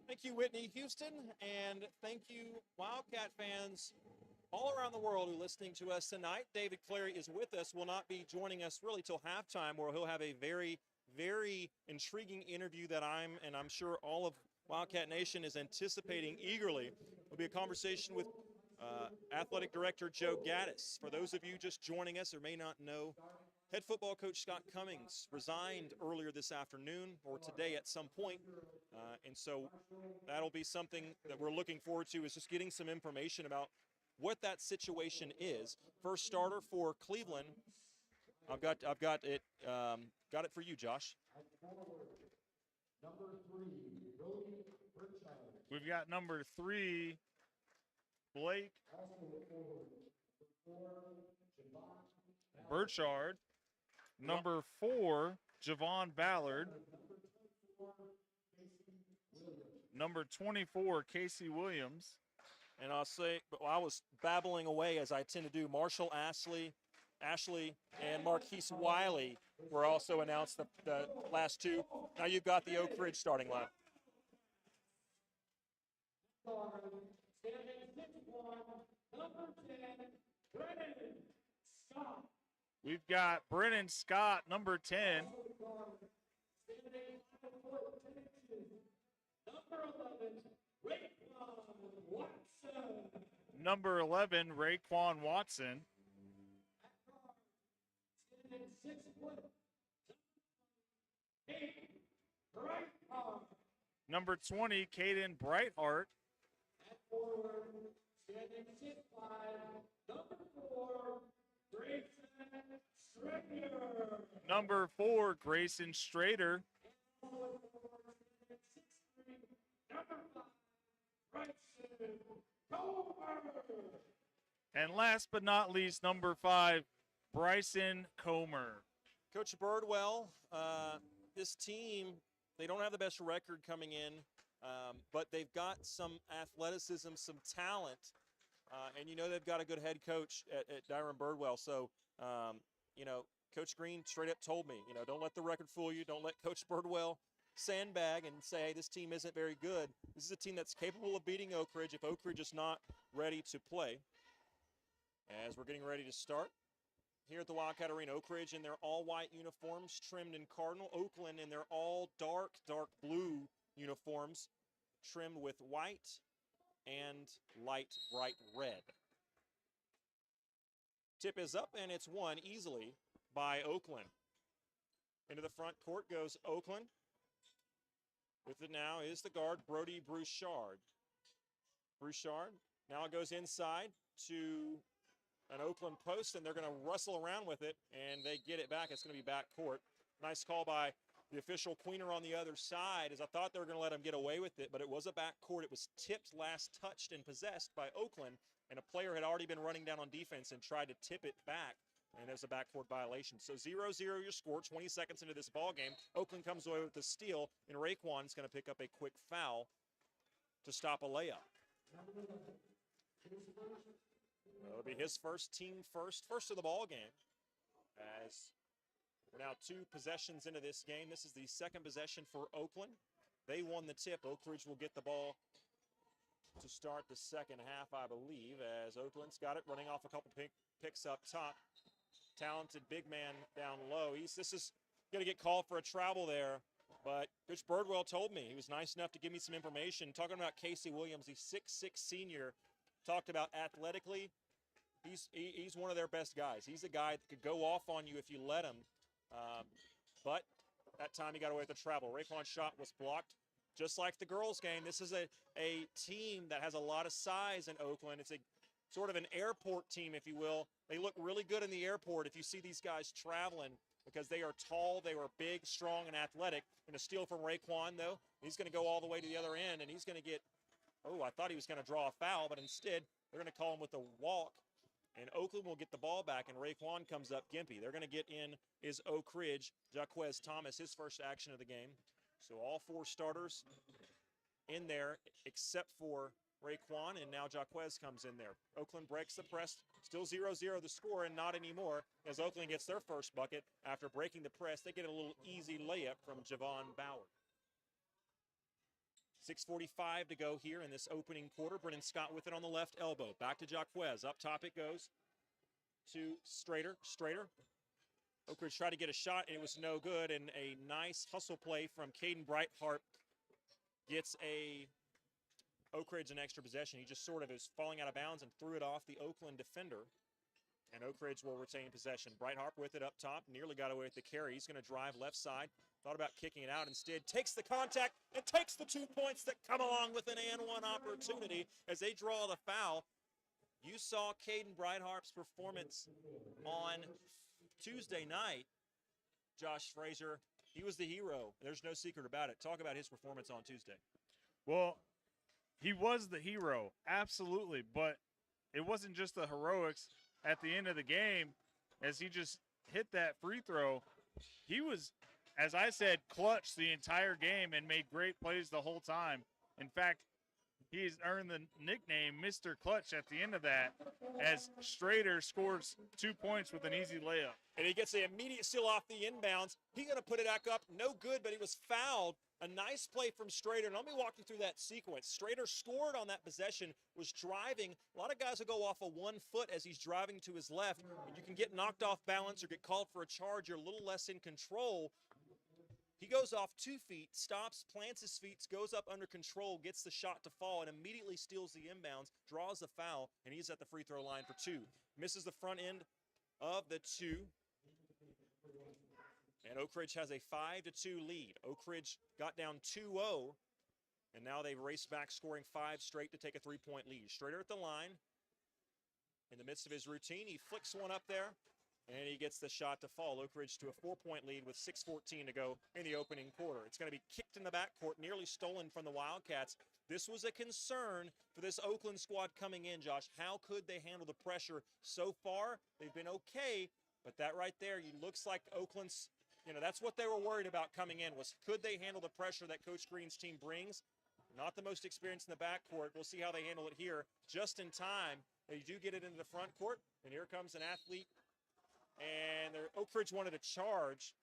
Thank you, Whitney Houston, and thank you, Wildcat fans all around the world who are listening to us tonight. David Clary is with us, will not be joining us really till halftime, where he'll have a very, very intriguing interview that I'm sure all of Wildcat Nation is anticipating eagerly. It'll be a conversation with Athletic Director Joe Gaddis. For those of you just joining us or may not know, head football coach Scott Cummings resigned earlier this afternoon or today at some point. And so that'll be something that we're looking forward to, is just getting some information about what that situation is. First starter for Cleveland. I've got it for you, Josh. We've got number 3, Blake Burchard. Number 4, Javon Ballard. Number 24, Casey Williams. And I'll say, I was babbling away as I tend to do. Marshall Ashley, and Marquise Wiley were also announced, the last two. Now you've got the Oak Ridge starting line. We've got Brennan Scott, number 10. Number 11, Raekwon Watson. Number 20, Caden Brightheart. Number 4, Grayson Strader. And last but not least, number 5, Bryson Comer. Coach Birdwell, this team, they don't have the best record coming in, but they've got some athleticism, some talent, and you know they've got a good head coach at Dyron Birdwell. So, you know, Coach Green straight up told me, you know, don't let the record fool you. Don't let Coach Birdwell sandbag and say, hey, this team isn't very good. This is a team that's capable of beating Oak Ridge if Oak Ridge is not ready to play. As we're getting ready to start here at the Wildcat Arena, Oak Ridge in their all-white uniforms trimmed in cardinal. Oakland in their all dark blue uniforms trimmed with white and light bright red. Tip is up, and it's won easily by Oakland. Into the front court goes Oakland. With it now is the guard, Brody Brouchard. Brouchard now goes inside to an Oakland post, and they're going to wrestle around with it, and they get it back. It's going to be back court. Nice call by the official Queener on the other side, as I thought they were going to let him get away with it, but it was a back court. It was tipped, last touched, and possessed by Oakland, and a player had already been running down on defense and tried to tip it back, and there's a backcourt violation. So 0-0 your score, 20 seconds into this ball game. Oakland comes away with the steal, and Raekwon's going to pick up a quick foul to stop a layup. It'll be his first, team first of the ball game, as we're now 2 possessions into this game. This is the second possession for Oakland. They won the tip. Oak Ridge will get the ball to start the second half, I believe, as Oakland's got it, running off a couple picks up top. Talented big man down low. This is going to get called for a travel there, but Coach Birdwell told me. He was nice enough to give me some information. Talking about Casey Williams, the 6'6" senior, talked about athletically. He's one of their best guys. He's a guy that could go off on you if you let him, but that time he got away with the travel. Raekwon's shot was blocked. Just like the girls' game, this is a team that has a lot of size in Oakland. It's a sort of an airport team, if you will. They look really good in the airport if you see these guys traveling, because they are tall, they are big, strong, and athletic. And a steal from Raekwon, though, he's going to go all the way to the other end, and he's going to get Oh, I thought he was going to draw a foul, but instead they're going to call him with a walk, and Oakland will get the ball back, and Raekwon comes up gimpy. They're going to get in is Oak Ridge, Jaquez Thomas, his first action of the game. So all 4 starters in there except for Raekwon, and now Jaquez comes in there. Oakland breaks the press, still 0-0 the score, and not anymore as Oakland gets their first bucket after breaking the press. They get a little easy layup from Javon Ballard. 6:45 to go here in this opening quarter. Brennan Scott with it on the left elbow. Back to Jaquez. Up top it goes to Strader. Oak Ridge tried to get a shot, and it was no good, and a nice hustle play from Caden Breithart gets Oak Ridge an extra possession. He just sort of is falling out of bounds and threw it off the Oakland defender, and Oak Ridge will retain possession. Breithart with it up top, nearly got away with the carry. He's going to drive left side. Thought about kicking it out. Instead, takes the contact and takes the 2 points that come along with an and one opportunity as they draw the foul. You saw Caden Breithart's performance on Tuesday night, Josh Frazier. He was the hero. There's no secret about it. Talk about his performance on Tuesday. Well, he was the hero, absolutely, but it wasn't just the heroics at the end of the game as he just hit that free throw. He was, as I said, clutch the entire game and made great plays the whole time. In fact, he's earned the nickname Mr. Clutch at the end of that as Strader scores 2 points with an easy layup. And he gets the immediate steal off the inbounds. He's going to put it back up. No good, but he was fouled. A nice play from Strader. And let me walk you through that sequence. Strader scored on that possession, was driving. A lot of guys will go off of 1 foot as he's driving to his left. And you can get knocked off balance or get called for a charge. You're a little less in control. He goes off 2 feet, stops, plants his feet, goes up under control, gets the shot to fall, and immediately steals the inbounds, draws the foul, and he's at the free throw line for 2. Misses the front end of the 2. And Oak Ridge has a 5-2 lead. Oak Ridge got down 2-0, and now they've raced back, scoring 5 straight to take a 3-point lead. Strader at the line. In the midst of his routine, he flicks one up there, and he gets the shot to fall. Oak Ridge to a 4-point lead with 6:14 to go in the opening quarter. It's going to be kicked in the backcourt, nearly stolen from the Wildcats. This was a concern for this Oakland squad coming in, Josh. How could they handle the pressure? So far, they've been okay, but that right there, looks like Oakland's, that's what they were worried about coming in, was could they handle the pressure that Coach Green's team brings? Not the most experience in the backcourt. We'll see how they handle it here just in time. They do get it into the front court, and here comes an athlete. And Oak Ridge wanted a charge,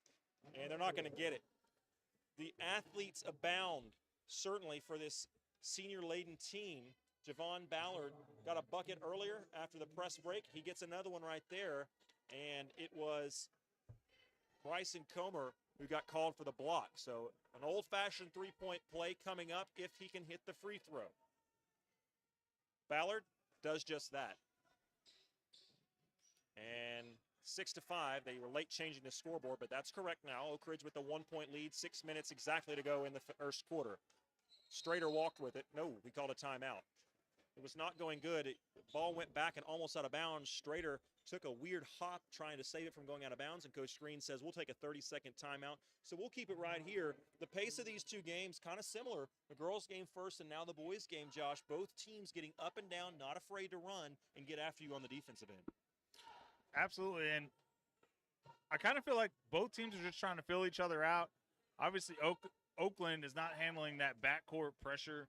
and they're not going to get it. The athletes abound, certainly, for this senior-laden team. Javon Ballard got a bucket earlier after the press break. He gets another one right there, and it was Bryson Comer who got called for the block. So an old-fashioned three-point play coming up if he can hit the free throw. Ballard does just that. And 6-5, they were late changing the scoreboard, but that's correct now. Oak Ridge with the 1-point lead, 6 minutes exactly to go in the first quarter. Strader walked with it. No, we called a timeout. It was not going good. The ball went back and almost out of bounds. Strader took a weird hop trying to save it from going out of bounds, and Coach Green says, we'll take a 30-second timeout. So we'll keep it right here. The pace of these two games, kind of similar. The girls' game first and now the boys' game, Josh. Both teams getting up and down, not afraid to run and get after you on the defensive end. Absolutely, and I kind of feel like both teams are just trying to fill each other out. Obviously, Oakland is not handling that backcourt pressure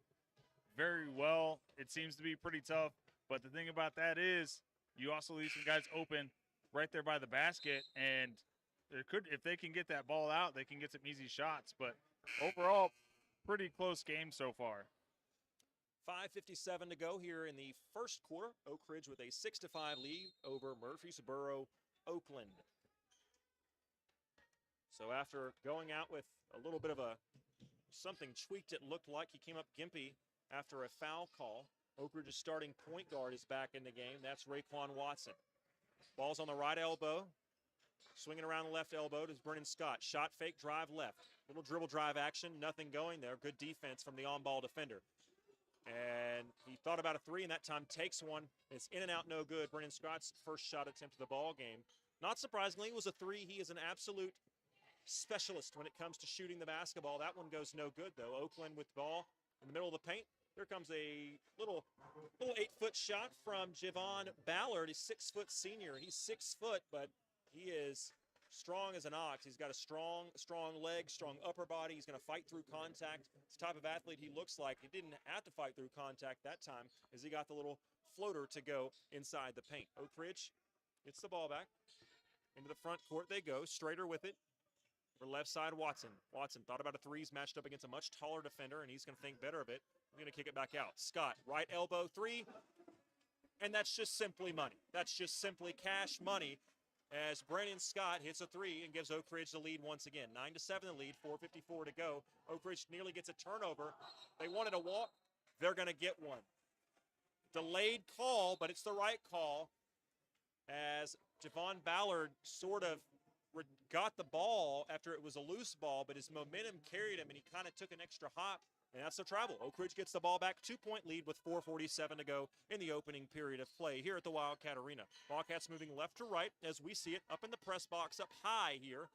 very well. It seems to be pretty tough, but the thing about that is you also leave some guys open right there by the basket, and if they can get that ball out, they can get some easy shots. But overall, pretty close game so far. 5:57 to go here in the first quarter. Oak Ridge with a 6-5 lead over Murfreesboro, Oakland. So after going out with a little bit of something tweaked, it looked like he came up gimpy after a foul call. Oak Ridge's starting point guard is back in the game. That's Raekwon Watson. Ball's on the right elbow. Swinging around the left elbow to Brennan Scott. Shot fake, drive left. Little dribble drive action, nothing going there. Good defense from the on-ball defender. And he thought about a three, and that time takes one. It's in and out, no good. Brennan Scott's first shot attempt of the ball game. Not surprisingly, it was a three. He is an absolute specialist when it comes to shooting the basketball. That one goes no good, though. Oakland with ball in the middle of the paint. Here comes a little 8-foot shot from Javon Ballard. He's 6-foot senior. He's 6 foot, but he is strong as an ox. He's got a strong leg, strong upper body. He's going to fight through contact. It's the type of athlete he looks like. He didn't have to fight through contact that time as he got the little floater to go inside the paint. Oak Ridge gets the ball back. Into the front court they go. Strader with it. For left side, Watson. Watson thought about a threes matched up against a much taller defender, and he's going to think better of it. We're going to kick it back out. Scott, right elbow three. And that's just simply money. That's just simply cash money as Brandon Scott hits a three and gives Oak Ridge the lead once again. 9-7 the lead, 4:54 to go. Oak Ridge nearly gets a turnover. They wanted a walk. They're going to get one. Delayed call, but it's the right call as Javon Ballard sort of got the ball after it was a loose ball, but his momentum carried him, and he kind of took an extra hop, and that's the travel. Oak Ridge gets the ball back, 2-point lead with 4:47 to go in the opening period of play here at the Wildcat Arena. Wildcats moving left to right as we see it up in the press box, up high here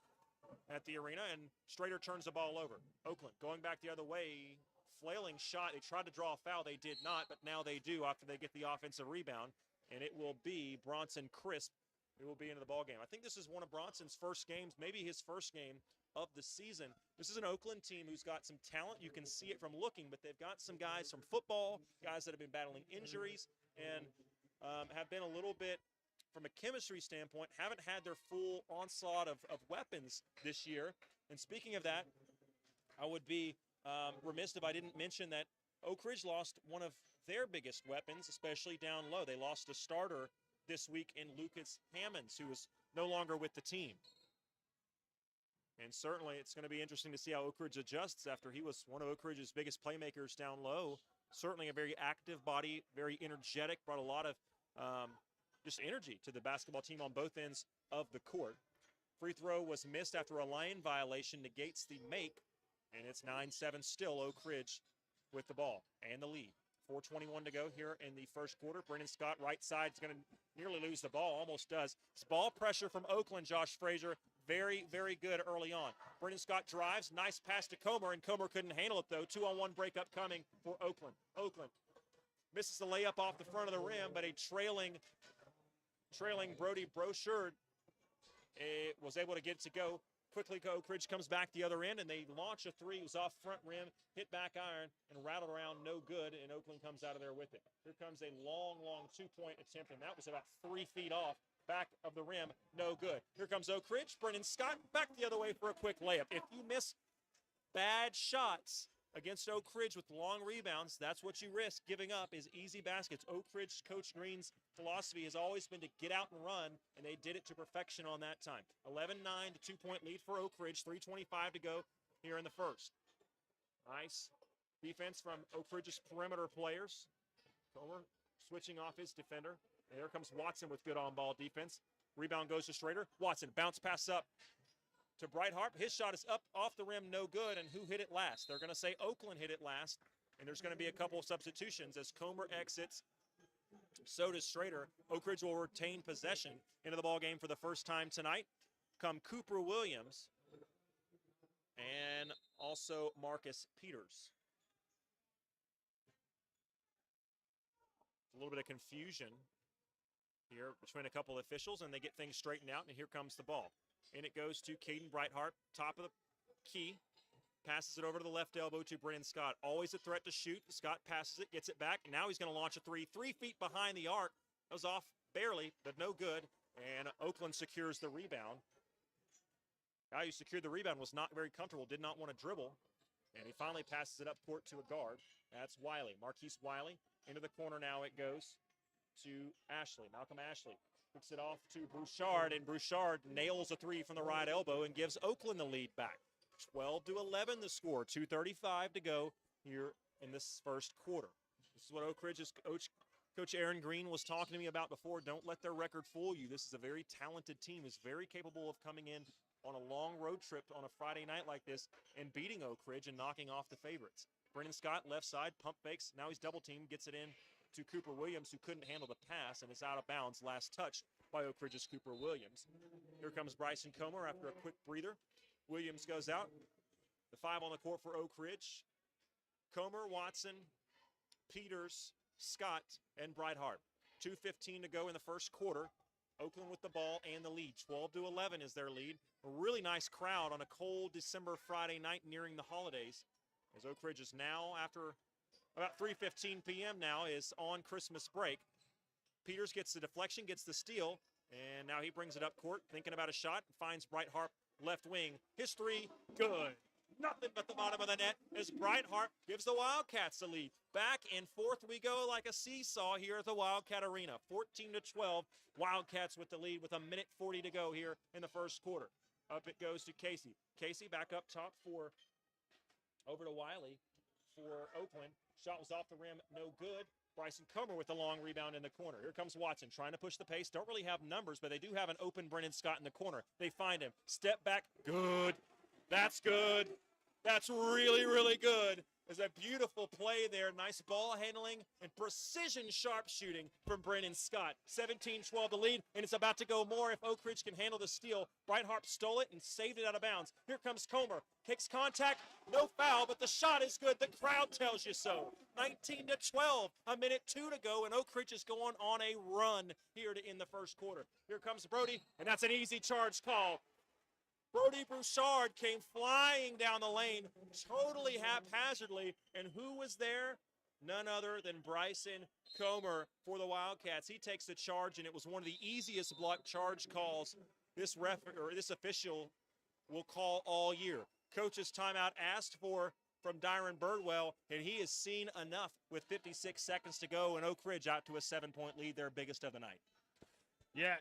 at the arena, and Strader turns the ball over. Oakland going back the other way, flailing shot. They tried to draw a foul. They did not, but now they do after they get the offensive rebound, and it will be Bronson Crisp who will be into the ball game. I think this is one of Bronson's first games, maybe his first game of the season. This is an Oakland team who's got some talent. You can see it from looking, but they've got some guys from football, guys that have been battling injuries, and have been a little bit, from a chemistry standpoint, haven't had their full onslaught of weapons this year. And speaking of that, I would be remiss if I didn't mention that Oak Ridge lost one of their biggest weapons, especially down low. They lost a starter this week in Lucas Hammonds, who is no longer with the team. And certainly it's going to be interesting to see how Oak Ridge adjusts after he was one of Oak Ridge's biggest playmakers down low. Certainly a very active body, very energetic, brought a lot of just energy to the basketball team on both ends of the court. Free throw was missed after a line violation negates the make, and it's 9-7 still Oak Ridge with the ball and the lead. 4:21 to go here in the first quarter. Brennan Scott, right side, is going to nearly lose the ball, almost does. It's ball pressure from Oakland, Josh Frazier. Very, very good early on. Brennan Scott drives, nice pass to Comer, and Comer couldn't handle it, though. 2-on-1 breakup coming for Oakland. Oakland misses the layup off the front of the rim, but a trailing Brody Brochard was able to get it to go. Quickly, Oak Ridge comes back the other end, and they launch a three. It was off front rim, hit back iron, and rattled around no good, and Oakland comes out of there with it. Here comes a long 2-point attempt, and that was about 3 feet off back of the rim, no good. Here comes Oak Ridge. Brennan Scott back the other way for a quick layup. If you miss bad shots against Oak Ridge with long rebounds, that's what you risk giving up, is easy baskets. Oak Ridge Coach Green's philosophy has always been to get out and run, and they did it to perfection on that time. 11-9 to 2-point lead for Oak Ridge, 3:25 to go here in the first. Nice defense from Oak Ridge's perimeter players. Comer switching off his defender. And here comes Watson with good on-ball defense. Rebound goes to Strader. Watson, bounce pass up to Brighthart. His shot is up off the rim, no good. And who hit it last? They're going to say Oakland hit it last. And there's going to be a couple of substitutions as Comer exits. So does Strader. Oak Ridge will retain possession into the ball game for the first time tonight. Come Cooper Williams and also Marcus Peters. A little bit of confusion here between a couple of officials, and they get things straightened out, and here comes the ball. And it goes to Caden Brighthart, top of the key. Passes it over to the left elbow to Brennan Scott. Always a threat to shoot. Scott passes it, gets it back. And now he's going to launch a three. 3 feet behind the arc. That was off barely, but no good. And Oakland secures the rebound. Guy who secured the rebound was not very comfortable, did not want to dribble. And he finally passes it up court to a guard. That's Wiley, Marquise Wiley. Into the corner now it goes to Ashley, Malcolm Ashley. Kicks it off to Bouchard, and Bouchard nails a three from the right elbow and gives Oakland the lead back. 12-11 the score, 2:35 to go here in this first quarter. This is what Oak Ridge's Coach Aaron Green was talking to me about before. Don't let their record fool you. This is a very talented team. Is very capable of coming in on a long road trip on a Friday night like this and beating Oak Ridge and knocking off the favorites. Brennan Scott, left side, pump fakes. Now he's double teamed, gets it in to Cooper Williams, who couldn't handle the pass and is out of bounds. Last touch by Oak Ridge's Cooper Williams. Here comes Bryson Comer after a quick breather. Williams goes out. The 5 on the court for Oak Ridge. Comer, Watson, Peters, Scott, and Breithart. 2:15 to go in the first quarter. Oakland with the ball and the lead. 12-11 is their lead. A really nice crowd on a cold December Friday night nearing the holidays, as Oak Ridge is now, after about 3:15 p.m. now, is on Christmas break. Peters gets the deflection, gets the steal, and now he brings it up court, thinking about a shot, finds Breithart left wing. His three, good. Nothing but the bottom of the net as Breithart gives the Wildcats the lead. Back and forth we go like a seesaw here at the Wildcat Arena. 14-12, Wildcats with the lead with 1:40 to go here in the first quarter. Up it goes to Casey. Casey back up top for, over to Wiley for Oakland. Shot was off the rim, no good. Bryson Comer with the long rebound in the corner. Here comes Watson trying to push the pace. Don't really have numbers, but they do have an open Brennan Scott in the corner. They find him. Step back. Good. That's good. That's really, really good. There's a beautiful play there. Nice ball handling and precision sharpshooting from Brennan Scott. 17-12 the lead, and it's about to go more if Oak Ridge can handle the steal. Breithart stole it and saved it out of bounds. Here comes Comer. Takes contact. No foul, but the shot is good. The crowd tells you so. 19-12. 1:02 to go, and Oak Ridge is going on a run here to end the first quarter. Here comes Brody, and that's an easy charge call. Brody Broussard came flying down the lane totally haphazardly, and who was there? None other than Bryson Comer for the Wildcats. He takes the charge, and it was one of the easiest block charge calls this official will call all year. Coach's timeout asked for from Dyron Birdwell, and he has seen enough with 56 seconds to go, and Oak Ridge out to a 7-point lead, their biggest of the night. Yeah,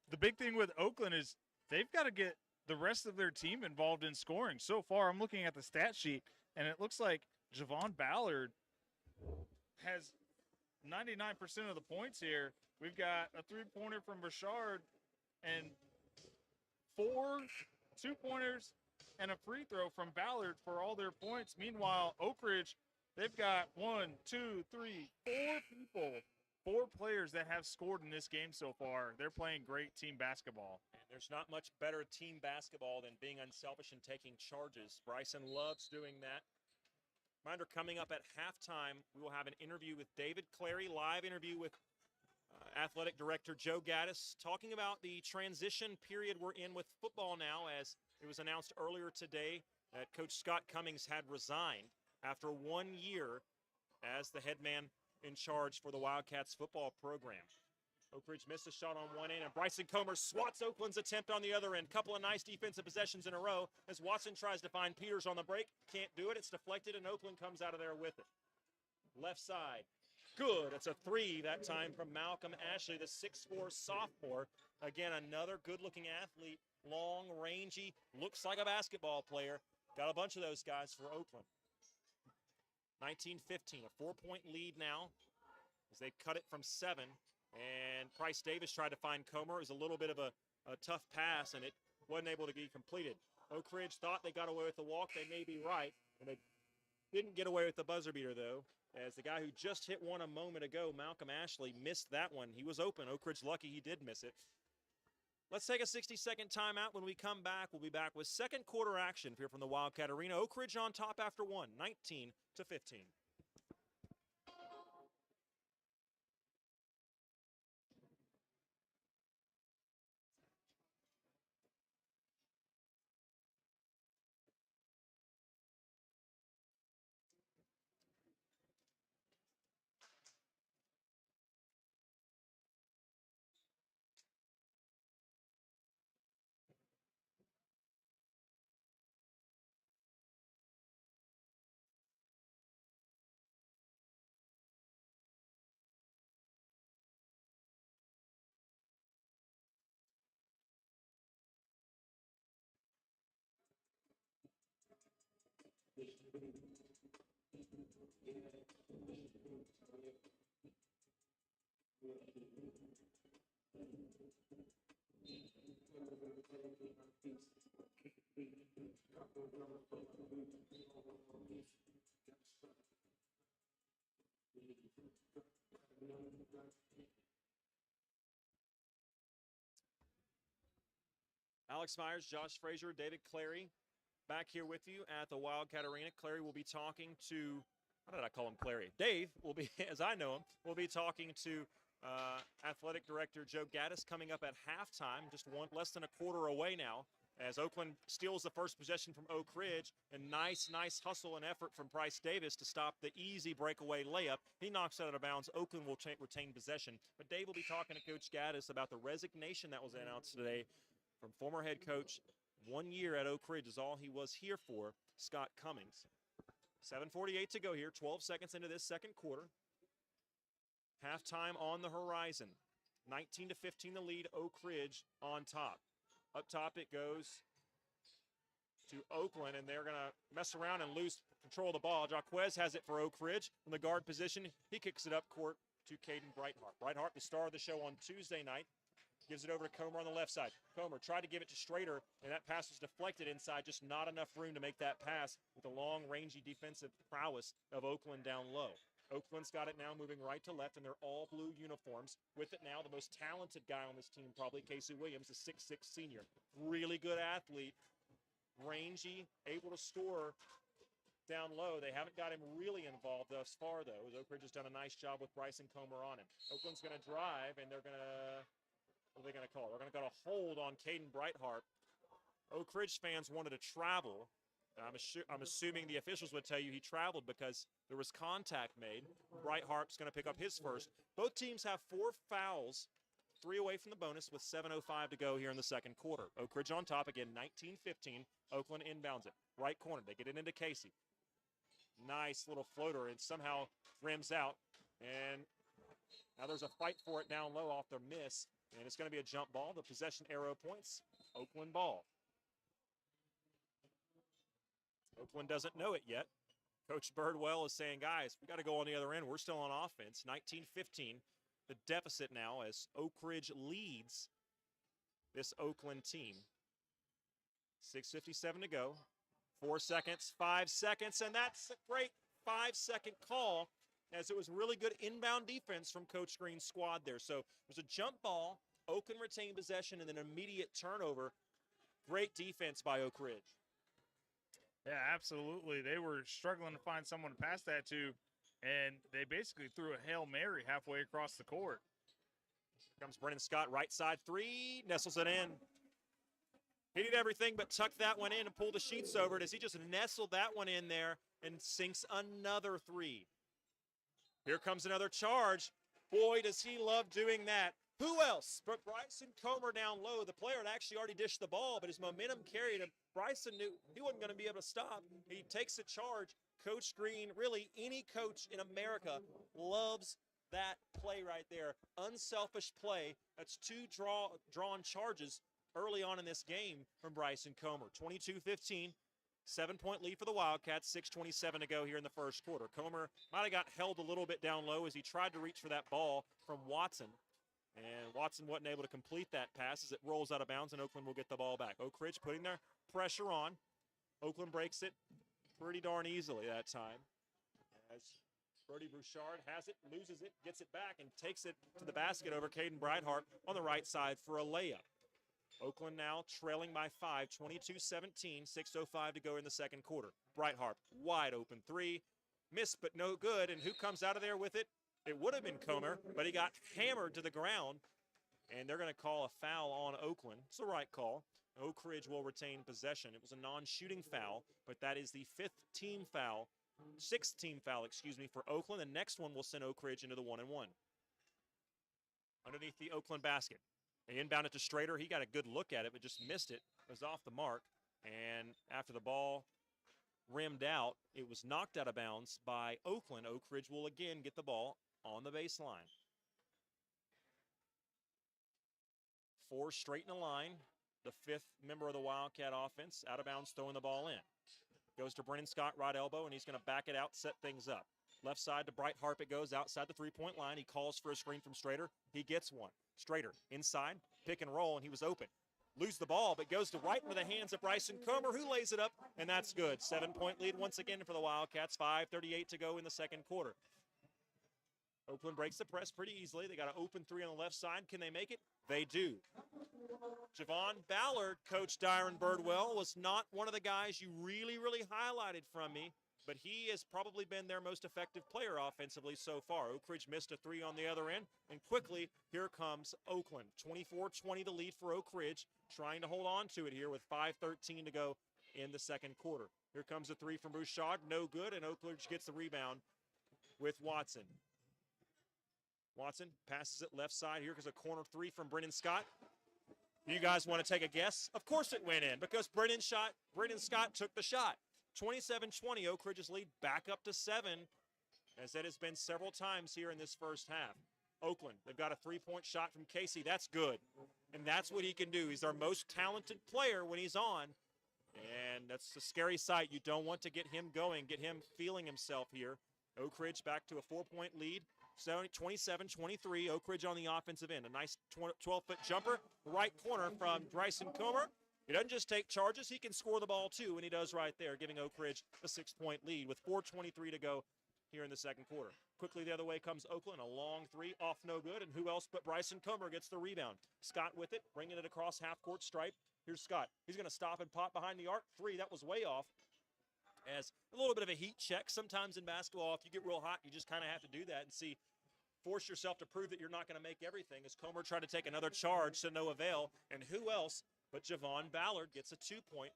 the big thing with Oakland is they've got to get the rest of their team involved in scoring. So far, I'm looking at the stat sheet, and it looks like Javon Ballard has 99% of the points here. We've got a three-pointer from Broussard and 4 two-pointers and a free throw from Ballard for all their points. Meanwhile, Oak Ridge, they've got 4 people, 4 players that have scored in this game so far. They're playing great team basketball. And there's not much better team basketball than being unselfish and taking charges. Bryson loves doing that. Reminder, coming up at halftime, we will have an interview with David Clary, live interview with Athletic Director Joe Gaddis, talking about the transition period we're in with football now, as it was announced earlier today that Coach Scott Cummings had resigned after 1 year as the head man in charge for the Wildcats football program. Oak Ridge missed a shot on one end, and Bryson Comer swats Oakland's attempt on the other end. Couple of nice defensive possessions in a row as Watson tries to find Peters on the break. Can't do it. It's deflected, and Oakland comes out of there with it. Left side. Good. It's a 3 that time from Malcolm Ashley, the 6'4 sophomore. Again, another good-looking athlete. Long, rangy, looks like a basketball player. Got a bunch of those guys for Oakland. 19-15, a 4-point lead now as they cut it from 7. And Price Davis tried to find Comer. It was a little bit of a tough pass, and it wasn't able to be completed. Oak Ridge thought they got away with the walk. They may be right. And they didn't get away with the buzzer beater, though, as the guy who just hit one a moment ago, Malcolm Ashley, missed that one. He was open. Oak Ridge lucky he did miss it. Let's take a 60-second timeout. When we come back, we'll be back with second quarter action here from the Wildcat Arena. Oak Ridge on top after 1, 19-15. Alex Myers, Josh Frazier, David Clary back here with you at the Wildcat Arena. Clary will be talking to How did I call him Clary? Dave will be, as I know him, will be talking to Athletic Director Joe Gaddis coming up at halftime, just less than a quarter away now, as Oakland steals the first possession from Oak Ridge, and nice hustle and effort from Bryce Davis to stop the easy breakaway layup. He knocks it out of bounds. Oakland will retain possession. But Dave will be talking to Coach Gaddis about the resignation that was announced today from former head coach. 1 year at Oak Ridge is all he was here for, Scott Cummings. 7:48 to go here, 12 seconds into this second quarter. Halftime on the horizon. 19-15 the lead, Oak Ridge on top. Up top it goes to Oakland, and they're going to mess around and lose control of the ball. Jaquez has it for Oak Ridge from the guard position. He kicks it up court to Caden Breithart. Breithart, the star of the show on Tuesday night, gives it over to Comer on the left side. Comer tried to give it to Strader, and that pass was deflected inside. Just not enough room to make that pass with the long, rangy defensive prowess of Oakland down low. Oakland's got it now moving right to left, and they're all blue uniforms. With it now, the most talented guy on this team, probably Casey Williams, a 6'6 senior. Really good athlete, rangy, able to score down low. They haven't got him really involved thus far, though, as Oak Ridge has done a nice job with Bryson Comer on him. Oakland's going to drive, and they're going to, what are they going to call? They're going to go to hold on Caden Breithart. Oak Ridge fans wanted to travel. I'm assuming the officials would tell you he traveled because there was contact made. Breithart's going to pick up his first. Both teams have 4 fouls, 3 away from the bonus with 7:05 to go here in the second quarter. Oak Ridge on top again, 19-15. Oakland inbounds it. Right corner, they get it into Casey. Nice little floater, and somehow rims out. And now there's a fight for it down low off the miss, and it's going to be a jump ball. The possession arrow points, Oakland ball. Oakland doesn't know it yet. Coach Birdwell is saying, guys, we got to go on the other end. We're still on offense. 19-15, the deficit now as Oak Ridge leads this Oakland team. 6:57 to go. 4 seconds, 5 seconds, and that's a great 5-second call as it was really good inbound defense from Coach Green's squad there. So it was a jump ball, Oakland retained possession, and then an immediate turnover. Great defense by Oak Ridge. Yeah, absolutely. They were struggling to find someone to pass that to, and they basically threw a Hail Mary halfway across the court. Comes Brennan Scott, right side three, nestles it in. He did everything but tuck that one in and pull the sheets over it as he just nestled that one in there and sinks another three. Here comes another charge. Boy, does he love doing that. Who else but Bryson Comer down low? The player had actually already dished the ball, but his momentum carried him. Bryson knew he wasn't going to be able to stop. He takes a charge. Coach Green, really any coach in America loves that play right there. Unselfish play. That's 2 drawn charges early on in this game from Bryson Comer. 22-15, 7-point lead for the Wildcats, 6:27 to go here in the first quarter. Comer might have got held a little bit down low as he tried to reach for that ball from Watson. And Watson wasn't able to complete that pass as it rolls out of bounds, and Oakland will get the ball back. Oak Ridge putting their pressure on. Oakland breaks it pretty darn easily that time. As Brody Bouchard has it, loses it, gets it back, and takes it to the basket over Caden Breithart on the right side for a layup. Oakland now trailing by 5, 22-17, 6:05 to go in the second quarter. Breithart, wide open three, missed but no good, and who comes out of there with it? It would have been Comer, but he got hammered to the ground, and they're going to call a foul on Oakland. It's the right call. Oak Ridge will retain possession. It was a non-shooting foul, but that is the 6th team foul, for Oakland. The next one will send Oak Ridge into the 1-and-1. Underneath the Oakland basket. They inbound it to Strader. He got a good look at it, but just missed it. It was off the mark, and after the ball rimmed out, it was knocked out of bounds by Oakland. Oak Ridge will again get the ball on the baseline. 4 straight in a line. The 5th member of the Wildcat offense, out of bounds, throwing the ball in. Goes to Brennan Scott, right elbow, and he's going to back it out, set things up. Left side to Breithart, it goes outside the three-point line. He calls for a screen from Strader. He gets one. Strader inside, pick and roll, and he was open. Lose the ball, but goes to right into the hands of Bryson Comer, who lays it up, and that's good. 7-point lead once again for the Wildcats. 5:38 to go in the second quarter. Oakland breaks the press pretty easily. They got an open three on the left side. Can they make it? They do. Javon Ballard, Coach Dyron Birdwell, was not one of the guys you really highlighted from me, but he has probably been their most effective player offensively so far. Oak Ridge missed a three on the other end, and quickly, here comes Oakland. 24-20 the lead for Oak Ridge, trying to hold on to it here with 5:13 to go in the second quarter. Here comes a three from Bouchard, no good, and Oak Ridge gets the rebound with Watson. Watson passes it left side. Here comes a corner three from Brennan Scott. You guys want to take a guess? Of course it went in because Brennan Scott took the shot. 27-20, Oak Ridge's lead back up to 7, as it has been several times here in this first half. Oakland, they've got a three-point shot from Casey. That's good, and that's what he can do. He's our most talented player when he's on, and that's a scary sight. You don't want to get him going, get him feeling himself here. Oak Ridge back to a 4-point lead. 27-23, Oak Ridge on the offensive end. A nice 12-foot jumper, right corner from Bryson Comer. He doesn't just take charges, he can score the ball too, and he does right there, giving Oak Ridge a 6-point lead with 4:23 to go here in the second quarter. Quickly the other way comes Oakland, a long three, off no good, and who else but Bryson Comer gets the rebound. Scott with it, bringing it across half-court stripe. Here's Scott. He's going to stop and pop behind the arc. Three, that was way off. As a little bit of a heat check. Sometimes in basketball, if you get real hot, you just kind of have to do that and force yourself to prove that you're not going to make everything. As Comer tried to take another charge to no avail. And who else but Javon Ballard gets a 2-point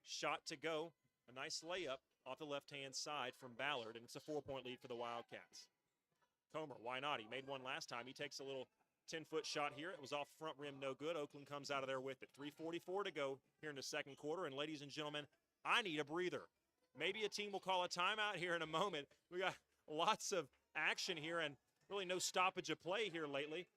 shot to go. A nice layup off the left-hand side from Ballard, and it's a 4-point lead for the Wildcats. Comer, why not? He made one last time. He takes a little 10-foot shot here. It was off front rim, no good. Oakland comes out of there with it. 3:44 to go here in the second quarter. And ladies and gentlemen, I need a breather. Maybe a team will call a timeout here in a moment. We got lots of action here and really no stoppage of play here lately.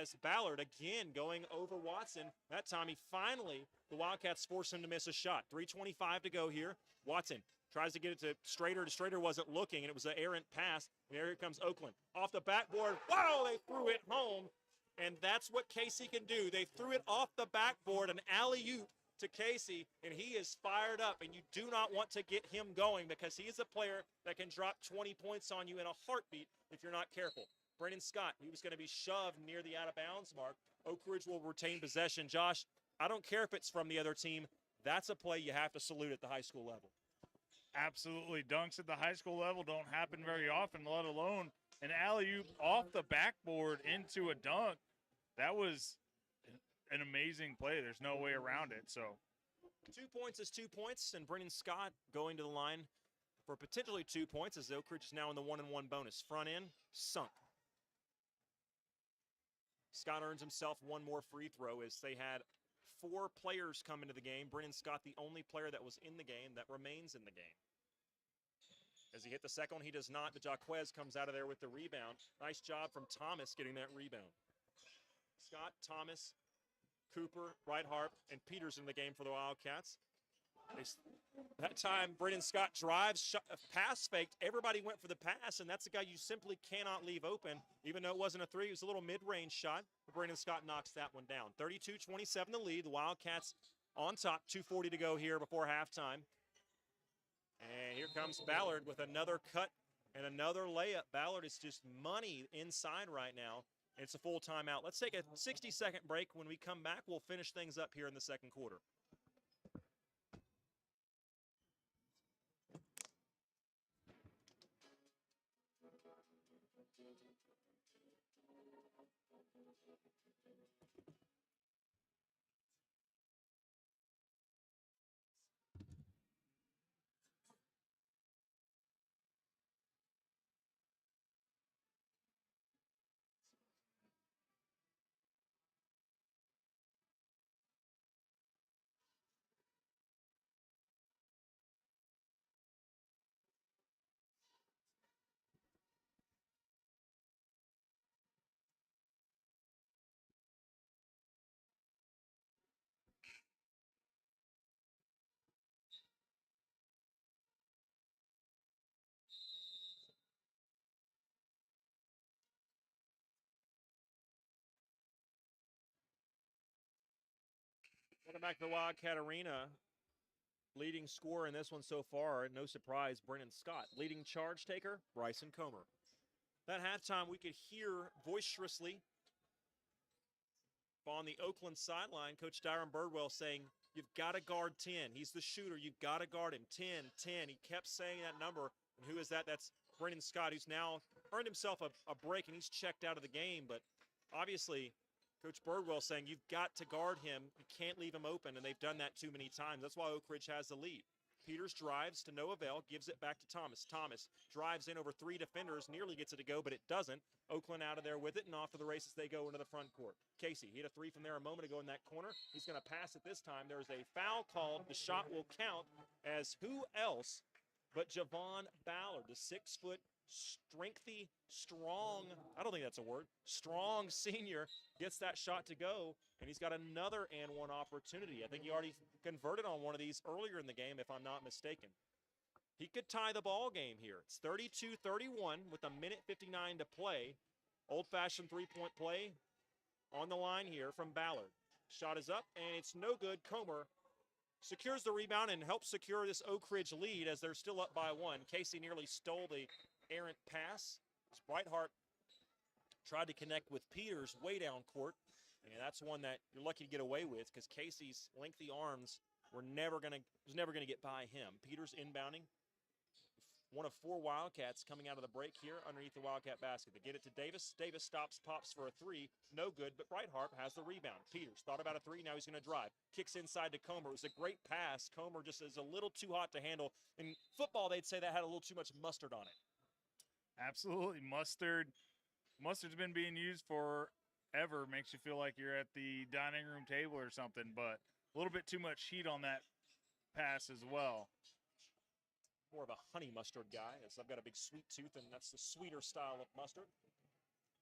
As Ballard again going over Watson. That time the Wildcats force him to miss a shot. 3:25 to go here. Watson tries to get it to Strader. Strader wasn't looking, and it was an errant pass. And here comes Oakland. Off the backboard. Wow, they threw it home. And that's what Casey can do. They threw it off the backboard, an alley-oop to Casey, and he is fired up. And you do not want to get him going because he is a player that can drop 20 points on you in a heartbeat if you're not careful. Brennan Scott, he was going to be shoved near the out-of-bounds mark. Oak Ridge will retain possession. Josh, I don't care if it's from the other team. That's a play you have to salute at the high school level. Absolutely. Dunks at the high school level don't happen very often, let alone an alley-oop off the backboard into a dunk. That was an amazing play. There's no way around it. So 2 points is 2 points, and Brennan Scott going to the line for potentially 2 points as Oak Ridge is now in the 1-and-1 bonus. Front end, sunk. Scott earns himself one more free throw as they had 4 players come into the game. Brennan Scott, the only player that was in the game that remains in the game. As he hit the second one, he does not, but Jaquez comes out of there with the rebound. Nice job from Thomas getting that rebound. Scott, Thomas, Cooper, Reithart, and Peters in the game for the Wildcats. That time, Brennan Scott drives, pass faked. Everybody went for the pass, and that's a guy you simply cannot leave open. Even though it wasn't a three, it was a little mid-range shot. But Brennan Scott knocks that one down. 32-27 the lead. The Wildcats on top, 2:40 to go here before halftime. And here comes Ballard with another cut and another layup. Ballard is just money inside right now. It's a full timeout. Let's take a 60-second break. When we come back, we'll finish things up here in the second quarter. Welcome back to the Wildcat Arena. Leading scorer in this one so far, no surprise, Brennan Scott. Leading charge taker, Bryson Comer. That halftime, we could hear boisterously on the Oakland sideline, Coach Dyron Birdwell saying, You've got to guard 10. He's the shooter. You've got to guard him. 10, 10. He kept saying that number. And who is that? That's Brennan Scott, who's now earned himself a break, and he's checked out of the game. But obviously, Coach Birdwell saying you've got to guard him. You can't leave him open, and they've done that too many times. That's why Oak Ridge has the lead. Peters drives to no avail, gives it back to Thomas. Thomas drives in over 3 defenders, nearly gets it to go, but it doesn't. Oakland out of there with it, and off to the races they go into the front court. Casey, he hit a 3 from there a moment ago in that corner. He's going to pass it this time. There's a foul called. The shot will count as who else but Javon Ballard, the 6-foot, strengthy, strong, I don't think that's a word, strong senior, gets that shot to go, and he's got another and one opportunity. I think he already converted on one of these earlier in the game, if I'm not mistaken. He could tie the ball game here. It's 32-31 with a minute 59 to play. Old-fashioned three-point play on the line here from Ballard. Shot is up, and it's no good. Comer secures the rebound and helps secure this Oak Ridge lead as they're still up by 1. Casey nearly stole the errant pass. Breithart tried to connect with Peters way down court, and that's one that you're lucky to get away with because Casey's lengthy arms was never gonna get by him. Peters inbounding. One of 4 Wildcats coming out of the break here underneath the Wildcat basket. They get it to Davis. Davis stops, pops for a 3. No good, but Breithart has the rebound. Peters thought about a 3. Now he's going to drive. Kicks inside to Comer. It was a great pass. Comer just is a little too hot to handle. In football, they'd say that had a little too much mustard on it. Absolutely. Mustard's been being used forever. Makes you feel like you're at the dining room table or something, but a little bit too much heat on that pass as well. More of a honey mustard guy, as I've got a big sweet tooth, and that's the sweeter style of mustard.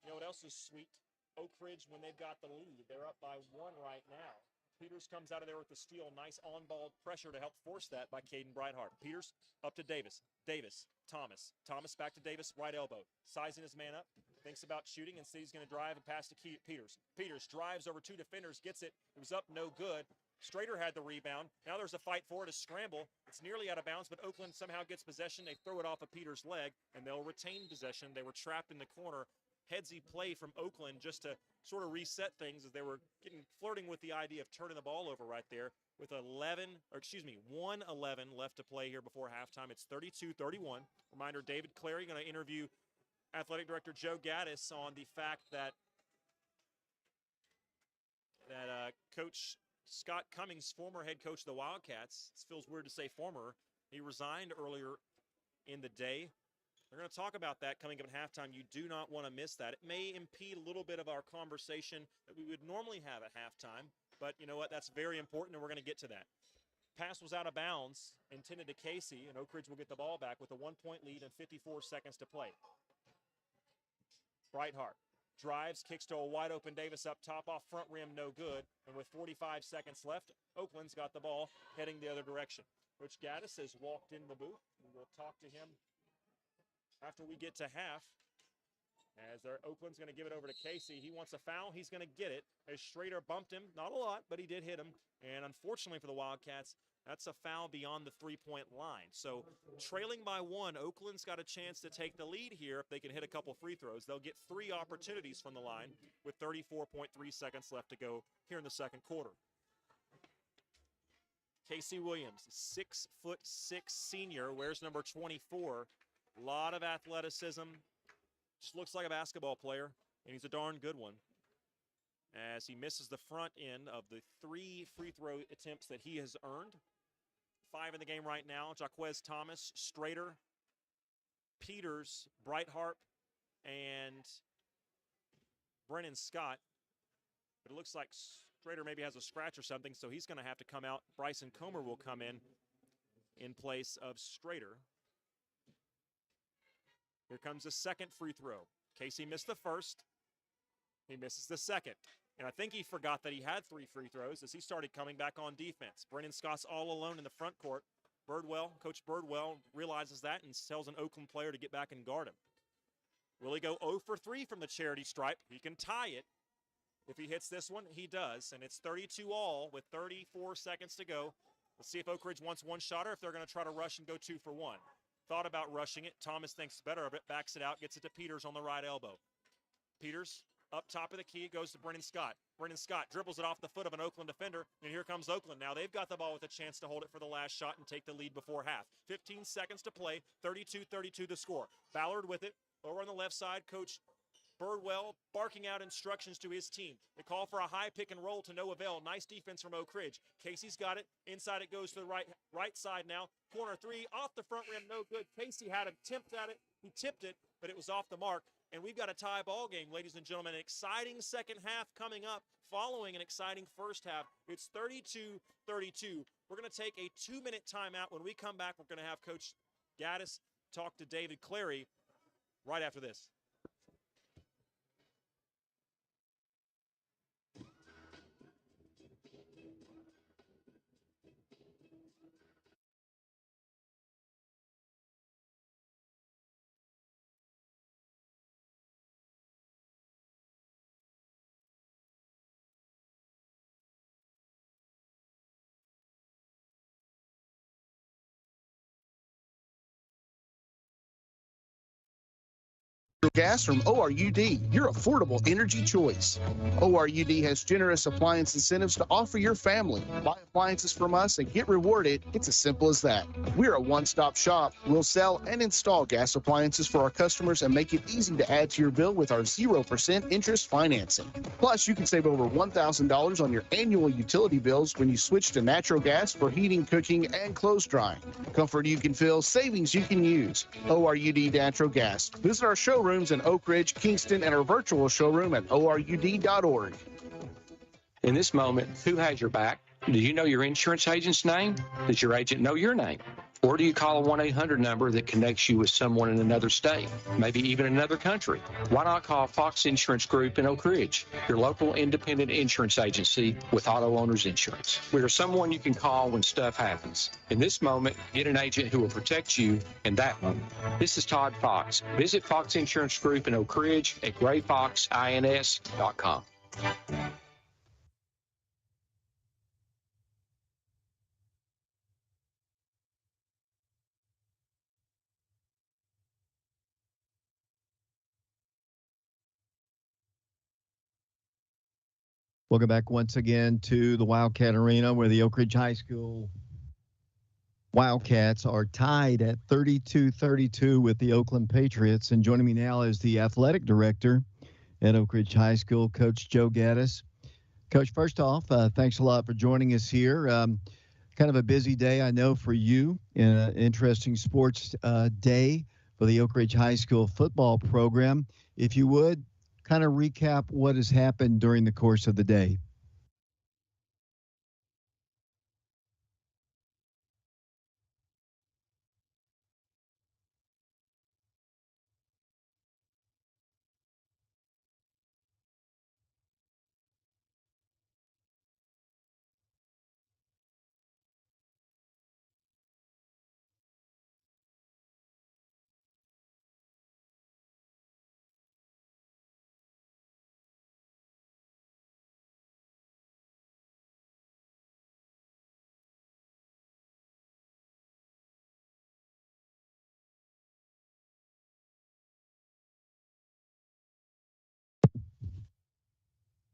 You know what else is sweet? Oak Ridge, when they've got the lead, they're up by 1 right now. Peters comes out of there with the steal. Nice on-ball pressure to help force that by Caden Breithart. Peters up to Davis. Davis, Thomas. Thomas back to Davis, right elbow. Sizing his man up. Thinks about shooting and sees he's going to drive and pass to Peters. Peters drives over 2 defenders, gets it. It was up, no good. Strader had the rebound. Now there's a fight for it, a scramble. It's nearly out of bounds, but Oakland somehow gets possession. They throw it off of Peters' leg, and they'll retain possession. They were trapped in the corner. Headsy play from Oakland just to sort of reset things as they were flirting with the idea of turning the ball over right there with 1:11 left to play here before halftime. It's 32-31. Reminder, David Clary going to interview Athletic Director Joe Gaddis on the fact that Coach Scott Cummings, former head coach of the Wildcats, it feels weird to say former, he resigned earlier in the day. We're going to talk about that coming up at halftime. You do not want to miss that. It may impede a little bit of our conversation that we would normally have at halftime, but you know what? That's very important, and we're going to get to that. Pass was out of bounds, intended to Casey, and Oak Ridge will get the ball back with a 1-point lead and 54 seconds to play. Breithart drives, kicks to a wide-open Davis up top, off front rim, no good. And with 45 seconds left, Oakland's got the ball heading the other direction. Coach Gaddis has walked in the booth, and we'll talk to him after we get to half. As Oakland's going to give it over to Casey. He wants a foul. He's going to get it. As Strader bumped him, not a lot, but he did hit him. And unfortunately for the Wildcats, that's a foul beyond the 3-point line. So trailing by 1, Oakland's got a chance to take the lead here if they can hit a couple free throws. They'll get 3 opportunities from the line with 34.3 seconds left to go here in the second quarter. Casey Williams, 6'6" senior, wears number 24. A lot of athleticism. Just looks like a basketball player, and he's a darn good one. As he misses the front end of the 3 free throw attempts that he has earned. 5 in the game right now. Jaquez Thomas, Strader, Peters, Breithart, and Brennan Scott. But it looks like Strader maybe has a scratch or something, so he's going to have to come out. Bryson Comer will come in place of Strader. Here comes the second free throw. Casey missed the first. He misses the second. And I think he forgot that he had 3 free throws as he started coming back on defense. Brennan Scott's all alone in the front court. Coach Birdwell realizes that and tells an Oakland player to get back and guard him. Will he go 0 for 3 from the charity stripe? He can tie it. If he hits this one, he does. And it's 32 all with 34 seconds to go. Let's see if Oak Ridge wants one shot or if they're going to try to rush and go 2 for 1. Thought about rushing it. Thomas thinks better of it, backs it out, gets it to Peters on the right elbow. Peters Up top of the key, it goes to Brennan Scott. Brennan Scott dribbles it off the foot of an Oakland defender, and here comes Oakland. Now they've got the ball with a chance to hold it for the last shot and take the lead before half. 15 seconds to play, 32-32 the score. Ballard with it. Over on the left side, Coach Birdwell barking out instructions to his team. They call for a high pick and roll to no avail. Nice defense from Oak Ridge. Casey's got it. Inside it goes to the right side now. Corner three off the front rim, no good. Casey had a attempt at it. He tipped it, but it was off the mark. And we've got a tie ball game, ladies and gentlemen. An exciting second half coming up following an exciting first half. It's 32-32. We're going to take a 2-minute timeout. When we come back, we're going to have Coach Gaddis talk to David Clary right after this. Gas from ORUD, your affordable energy choice. ORUD has generous appliance incentives to offer your family. Buy appliances from us and get rewarded. It's as simple as that. We're a one-stop shop. We'll sell and install gas appliances for our customers and make it easy to add to your bill with our 0% interest financing. Plus, you can save over $1,000 on your annual utility bills when you switch to natural gas for heating, cooking, and clothes drying. Comfort you can feel, savings you can use. ORUD Natural Gas. Visit our showrooms in Oak Ridge, Kingston, and our virtual showroom at ORUD.org. In this moment, who has your back? Do you know your insurance agent's name? Does your agent know your name? Or do you call a 1-800 number that connects you with someone in another state, maybe even another country? Why not call Fox Insurance Group in Oak Ridge, your local independent insurance agency with auto owners insurance? We are someone you can call when stuff happens. In this moment, get an agent who will protect you in that moment. This is Todd Fox. Visit Fox Insurance Group in Oak Ridge at grayfoxins.com. Welcome back once again to the Wildcat Arena, where the Oak Ridge High School Wildcats are tied at 32-32 with the Oakland Patriots. And joining me now is the athletic director at Oak Ridge High School, Coach Joe Gaddis. Coach, first off, thanks a lot for joining us here. Kind of a busy day, I know, for you, and an interesting sports day for the Oak Ridge High School football program. If you would, kind of recap what has happened during the course of the day.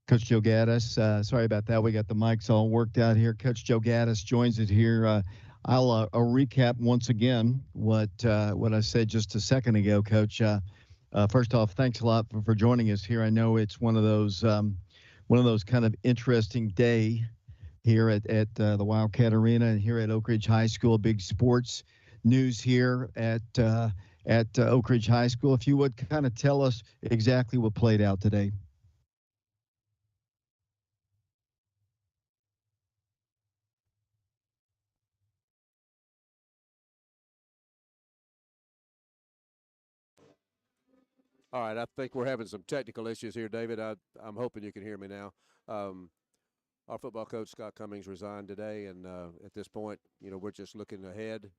Coach Joe Gaddis, sorry about that. We got the mics all worked out here. Coach Joe Gaddis joins it here. I'll recap once again what I said just a second ago, Coach. First off, thanks a lot for joining us here. I know it's one of those kind of interesting day here at the Wildcat Arena and here at Oak Ridge High School. Big sports news here at Oak Ridge High School. If you would kind of tell us exactly what played out today. All right, I think we're having some technical issues here, David. I'm hoping you can hear me now. Our football coach, Scott Cummings, resigned today, and at this point, we're just looking ahead.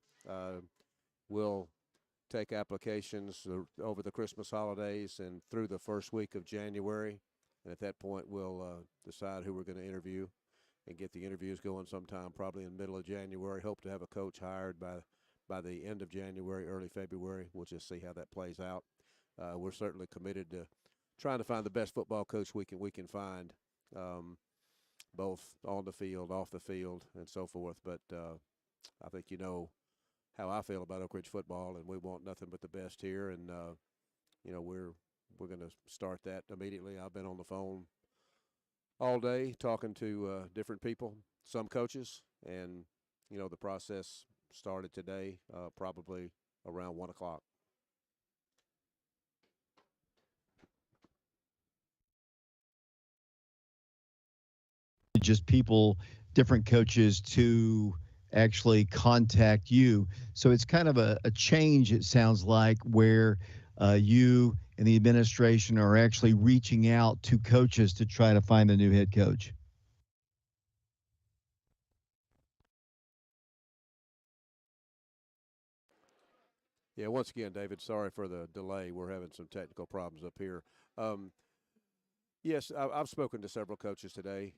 We'll take applications over the Christmas holidays and through the first week of January, and at that point, we'll decide who we're going to interview and get the interviews going sometime probably in the middle of January. Hope to have a coach hired by the end of January, early February. We'll just see how that plays out. We're certainly committed trying to find the best football coach we can find, both on the field, off the field, and so forth. But I think you know how I feel about Oak Ridge football, and we want nothing but the best here. And you know, we're going to start that immediately. I've been on the phone all day talking to different people, some coaches, and you know, the process started today, probably around 1 o'clock. Just people, different coaches to actually contact you. So it's kind of a change, it sounds like, where you and the administration are actually reaching out to coaches to try to find a new head coach. Yeah, once again, David, sorry for the delay. We're having some technical problems up here. Yes, I've spoken to several coaches today,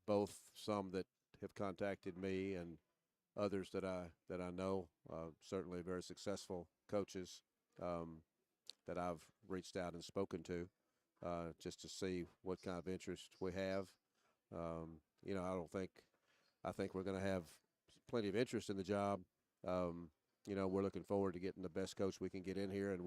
both some that have contacted me and others that I know, certainly very successful coaches that I've reached out and spoken to, just to see what kind of interest we have. You know, I think we're going to have plenty of interest in the job. You know, we're looking forward to getting the best coach we can get in here, and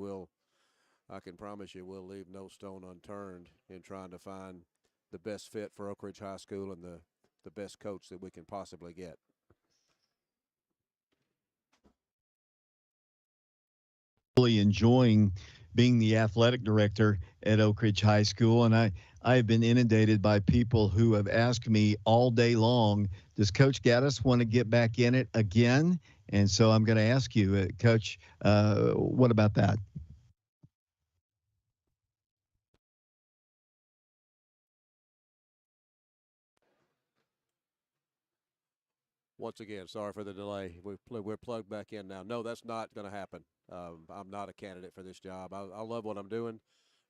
I can promise you we'll leave no stone unturned in trying to find the best fit for Oak Ridge High School and the best coach that we can possibly get. Really enjoying being the athletic director at Oak Ridge High School, and I have been inundated by people who have asked me all day long, does Coach Gaddis want to get back in it again? And so I'm going to ask you, Coach, what about that? Once again, sorry for the delay. We're plugged back in now. No, that's not going to happen. I'm not a candidate for this job. I love what I'm doing.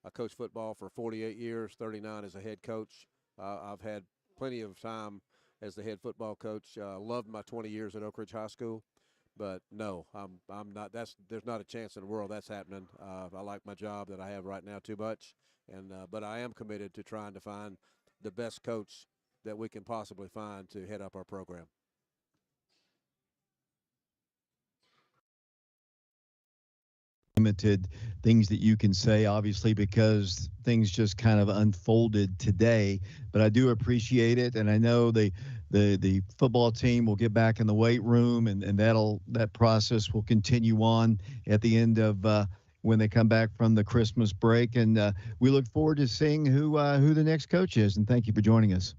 I coached football for 48 years, 39 as a head coach. I've had plenty of time as the head football coach. Loved my 20 years at Oak Ridge High School. But no, I'm not. There's not a chance in the world that's happening. I like my job that I have right now too much, and but I am committed to trying to find the best coach that we can possibly find to head up our program. Limited things that you can say, obviously, because things just kind of unfolded today. But I do appreciate it, and I know the football team will get back in the weight room, and that process will continue on at the end of when they come back from the Christmas break. And we look forward to seeing who the next coach is. And thank you for joining us.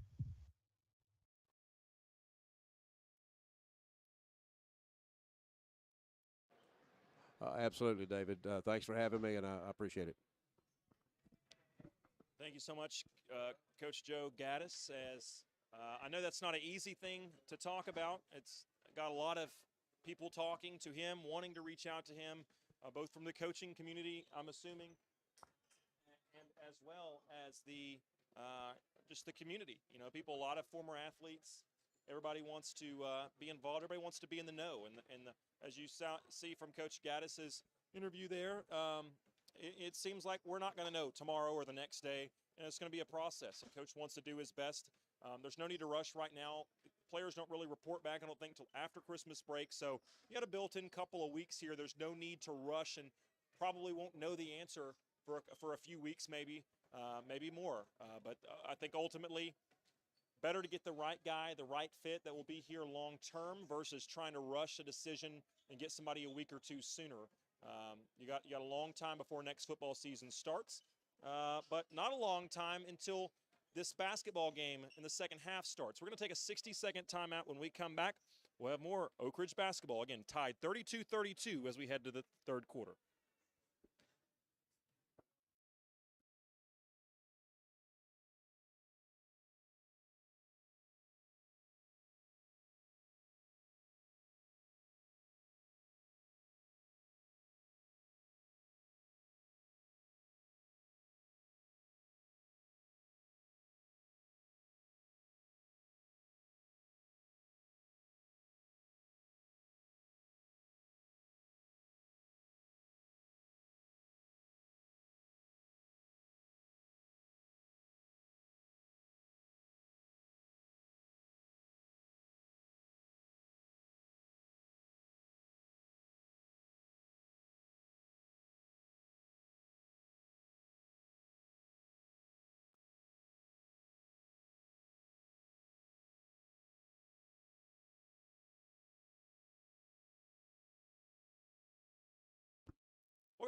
Absolutely, David. Thanks for having me, and I appreciate it. Thank you so much, Coach Joe Gaddis. As I know that's not an easy thing to talk about. It's got a lot of people talking to him, wanting to reach out to him, both from the coaching community, I'm assuming, and as well as the just the community. You know, people, a lot of former athletes. Everybody wants to be involved. Everybody wants to be in the know. And as you see from Coach Gaddis's interview there, it seems like we're not going to know tomorrow or the next day, and it's going to be a process. And Coach wants to do his best. There's no need to rush right now. Players don't really report back, I don't think, until after Christmas break. So you got a built-in couple of weeks here. There's no need to rush, and probably won't know the answer for a few weeks, maybe more. But I think ultimately, better to get the right guy, the right fit that will be here long term versus trying to rush a decision and get somebody a week or two sooner. You got a long time before next football season starts, but not a long time until this basketball game in the second half starts. We're going to take a 60-second timeout. When we come back, we'll have more Oak Ridge basketball. Again, tied 32-32 as we head to the third quarter.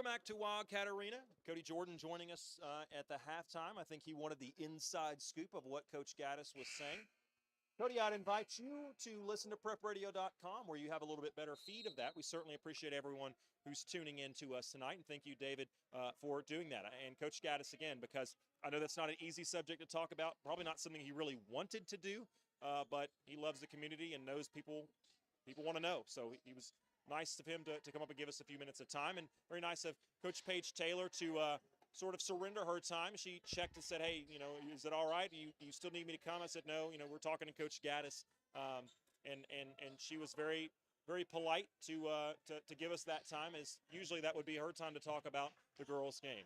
Welcome back to Wildcat Arena. Cody Jordan joining us at the halftime. I think he wanted the inside scoop of what Coach Gaddis was saying. Cody, I'd invite you to listen to prepradio.com where you have a little bit better feed of that. We certainly appreciate everyone who's tuning in to us tonight, and thank you, David, for doing that. And Coach Gaddis, again, because I know that's not an easy subject to talk about, probably not something he really wanted to do, but he loves the community and knows people want to know. So he was nice of him to come up and give us a few minutes of time, and very nice of Coach Paige Taylor to sort of surrender her time. She checked and said, hey, is it all right? You still need me to come? I said, no, we're talking to Coach Gaddis. And she was very, very polite to give us that time, as usually that would be her time to talk about the girls' game.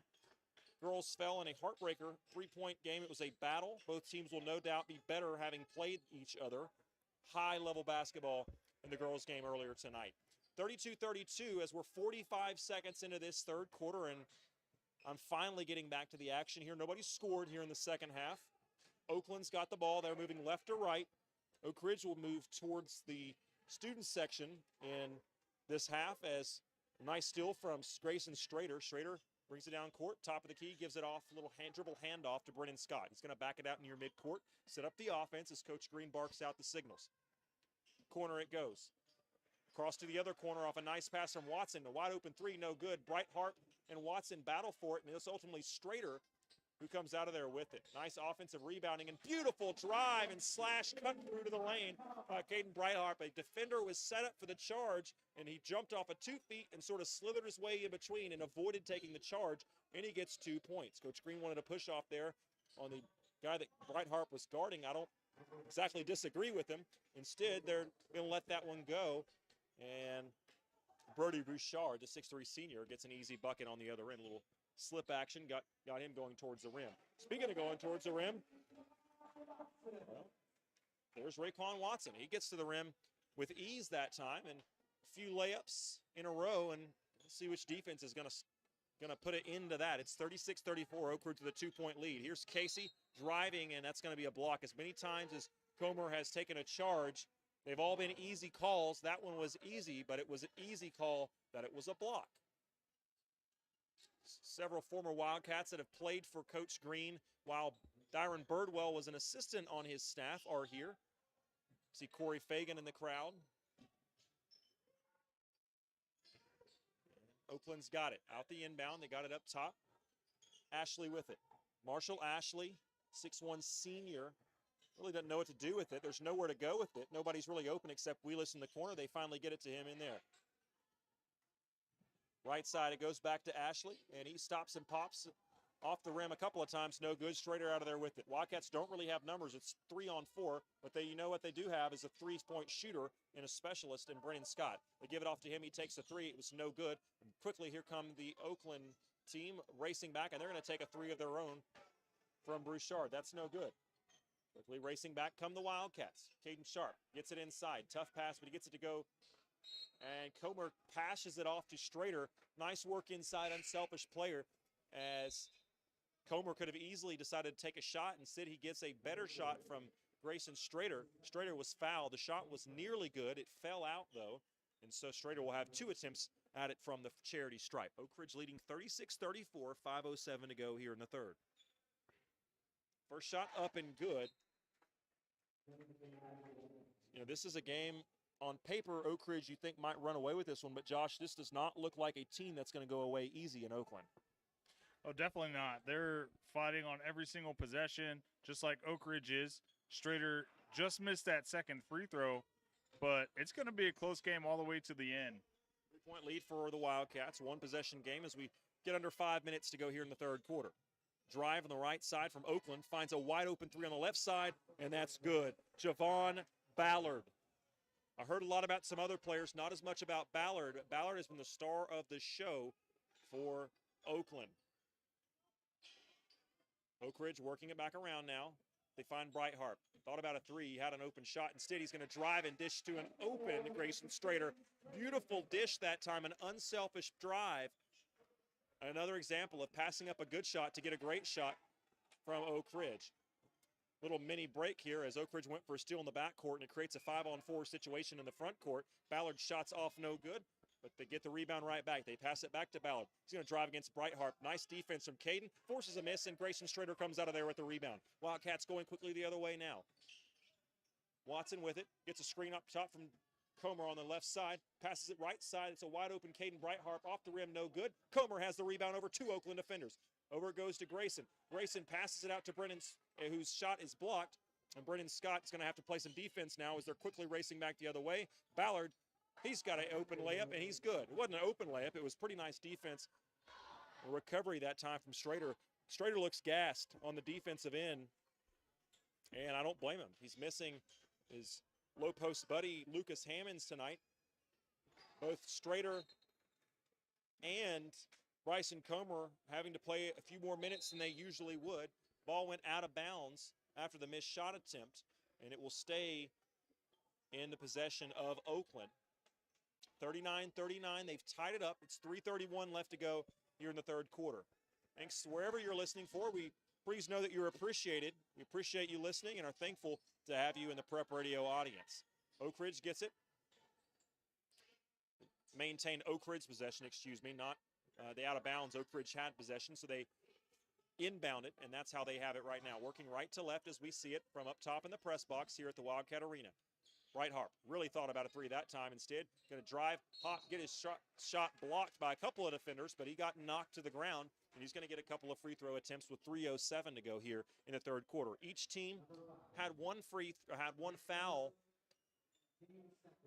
Girls fell in a heartbreaker 3-point game. It was a battle. Both teams will no doubt be better having played each other. High-level basketball in the girls' game earlier tonight. 32-32 as we're 45 seconds into this third quarter, and I'm finally getting back to the action here. Nobody scored here in the second half. Oakland's got the ball. They're moving left to right. Oak Ridge will move towards the student section in this half as a nice steal from Grayson Strader. Strader brings it down court, top of the key, gives it off, a little dribble handoff to Brennan Scott. He's going to back it out near midcourt, set up the offense as Coach Green barks out the signals. Corner it goes. Across to the other corner off a nice pass from Watson. The wide open three, no good. Brightheart and Watson battle for it, and it's ultimately Strader who comes out of there with it. Nice offensive rebounding and beautiful drive and slash cut through to the lane. Caden Brightheart, a defender, was set up for the charge, and he jumped off of 2 feet and sort of slithered his way in between and avoided taking the charge, and he gets 2 points. Coach Green wanted to push off there on the guy that Brightheart was guarding. I don't exactly disagree with him. Instead, they're going to let that one go. And Brody Bouchard, the 6'3 senior, gets an easy bucket on the other end. A little slip action, got him going towards the rim. Speaking of going towards the rim, well, there's Raekwon Watson. He gets to the rim with ease that time, and a few layups in a row, and let's see which defense is going to put it into that. It's 36-34, Oak Ridge with a 2-point lead. Here's Casey driving, and that's going to be a block. As many times as Comer has taken a charge, they've all been easy calls. That one was easy, but it was an easy call that it was a block. Several former Wildcats that have played for Coach Green while Dyron Birdwell was an assistant on his staff are here. See Corey Fagan in the crowd. Oakland's got it. Out the inbound, they got it up top. Ashley with it. Marshall Ashley, 6'1 senior. Really doesn't know what to do with it. There's nowhere to go with it. Nobody's really open except Wheelis in the corner. They finally get it to him in there. Right side, it goes back to Ashley, and he stops and pops off the rim a couple of times. No good. Strader out of there with it. Wildcats don't really have numbers. It's 3-on-4, but what they do have is a 3-point shooter and a specialist in Brennan Scott. They give it off to him. He takes a 3. It was no good. And quickly, here come the Oakland team racing back, and they're going to take a 3 of their own from Brouchard. That's no good. Quickly racing back come the Wildcats. Caden Sharp gets it inside. Tough pass, but he gets it to go. And Comer passes it off to Strader. Nice work inside, unselfish player, as Comer could have easily decided to take a shot. Instead, he gets a better shot from Grayson Strader. Strader was fouled. The shot was nearly good. It fell out, though. And so Strader will have 2 attempts at it from the charity stripe. Oak Ridge leading 36-34, 5:07 to go here in the third. First shot up and good. This is a game on paper, Oak Ridge, you think might run away with this one, but Josh, this does not look like a team that's going to go away easy in Oakland. Oh, definitely not. They're fighting on every single possession, just like Oak Ridge is. Strader just missed that second free throw, but it's going to be a close game all the way to the end. 3-point lead for the Wildcats, 1-possession game as we get under 5 minutes to go here in the third quarter. Drive on the right side from Oakland, finds a wide open 3 on the left side, and that's good. Javon Ballard. I heard a lot about some other players, not as much about Ballard. Ballard has been the star of the show for Oakland. Oak Ridge working it back around now. They find Brightheart. Thought about a 3. He had an open shot. Instead, he's going to drive and dish to an open Grayson Strader. Beautiful dish that time, an unselfish drive. Another example of passing up a good shot to get a great shot from Oak Ridge. Little mini break here as Oak Ridge went for a steal in the backcourt, and it creates a 5-on-4 situation in the front court. Ballard shots off no good. but they get the rebound right back. They pass it back to Ballard. He's going to drive against Brightheart. Nice defense from Caden. Forces a miss, and Grayson Strader comes out of there with the rebound. Wildcats going quickly the other way now. Watson with it. Gets a screen up top from Comer on the left side. Passes it right side. It's a wide open Caden Brightheart off the rim. No good. Comer has the rebound over 2 Oakland defenders. Over it goes to Grayson. Grayson passes it out to Brennan, whose shot is blocked. And Brennan Scott's going to have to play some defense now as they're quickly racing back the other way. Ballard, he's got an open layup, and he's good. It wasn't an open layup. It was pretty nice defense. A recovery that time from Strader. Strader looks gassed on the defensive end, and I don't blame him. He's missing his low-post buddy, Lucas Hammonds, tonight. Both Strader and Bryson Comer having to play a few more minutes than they usually would. Ball went out of bounds after the missed shot attempt, and it will stay in the possession of Oakland. 39-39, they've tied it up. It's 3:31 left to go here in the third quarter. Thanks to wherever you're listening for. Please know that you're appreciated. We appreciate you listening and are thankful to have you in the Prep Radio audience. Oak Ridge gets it. Maintained Oak Ridge possession, not the out of bounds. Oak Ridge had possession, so they inbound it, and that's how they have it right now. Working right to left as we see it from up top in the press box here at the Wildcat Arena. Brightheart really thought about a three that time. Instead, going to drive, hop, get his shot blocked by a couple of defenders, but he got knocked to the ground, and he's going to get a couple of free throw attempts with 3:07 to go here in the third quarter. Each team had one foul.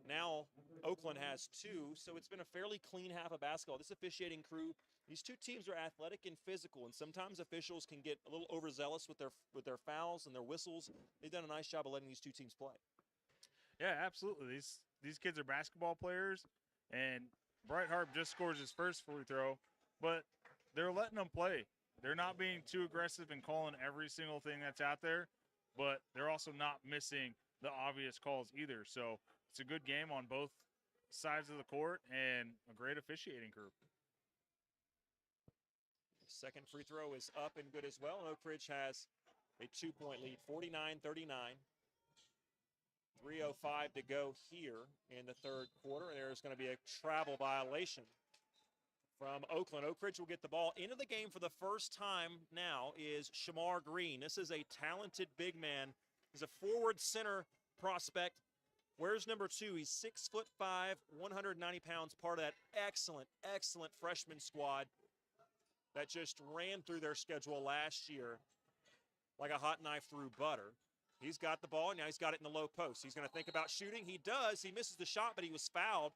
Now Oakland has 2, so it's been a fairly clean half of basketball. This officiating crew, these two teams are athletic and physical, and sometimes officials can get a little overzealous with their fouls and their whistles. They've done a nice job of letting these two teams play. Yeah, absolutely. These kids are basketball players, and Brightheart just scores his first free throw, but they're letting them play. They're not being too aggressive and calling every single thing that's out there, but they're also not missing the obvious calls either. So it's a good game on both sides of the court and a great officiating crew. Second free throw is up and good as well, and Oak Ridge has a 2-point lead, 49-39. 3:05 to go here in the third quarter. There's going to be a travel violation from Oakland. Oak Ridge will get the ball into the game for the first time now is Shamar Green. This is a talented big man. He's a forward center prospect. Where's number 2? He's 6'5", 190 pounds, part of that excellent freshman squad that just ran through their schedule last year like a hot knife through butter. He's got the ball, and now he's got it in the low post. He's going to think about shooting. He does. He misses the shot, but he was fouled.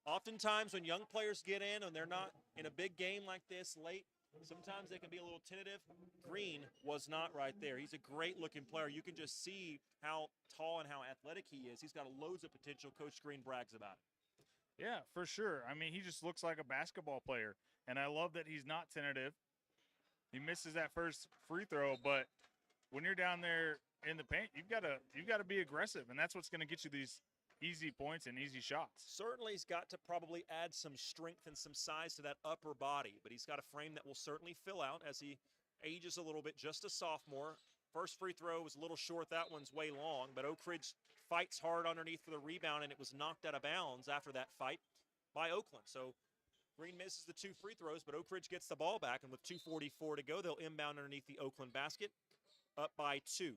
Oftentimes when young players get in and they're not in a big game like this late, sometimes they can be a little tentative. Green was not right there. He's a great-looking player. You can just see how tall and how athletic he is. He's got loads of potential. Coach Green brags about it. Yeah, for sure. I mean, he just looks like a basketball player, and I love that he's not tentative. He misses that first free throw, but when you're down there in the paint, you've got to be aggressive, and that's what's going to get you these easy points and easy shots. Certainly he's got to probably add some strength and some size to that upper body, but he's got a frame that will certainly fill out as he ages a little bit, just a sophomore. First free throw was a little short. That one's way long, but Oak Ridge fights hard underneath for the rebound, and it was knocked out of bounds after that fight by Oakland. So Green misses the 2 free throws, but Oak Ridge gets the ball back, and with 2:44 to go, they'll inbound underneath the Oakland basket, up by 2.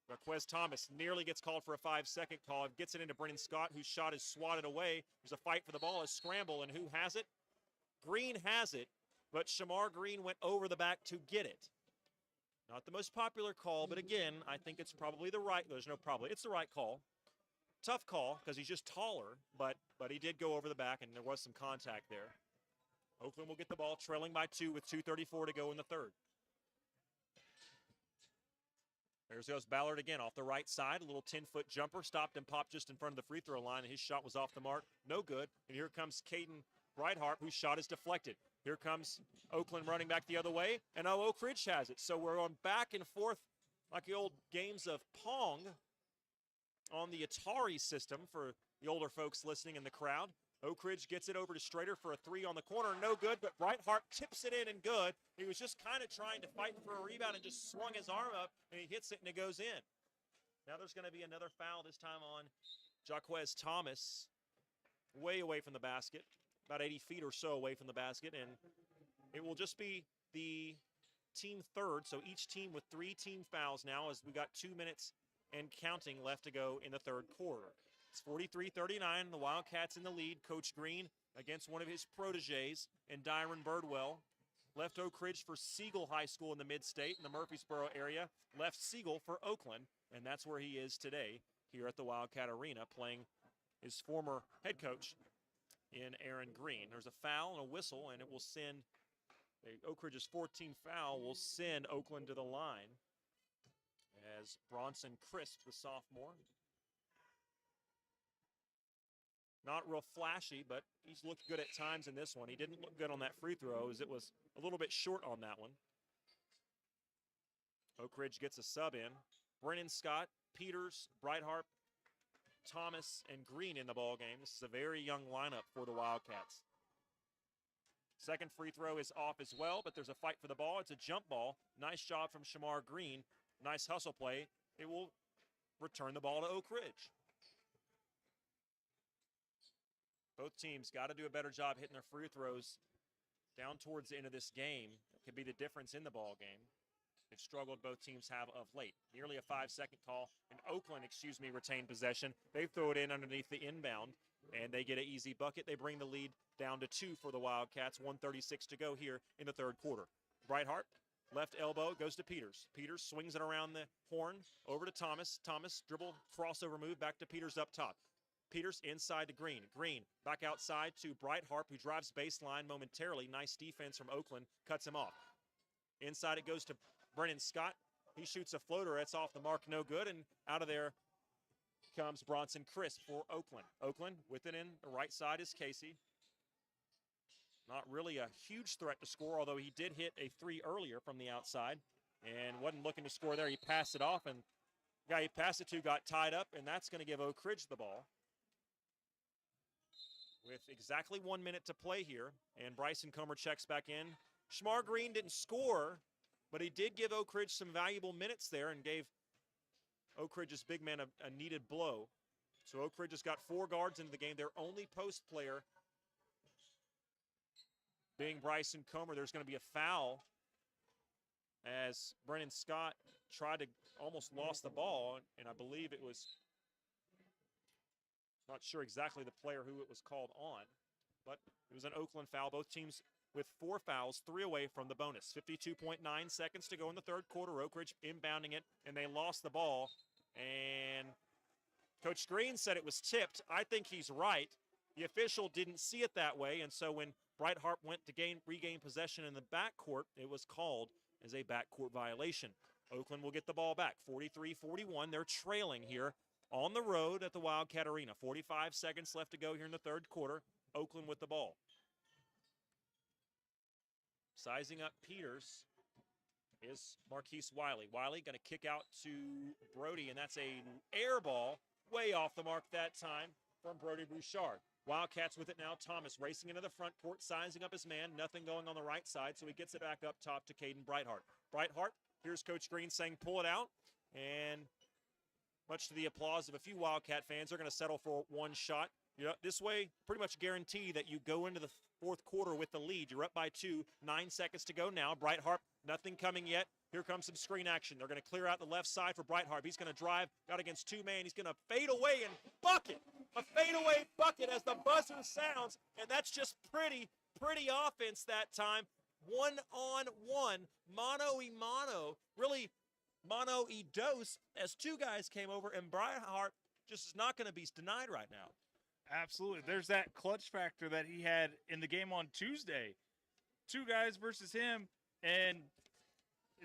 Raquez Thomas nearly gets called for a 5-second call. Gets it into Brennan Scott, whose shot is swatted away. There's a fight for the ball, a scramble, and who has it? Green has it, but Shamar Green went over the back to get it. Not the most popular call, but again, I think it's probably the right, there's no probably, it's the right call. Tough call because he's just taller, but he did go over the back, and there was some contact there. Oakland will get the ball trailing by 2 with 2:34 to go in the third. There goes Ballard again off the right side. A little 10-foot jumper. Stopped and popped just in front of the free throw line, and his shot was off the mark. No good. And here comes Caden Brightheart, whose shot is deflected. Here comes Oakland running back the other way, and Oak Ridge has it. So we're going back and forth like the old games of Pong on the Atari system for the older folks listening in the crowd. Oak Ridge gets it over to Strader for a 3 on the corner. No good, but Brightheart tips it in and good. He was just kind of trying to fight for a rebound and just swung his arm up, and he hits it, and it goes in. Now there's going to be another foul, this time on Jaquez Thomas. way away from the basket, about 80 feet or so away from the basket, and it will just be the team third, so each team with 3 team fouls now as we got 2 minutes and counting left to go in the third quarter. It's 43-39, the Wildcats in the lead. Coach Green against one of his proteges and Dyron Birdwell. Left Oak Ridge for Siegel High School in the mid-state in the Murfreesboro area. Left Siegel for Oakland, and that's where he is today here at the Wildcat Arena playing his former head coach in Aaron Green. There's a foul and a whistle, and it will send Oak Ridge's 14th foul will send Oakland to the line as Bronson Crisp, the sophomore. Not real flashy, but he's looked good at times in this one. He didn't look good on that free throw as it was a little bit short on that one. Oak Ridge gets a sub in. Brennan Scott, Peters, Breithart, Thomas, and Green in the ball game. This is a very young lineup for the Wildcats. Second free throw is off as well, but there's a fight for the ball. It's a jump ball. Nice job from Shamar Green. Nice hustle play. It will return the ball to Oak Ridge. Both teams got to do a better job hitting their free throws down towards the end of this game. It could be the difference in the ball game. They've struggled, both teams have of late. Nearly a 5-second call. And Oakland, retained possession. They throw it in underneath the inbound, and they get an easy bucket. They bring the lead down to 2 for the Wildcats. 1:36 to go here in the third quarter. Breithart, left elbow, goes to Peters. Peters swings it around the horn, over to Thomas. Thomas, dribble, crossover move, back to Peters up top. Peters inside to Green. Green back outside to Breithart, who drives baseline momentarily. Nice defense from Oakland, cuts him off. Inside it goes to Brennan Scott. He shoots a floater. That's off the mark, no good. And out of there comes Bronson Crisp for Oakland. Oakland with it in the right side is Casey. Not really a huge threat to score, although he did hit a 3 earlier from the outside and wasn't looking to score there. He passed it off, and the guy he passed it to got tied up, and that's going to give Oak Ridge the ball. With exactly 1 minute to play here, and Bryson Comer checks back in. Shamar Green didn't score, but he did give Oak Ridge some valuable minutes there and gave Oak Ridge's big man a needed blow. So Oak Ridge has got 4 guards into the game. Their only post player being Bryson Comer. There's going to be a foul as Brennan Scott tried to almost lost the ball, and I believe it was, not sure exactly the player who it was called on, but it was an Oakland foul. Both teams with 4 fouls, 3 away from the bonus. 52.9 seconds to go in the third quarter. Oak Ridge inbounding it, and they lost the ball. And Coach Green said it was tipped. I think he's right. The official didn't see it that way, and so when Breithart went to regain possession in the backcourt, it was called as a backcourt violation. Oakland will get the ball back, 43-41. They're trailing here on the road at the Wildcat Arena. 45 seconds left to go here in the third quarter. Oakland with the ball. Sizing up Peters is Marquise Wiley. Wiley going to kick out to Brody, and that's a air ball way off the mark that time from Brody Bouchard. Wildcats with it now. Thomas racing into the front court, sizing up his man. Nothing going on the right side, so he gets it back up top to Caden Breithart. Breithart, here's Coach Green saying pull it out, and much to the applause of a few Wildcat fans, they're going to settle for one shot. You know, this way, pretty much guarantee that you go into the fourth quarter with the lead. You're up by 2, 9 seconds to go now. Breithart, nothing coming yet. Here comes some screen action. They're going to clear out the left side for Breithart. He's going to drive, got against 2 man. He's going to fade away and bucket. A fadeaway bucket as the buzzer sounds, and that's just pretty offense that time. 1-on-1, mano-a-mano, really mano-a-dos, as 2 guys came over, and Breithart just is not going to be denied right now. Absolutely. There's that clutch factor that he had in the game on Tuesday. 2 guys versus him, and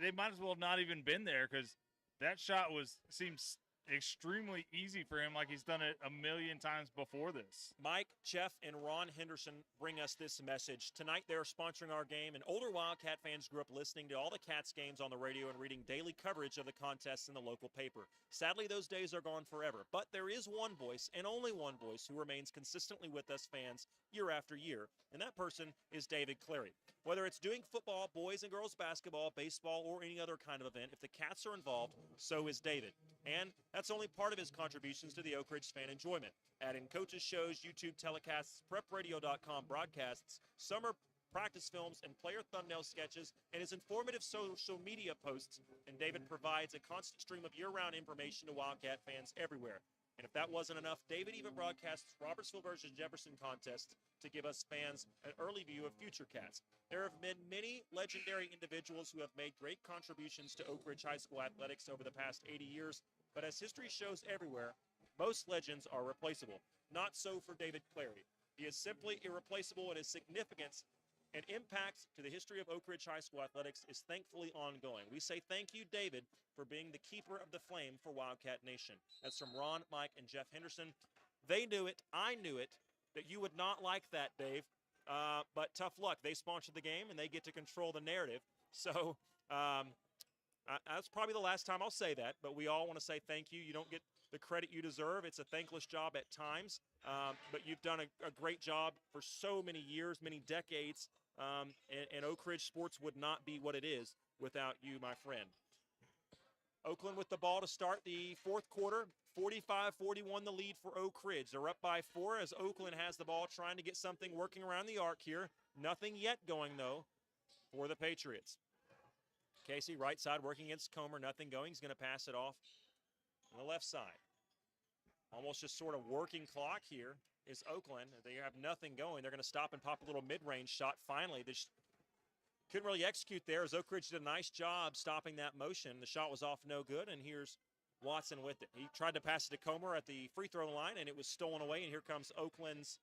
they might as well have not even been there because that shot seems extremely easy for him, like he's done it a million times before this. Mike, Jeff, and Ron Henderson bring us this message. Tonight they're sponsoring our game, and older Wildcat fans grew up listening to all the Cats games on the radio and reading daily coverage of the contests in the local paper. Sadly, those days are gone forever, but there is one voice, and only one voice, who remains consistently with us fans year after year, and that person is David Clary. Whether it's doing football, boys and girls basketball, baseball, or any other kind of event, if the Cats are involved, so is David. And that's only part of his contributions to the Oak Ridge fan enjoyment. Adding coaches shows, YouTube telecasts, prepradio.com broadcasts, summer practice films, and player thumbnail sketches, and his informative social media posts. And David provides a constant stream of year-round information to Wildcat fans everywhere. And if that wasn't enough, David even broadcasts Robertsville versus Jefferson contests to give us fans an early view of future Cats. There have been many legendary individuals who have made great contributions to Oak Ridge High School athletics over the past 80 years, but as history shows everywhere, most legends are replaceable. Not so for David Clary. He is simply irreplaceable, and his significance and impact to the history of Oak Ridge High School athletics is thankfully ongoing. We say thank you, David, for being the keeper of the flame for Wildcat Nation. That's from Ron, Mike, and Jeff Henderson. They knew it. I knew it, that you would not like that, Dave. But tough luck. They sponsored the game, and they get to control the narrative. So that's probably the last time I'll say that, but we all want to say thank you. You don't get the credit you deserve. It's a thankless job at times, but you've done a great job for so many years, many decades. And Oak Ridge sports would not be what it is without you, my friend. Oakland with the ball to start the fourth quarter. 45-41 the lead for Oak Ridge. They're up by 4 as Oakland has the ball, trying to get something working around the arc here. Nothing yet going, though, for the Patriots. Casey, right side, working against Comer. Nothing going. He's going to pass it off on the left side. Almost just sort of working clock here is Oakland. They have nothing going. They're going to stop and pop a little mid-range shot finally. They just couldn't really execute there as Oak Ridge did a nice job stopping that motion. The shot was off no good, and here's Watson with it. He tried to pass it to Comer at the free throw line, and it was stolen away, and here comes Oakland's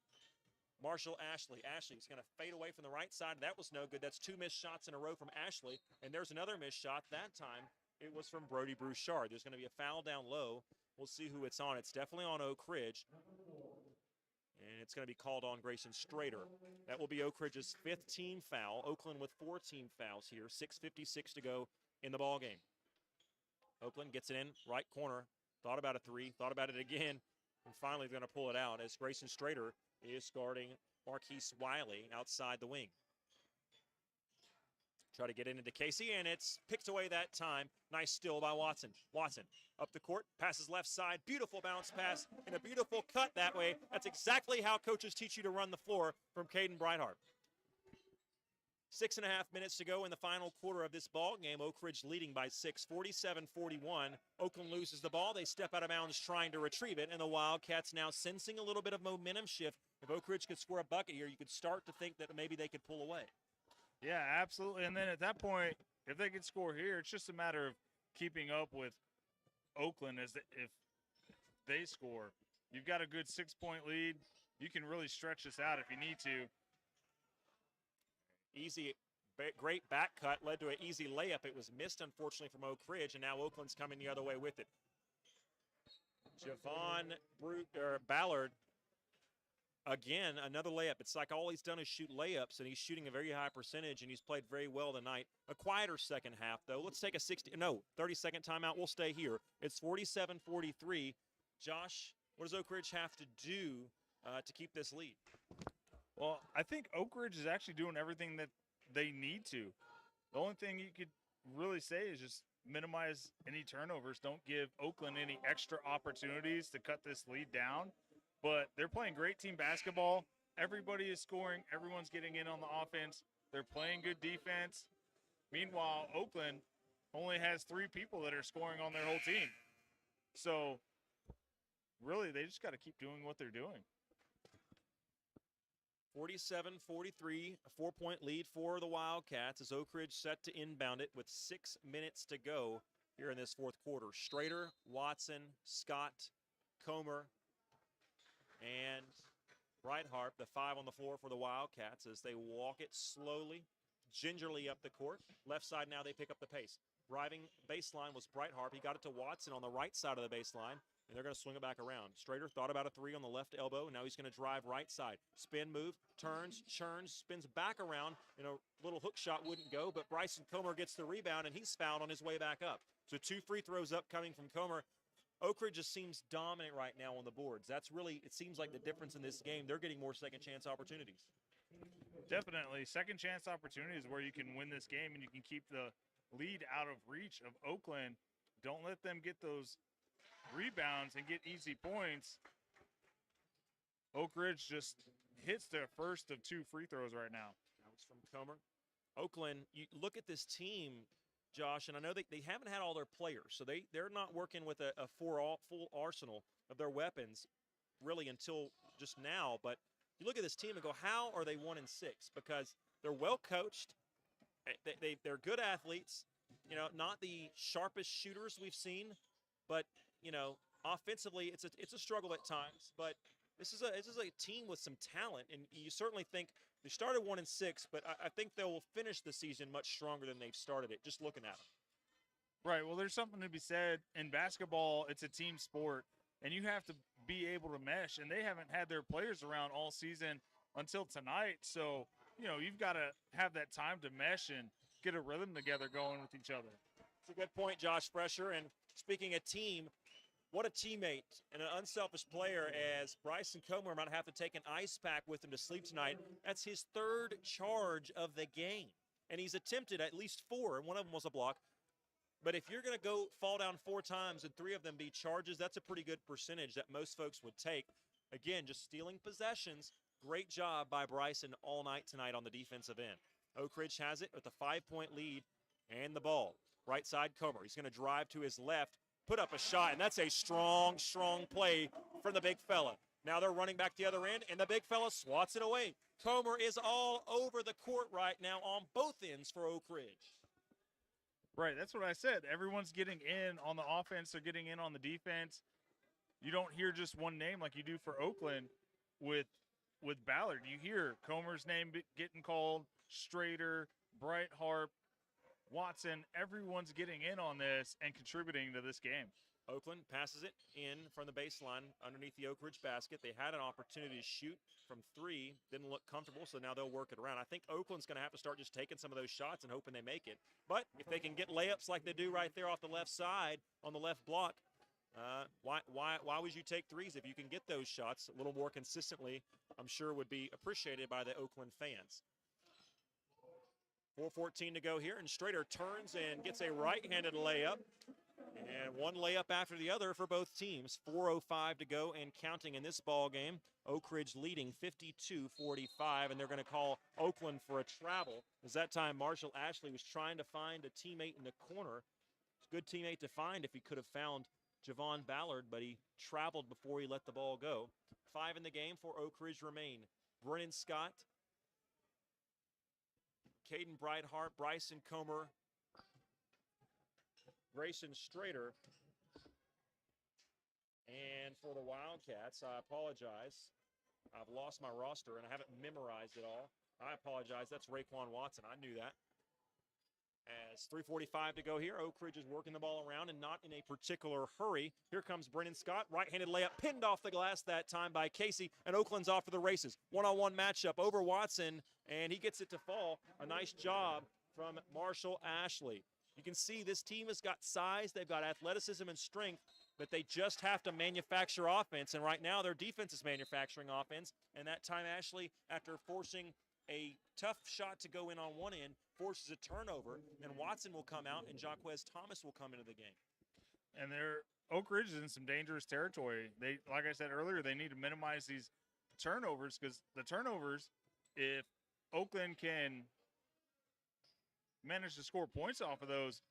Marshall Ashley. Ashley's going to fade away from the right side. That was no good. That's 2 missed shots in a row from Ashley, and there's another missed shot. That time it was from Brody Brouchard. There's going to be a foul down low. We'll see who it's on. It's definitely on Oak Ridge. And it's going to be called on Grayson Strader. That will be Oak Ridge's 5th team foul. Oakland with 4 team fouls here. 6:56 to go in the ballgame. Oakland gets it in, right corner. Thought about a 3, thought about it again, and finally going to pull it out as Grayson Strader is guarding Marquise Wiley outside the wing. Try to get it into Casey, and it's picked away that time. Nice steal by Watson. Watson up the court, passes left side. Beautiful bounce pass and a beautiful cut that way. That's exactly how coaches teach you to run the floor from Caden Breithart. 6.5 minutes to go in the final quarter of this ball game. Oak Ridge leading by 6, 47-41. Oakland loses the ball. They step out of bounds trying to retrieve it, and the Wildcats now sensing a little bit of momentum shift. If Oak Ridge could score a bucket here, you could start to think that maybe they could pull away. Yeah, absolutely. And then at that point, if they could score here, it's just a matter of keeping up with Oakland as if they score. You've got a good 6-point lead. You can really stretch this out if you need to. Easy, great back cut led to an easy layup. It was missed, unfortunately, from Oak Ridge, and now Oakland's coming the other way with it. Javon Ballard, again, another layup. It's like all he's done is shoot layups, and he's shooting a very high percentage, and he's played very well tonight. A quieter second half, though. Let's take a 30-second timeout. We'll stay here. It's 47-43. Josh, what does Oak Ridge have to do to keep this lead? Well, I think Oak Ridge is actually doing everything that they need to. The only thing you could really say is just minimize any turnovers. Don't give Oakland any extra opportunities to cut this lead down. But they're playing great team basketball. Everybody is scoring. Everyone's getting in on the offense. They're playing good defense. Meanwhile, Oakland only has 3 people that are scoring on their whole team. So, really, they just got to keep doing what they're doing. 47-43, a 4-point lead for the Wildcats as Oak Ridge set to inbound it with 6 minutes to go here in this fourth quarter. Strader, Watson, Scott, Comer, and Breithart, the 5 on the floor for the Wildcats as they walk it slowly, gingerly up the court. Left side now they pick up the pace. Driving baseline was Breithart. He got it to Watson on the right side of the baseline, and they're going to swing it back around. Strader thought about a 3 on the left elbow, and now he's going to drive right side. Spin move, turns, churns, spins back around, and a little hook shot wouldn't go, but Bryson Comer gets the rebound, and he's fouled on his way back up. So 2 free throws up coming from Comer. Oak Ridge just seems dominant right now on the boards. That's really, it seems like the difference in this game. They're getting more second chance opportunities. Definitely. Second chance opportunities where you can win this game and you can keep the lead out of reach of Oakland. Don't let them get those rebounds and get easy points. Oak Ridge just hits their first of 2 free throws right now. That was from Comer. Oakland, you look at this team, Josh, and I know they haven't had all their players, so they're not working with a full arsenal of their weapons really until just now. But you look at this team and go, how are they 1-6? Because they're well coached, they're good athletes, you know, not the sharpest shooters we've seen, but you know, offensively it's a struggle at times. But this is a team with some talent, and you certainly think they started 1-6, but I think they will finish the season much stronger than they've started it. Just looking at them. Right. Well, there's something to be said in basketball. It's a team sport, and you have to be able to mesh. And they haven't had their players around all season until tonight. So you know you've got to have that time to mesh and get a rhythm together going with each other. It's a good point, Josh Fresher. And speaking of team, what a teammate and an unselfish player, as Bryson Comer might have to take an ice pack with him to sleep tonight. That's his 3rd charge of the game. And he's attempted at least 4, and one of them was a block. But if you're going to go fall down 4 times and 3 of them be charges, that's a pretty good percentage that most folks would take. Again, just stealing possessions. Great job by Bryson all night tonight on the defensive end. Oak Ridge has it with a 5-point lead and the ball. Right side, Comer. He's going to drive to his left, put up a shot, and that's a strong play from the big fella. Now they're running back the other end, and the big fella swats it away. Comer is all over the court right now on both ends for Oak Ridge. Right, that's what I said. Everyone's getting in on the offense. They're getting in on the defense. You don't hear just one name like you do for Oakland with Ballard. You hear Comer's name getting called, Strader, Bright Harp, Watson. Everyone's getting in on this and contributing to this game. Oakland passes it in from the baseline underneath the Oak Ridge basket. They had an opportunity to shoot from 3, didn't look comfortable, so now they'll work it around. I think Oakland's going to have to start just taking some of those shots and hoping they make it. But if they can get layups like they do right there off the left side on the left block, why would you take 3s if you can get those shots a little more consistently? I'm sure would be appreciated by the Oakland fans. 4:14 to go here, and Strader turns and gets a right-handed layup. And one layup after the other for both teams. 4:05 to go and counting in this ball game. Oak Ridge leading 52-45, and they're going to call Oakland for a travel. As that time, Marshall Ashley was trying to find a teammate in the corner. It's a good teammate to find if he could have found Javon Ballard, but he traveled before he let the ball go. 5 in the game for Oak Ridge remain. Brennan Scott, Caden Brightheart, Bryson Comer, Grayson Strader. And for the Wildcats, I apologize. I've lost my roster, and I haven't memorized it all. I apologize. That's Raekwon Watson. I knew that. As 3:45 to go here, Oak Ridge is working the ball around and not in a particular hurry. Here comes Brennan Scott. Right-handed layup pinned off the glass that time by Casey, and Oakland's off for the races. One-on-one matchup over Watson, and he gets it to fall. A nice job from Marshall Ashley. You can see this team has got size, they've got athleticism and strength, but they just have to manufacture offense, and right now their defense is manufacturing offense, and that time Ashley, after forcing a tough shot to go in on one end, forces a turnover, and Watson will come out, and Jaquez Thomas will come into the game. And Oak Ridge is in some dangerous territory. They, like I said earlier, they need to minimize these turnovers, because the turnovers, if Oakland can manage to score points off of those,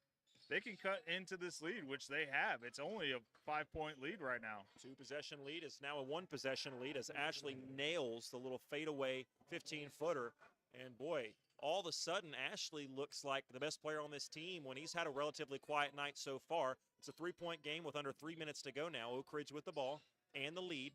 they can cut into this lead, which they have. It's only a 5-point lead right now. 2-possession lead is now a 1-possession lead as Ashley nails the little fadeaway 15-footer. And boy, all of a sudden, Ashley looks like the best player on this team when he's had a relatively quiet night so far. It's a 3-point game with under 3 minutes to go now. Oak Ridge with the ball and the lead.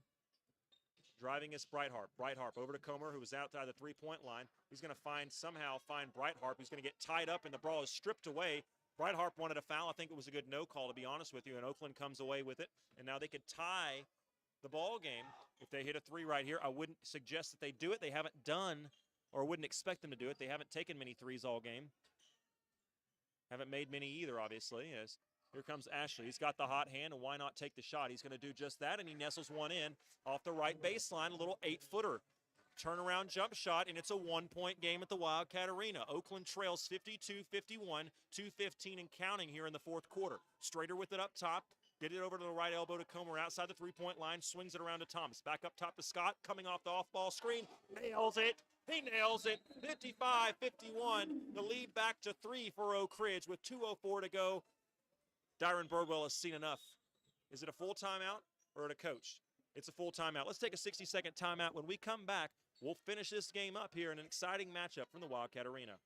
Driving is Brightheart. Brightheart over to Comer, who was outside the 3-point line. He's going to somehow find Brightheart, who's going to get tied up, and the ball is stripped away. Brightheart wanted a foul. I think it was a good no call, to be honest with you, and Oakland comes away with it. And now they could tie the ball game if they hit a 3 right here. I wouldn't suggest that they do it. They haven't done, or wouldn't expect them to do it. They haven't taken many 3s all game. Haven't made many either, obviously, as here comes Ashley. He's got the hot hand, and why not take the shot? He's going to do just that, and he nestles one in off the right baseline, a little 8-footer. Turnaround jump shot, and it's a 1-point game at the Wildcat Arena. Oakland trails 52-51, 2:15 and counting here in the fourth quarter. Strader with it up top. Get it over to the right elbow to Comer outside the three-point line, swings it around to Thomas. Back up top to Scott, coming off the off-ball screen, nails it. He nails it. 55-51. The lead back to 3 for Oak Ridge with 2:04 to go. Dyron Birdwell has seen enough. Is it a full timeout or a coach? It's a full timeout. Let's take a 60-second timeout. When we come back, we'll finish this game up here in an exciting matchup from the Wildcat Arena.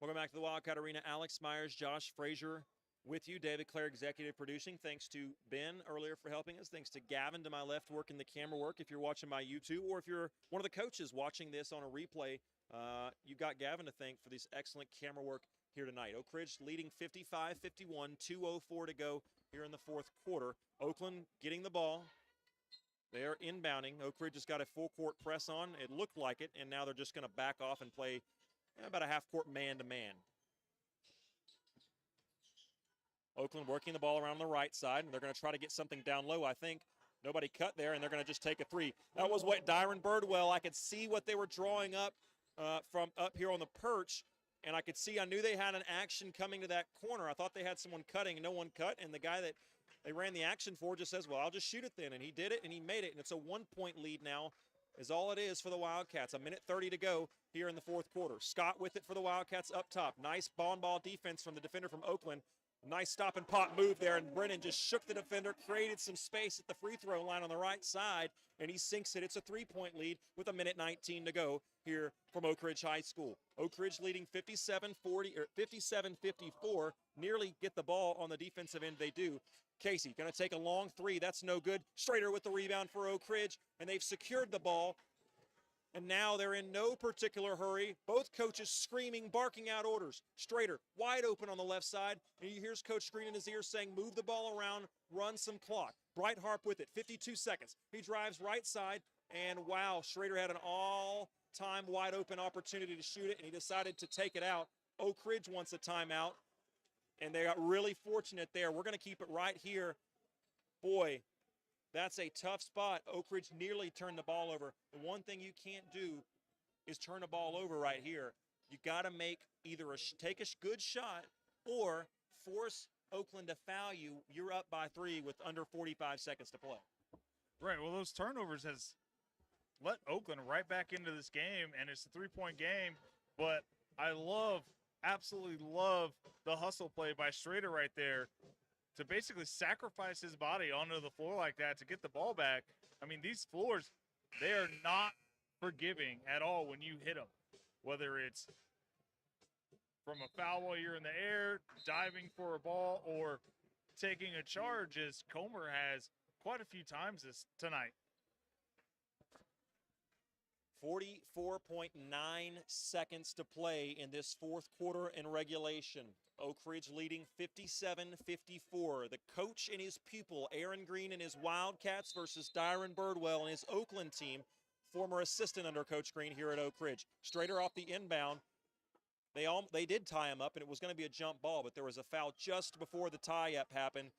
Welcome back to the Wildcat Arena. Alex Myers, Josh Frazier with you. David Clare, executive producing. Thanks to Ben earlier for helping us. Thanks to Gavin to my left working the camera work if you're watching by YouTube, or if you're one of the coaches watching this on a replay, you got Gavin to thank for this excellent camera work here tonight. Oak Ridge leading 55-51, 2:04 to go here in the fourth quarter. Oakland getting the ball. They are inbounding. Oak Ridge has got a full-court press on. It looked like it, and now they're just going to back off and play about a half-court man-to-man. Oakland working the ball around the right side, and they're going to try to get something down low, I think. Nobody cut there, and they're going to just take a three. That was what Dyron Birdwell, I could see what they were drawing up from up here on the perch, and I knew they had an action coming to that corner. I thought they had someone cutting, and no one cut, and the guy that they ran the action for just says, well, I'll just shoot it then, and he did it, and he made it, and it's a 1-point lead now is all it is for the Wildcats. 1:30 to go here in the fourth quarter. Scott with it for the Wildcats up top. Nice ball defense from the defender from Oakland. Nice stop and pop move there, and Brennan just shook the defender, created some space at the free throw line on the right side, and he sinks it. It's a 3-point lead with 1:19 to go here from Oak Ridge High School. Oak Ridge leading 57-54, nearly get the ball on the defensive end. They do. Casey going to take a long three. That's no good. Strader with the rebound for Oak Ridge, and they've secured the ball. And now they're in no particular hurry. Both coaches screaming, barking out orders. Strader wide open on the left side, and he hears Coach Green in his ear saying, move the ball around, run some clock. Bright Harp with it, 52 seconds. He drives right side, and wow, Strader had an all-time wide open opportunity to shoot it, and he decided to take it out. Oak Ridge wants a timeout, and they got really fortunate there. We're going to keep it right here. Boy, that's a tough spot. Oak Ridge nearly turned the ball over. The one thing you can't do is turn the ball over right here. You got to make either take a good shot or force Oakland to foul you. You're up by 3 with under 45 seconds to play. Right. Well, those turnovers has let Oakland right back into this game, and it's a 3-point game. But I absolutely love the hustle play by Strader right there to basically sacrifice his body onto the floor like that to get the ball back. I mean, these floors, they are not forgiving at all when you hit them, whether it's from a foul while you're in the air, diving for a ball, or taking a charge, as Comer has quite a few times tonight. 44.9 seconds to play in this fourth quarter in regulation. Oak Ridge leading 57-54. The coach and his pupil, Aaron Green and his Wildcats versus Dyron Birdwell and his Oakland team, former assistant under Coach Green here at Oak Ridge. Strader off the inbound. They did tie him up, and it was going to be a jump ball, but there was a foul just before the tie-up happened.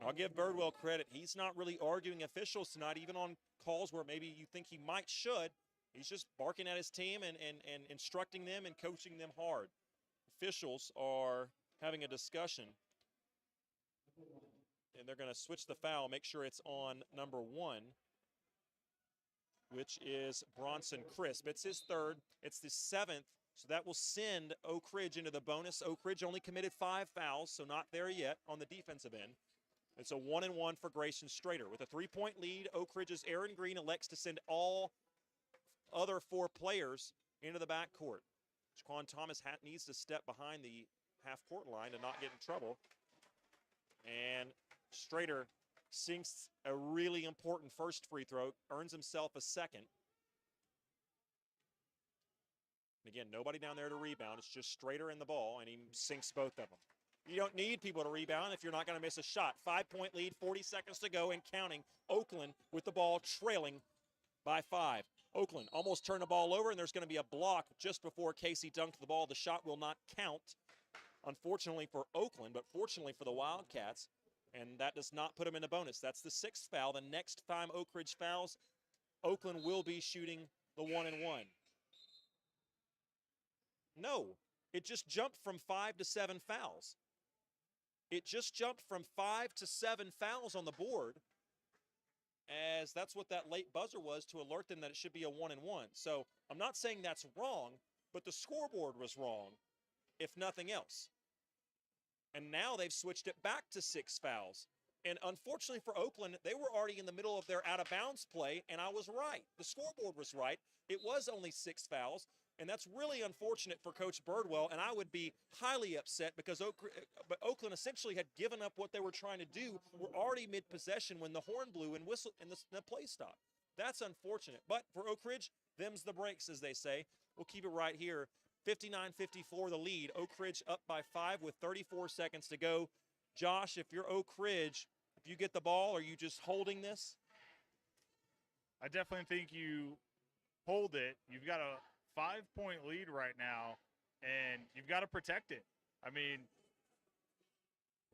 I'll give Birdwell credit. He's not really arguing officials tonight, even on calls where maybe you think he should. He's just barking at his team and instructing them and coaching them hard. Officials are having a discussion, and they're going to switch the foul, make sure it's on number 1, which is Bronson Crisp. It's his third. It's the 7th So that will send Oak Ridge into the bonus. Oak Ridge only committed 5 fouls, so not there yet on the defensive end. It's a 1-and-1 for Grayson Strader. With a 3-point lead, Oak Ridge's Aaron Green elects to send all other 4 players into the backcourt. Jaquan Thomas needs to step behind the half-court line to not get in trouble. And Strader sinks a really important first free throw, earns himself a second. Again, nobody down there to rebound. It's just Strader and the ball, and he sinks both of them. You don't need people to rebound if you're not going to miss a shot. 5-point lead, 40 seconds to go and counting. Oakland with the ball trailing by 5. Oakland almost turned the ball over, and there's going to be a block just before Casey dunked the ball. The shot will not count, unfortunately for Oakland, but fortunately for the Wildcats, and that does not put them in a bonus. That's the 6th foul. The next time Oak Ridge fouls, Oakland will be shooting the 1-and-1. No, it just jumped from 5 to 7 fouls. It just jumped from 5 to 7 fouls on the board, as that's what that late buzzer was to alert them that it should be a 1-and-1. So I'm not saying that's wrong, but the scoreboard was wrong, if nothing else. And now they've switched it back to 6 fouls. And unfortunately for Oakland, they were already in the middle of their out-of-bounds play, and I was right. The scoreboard was right. It was only 6 fouls. And that's really unfortunate for Coach Birdwell, and I would be highly upset because Oakland essentially had given up what they were trying to do. We're already mid-possession when the horn blew and whistle and the play stopped. That's unfortunate. But for Oak Ridge, them's the breaks, as they say. We'll keep it right here. 59-54 the lead. Oak Ridge up by 5 with 34 seconds to go. Josh, if you're Oak Ridge, if you get the ball, are you just holding this? I definitely think you hold it. You've got a 5-point lead right now, and you've got to protect it. I mean,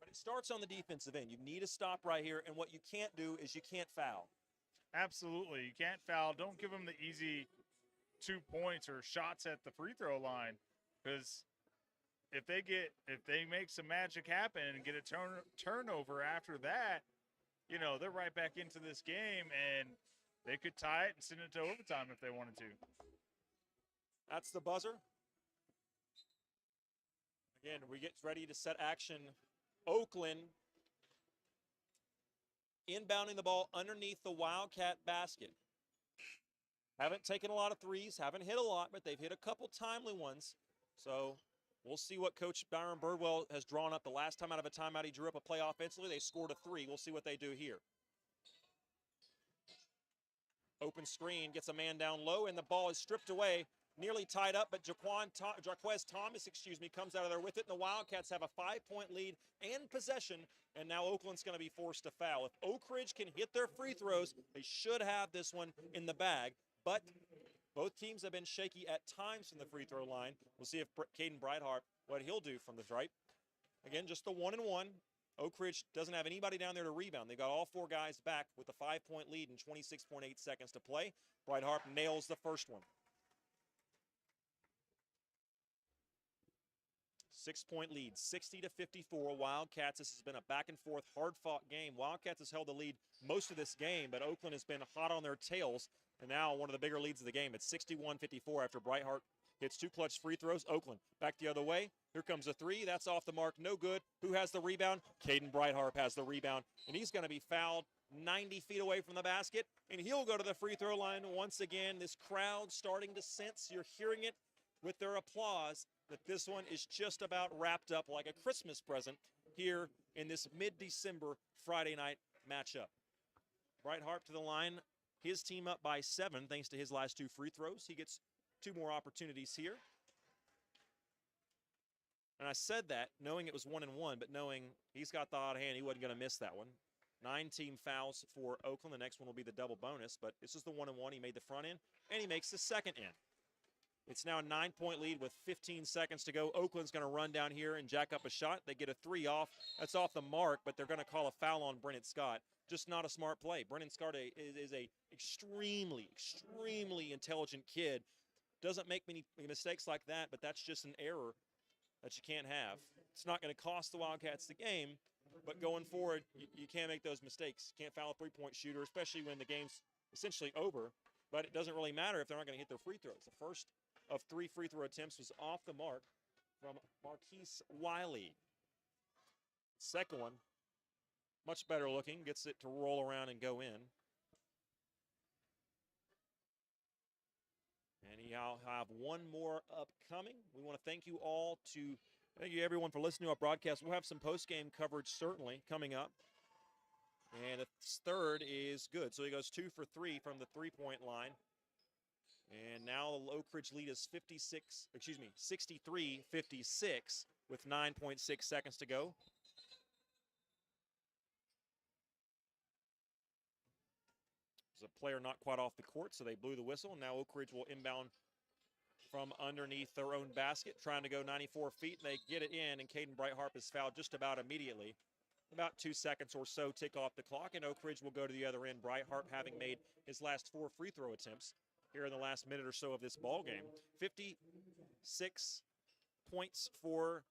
but it starts on the defensive end. You need to stop right here, and what you can't do is you can't foul. Absolutely. You can't foul. Don't give them the easy 2 points or shots at the free throw line, because if they make some magic happen and get a turnover after that, you know, they're right back into this game, and they could tie it and send it to overtime if they wanted to. That's the buzzer. Again, we get ready to set action. Oakland inbounding the ball underneath the Wildcat basket. Haven't taken a lot of threes, haven't hit a lot, but they've hit a couple timely ones. So we'll see what Coach Dyron Birdwell has drawn up. The last time out of a timeout, he drew up a play offensively. They scored a 3. We'll see what they do here. Open screen, gets a man down low, and the ball is stripped away. Nearly tied up, but Jaquez Thomas, comes out of there with it, and the Wildcats have a 5-point lead and possession, and now Oakland's going to be forced to foul. If Oak Ridge can hit their free throws, they should have this one in the bag, but both teams have been shaky at times from the free throw line. We'll see if Caden Breithart, what he'll do from the stripe. Again, just the 1-and-1. Oak Ridge doesn't have anybody down there to rebound. They've got all 4 guys back with a 5-point lead and 26.8 seconds to play. Breithart nails the first one. 6-point lead, 60-54. Wildcats, this has been a back-and-forth, hard-fought game. Wildcats has held the lead most of this game, but Oakland has been hot on their tails, and now one of the bigger leads of the game. It's 61-54 after Breithart hits 2 clutch free throws. Oakland back the other way. Here comes a 3. That's off the mark. No good. Who has the rebound? Caden Breithart has the rebound, and he's going to be fouled 90 feet away from the basket, and he'll go to the free throw line once again. This crowd starting to sense, you're hearing it with their applause, that this one is just about wrapped up like a Christmas present here in this mid-December Friday night matchup. Breithart to the line, his team up by 7 thanks to his last 2 free throws. He gets 2 more opportunities here. And I said that knowing it was 1-and-1, but knowing he's got the hot hand, he wasn't going to miss that one. 9 team fouls for Oakland. The next one will be the double bonus, but this is the 1-and-1. He made the front end, and he makes the second end. It's now a 9-point lead with 15 seconds to go. Oakland's going to run down here and jack up a shot. They get a 3 off. That's off the mark, but they're going to call a foul on Brennan Scott. Just not a smart play. Brennan Scott is a extremely, extremely intelligent kid. Doesn't make many mistakes like that, but that's just an error that you can't have. It's not going to cost the Wildcats the game, but going forward, you can't make those mistakes. You can't foul a 3-point shooter, especially when the game's essentially over, but it doesn't really matter if they're not going to hit their free throws. The first of 3 free throw attempts was off the mark from Marquise Wiley. Second one, much better looking, gets it to roll around and go in. And he'll have one more upcoming. We want to thank you everyone for listening to our broadcast. We'll have some post-game coverage certainly coming up. And the third is good. So he goes 2 for 3 from the three-point line. And now the Oak Ridge lead is 63-56 with 9.6 seconds to go. There's a player not quite off the court, so they blew the whistle. Now Oak Ridge will inbound from underneath their own basket, trying to go 94 feet. And they get it in, and Caden Brighthart is fouled just about immediately. About 2 seconds or so tick off the clock, and Oak Ridge will go to the other end. Brighthart having made his last 4 free throw attempts here in the last minute or so of this ball game. 56 points for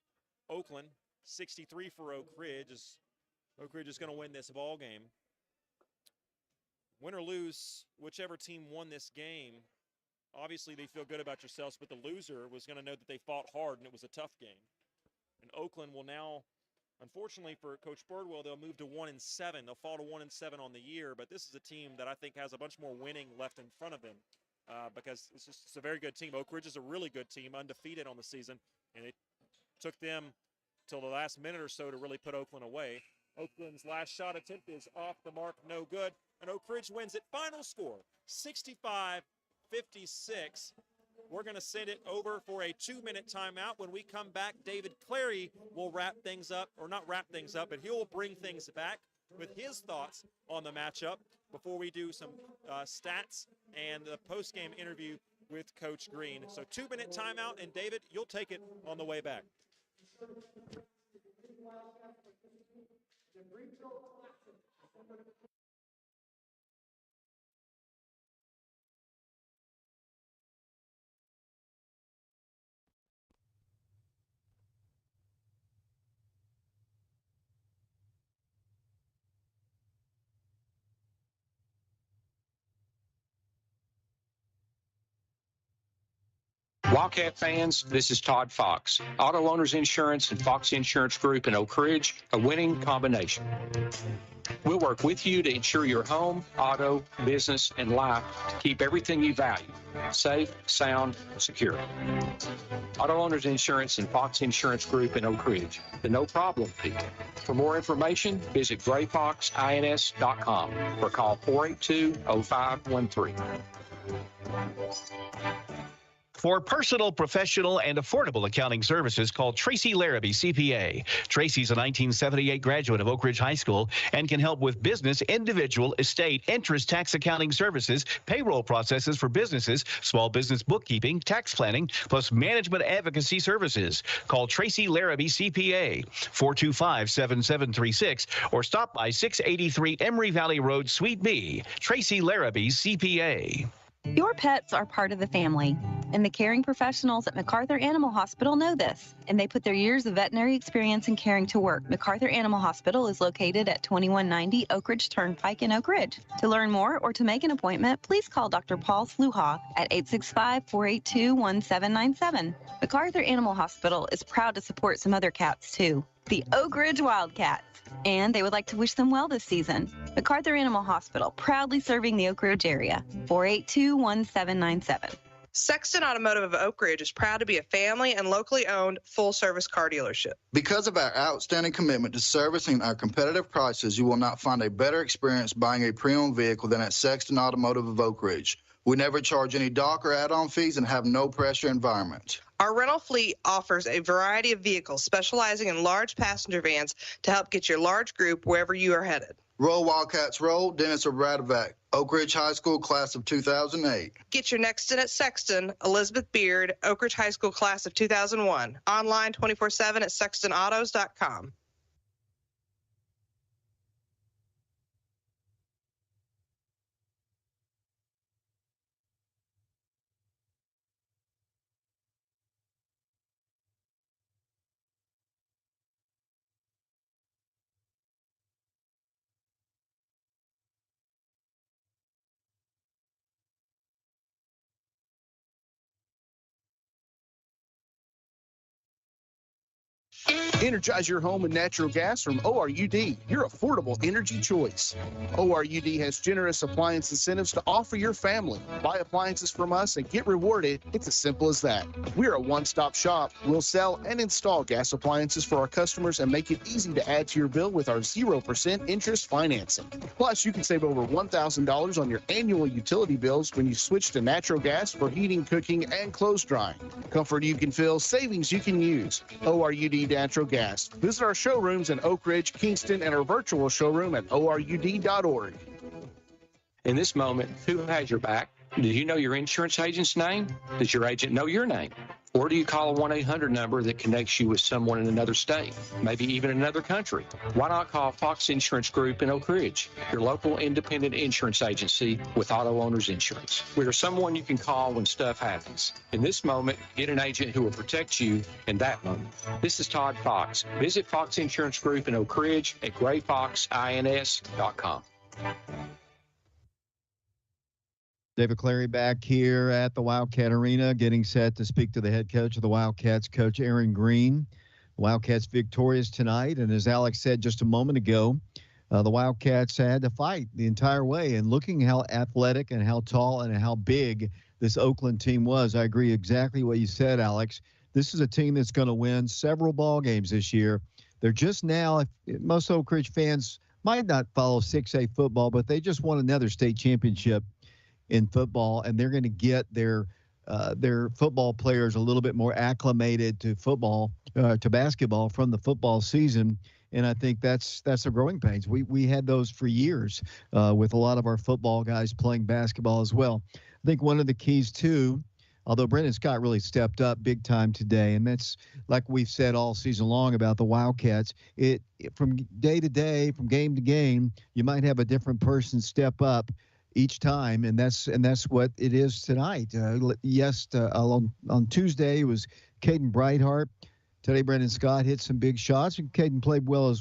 Oakland, 63 for Oak Ridge. Oak Ridge is going to win this ball game. Win or lose, whichever team won this game, obviously they feel good about yourselves, but the loser was going to know that they fought hard and it was a tough game. And Oakland will now, unfortunately for Coach Birdwell, they'll move to 1-7. They'll fall to 1-7 on the year, but this is a team that I think has a bunch more winning left in front of them because it's a very good team. Oak Ridge is a really good team, undefeated on the season, and it took them till the last minute or so to really put Oakland away. Oakland's last shot attempt is off the mark, no good, and Oak Ridge wins it. Final score, 65-56. We're going to send it over for a 2-minute timeout. When we come back, David Clary will wrap things up, or not wrap things up, but he'll bring things back with his thoughts on the matchup before we do some stats and the post-game interview with Coach Green. So 2-minute timeout, and David, you'll take it on the way back. Wildcat fans, this is Todd Fox. Auto Owners Insurance and Fox Insurance Group in Oak Ridge, a winning combination. We'll work with you to insure your home, auto, business, and life to keep everything you value safe, sound, secure. Auto Owners Insurance and Fox Insurance Group in Oak Ridge, the no problem people. For more information, visit grayfoxins.com or call 482-0513. For personal, professional, and affordable accounting services, call Tracy Larrabee, CPA. Tracy's a 1978 graduate of Oak Ridge High School and can help with business, individual, estate, interest, tax accounting services, payroll processes for businesses, small business bookkeeping, tax planning, plus management advocacy services. Call Tracy Larrabee, CPA, 425-7736, or stop by 683 Emory Valley Road, Suite B. Tracy Larrabee, CPA. Your pets are part of the family, and the caring professionals at MacArthur Animal Hospital know this, and they put their years of veterinary experience in caring to work. MacArthur Animal Hospital is located at 2190 Oak Ridge Turnpike in Oak Ridge. To learn more or to make an appointment, please call Dr. Paul Sluha at 865-482-1797. MacArthur Animal Hospital is proud to support some other cats, too, the Oak Ridge Wildcats. And they would like to wish them well this season. MacArthur Animal Hospital, proudly serving the Oak Ridge area. 482-1797. Sexton Automotive of Oak Ridge is proud to be a family and locally owned full-service car dealership. Because of our outstanding commitment to servicing our competitive prices, you will not find a better experience buying a pre-owned vehicle than at Sexton Automotive of Oak Ridge. We never charge any dock or add-on fees and have no pressure environment. Our rental fleet offers a variety of vehicles, specializing in large passenger vans to help get your large group wherever you are headed. Roll Wildcats Roll, Dennis Radovac, Oak Ridge High School, class of 2008. Get your next in at Sexton, Elizabeth Beard, Oak Ridge High School, class of 2001. Online 24/7 at sextonautos.com. Energize your home with natural gas from ORUD, your affordable energy choice. ORUD has generous appliance incentives to offer your family. Buy appliances from us and get rewarded. It's as simple as that. We're a one-stop shop. We'll sell and install gas appliances for our customers and make it easy to add to your bill with our 0% interest financing. Plus, you can save over $1,000 on your annual utility bills when you switch to natural gas for heating, cooking, and clothes drying. Comfort you can feel, savings you can use. ORUD Natural Gas. Visit our showrooms in Oak Ridge, Kingston, and our virtual showroom at ORUD.org. In this moment, who has your back? Do you know your insurance agent's name? Does your agent know your name? Or do you call a 1-800 number that connects you with someone in another state, maybe even another country? Why not call Fox Insurance Group in Oak Ridge, your local independent insurance agency with auto owners insurance? We are someone you can call when stuff happens. In this moment, get an agent who will protect you in that moment. This is Todd Fox. Visit Fox Insurance Group in Oak Ridge at grayfoxins.com. David Clary back here at the Wildcat Arena, getting set to speak to the head coach of the Wildcats, Coach Aaron Green. Wildcats victorious tonight, and as Alex said just a moment ago, the Wildcats had to fight the entire way. And looking how athletic and how tall and how big this Oakland team was, I agree exactly what you said, Alex. This is a team that's going to win several ball games this year. They're just now, most Oak Ridge fans might not follow 6A football, but they just won another state championship in football, and they're going to get their football players a little bit more acclimated to football, to basketball from the football season. And I think that's the growing pains. We had those for years with a lot of our football guys playing basketball as well. I think one of the keys too, although Brendan Scott really stepped up big time today, and that's like we've said all season long about the Wildcats. It from day to day, from game to game, you might have a different person step up each time, and that's what it is tonight. On Tuesday it was Caden Brightheart. Today Brendan Scott hit some big shots, and Caden played well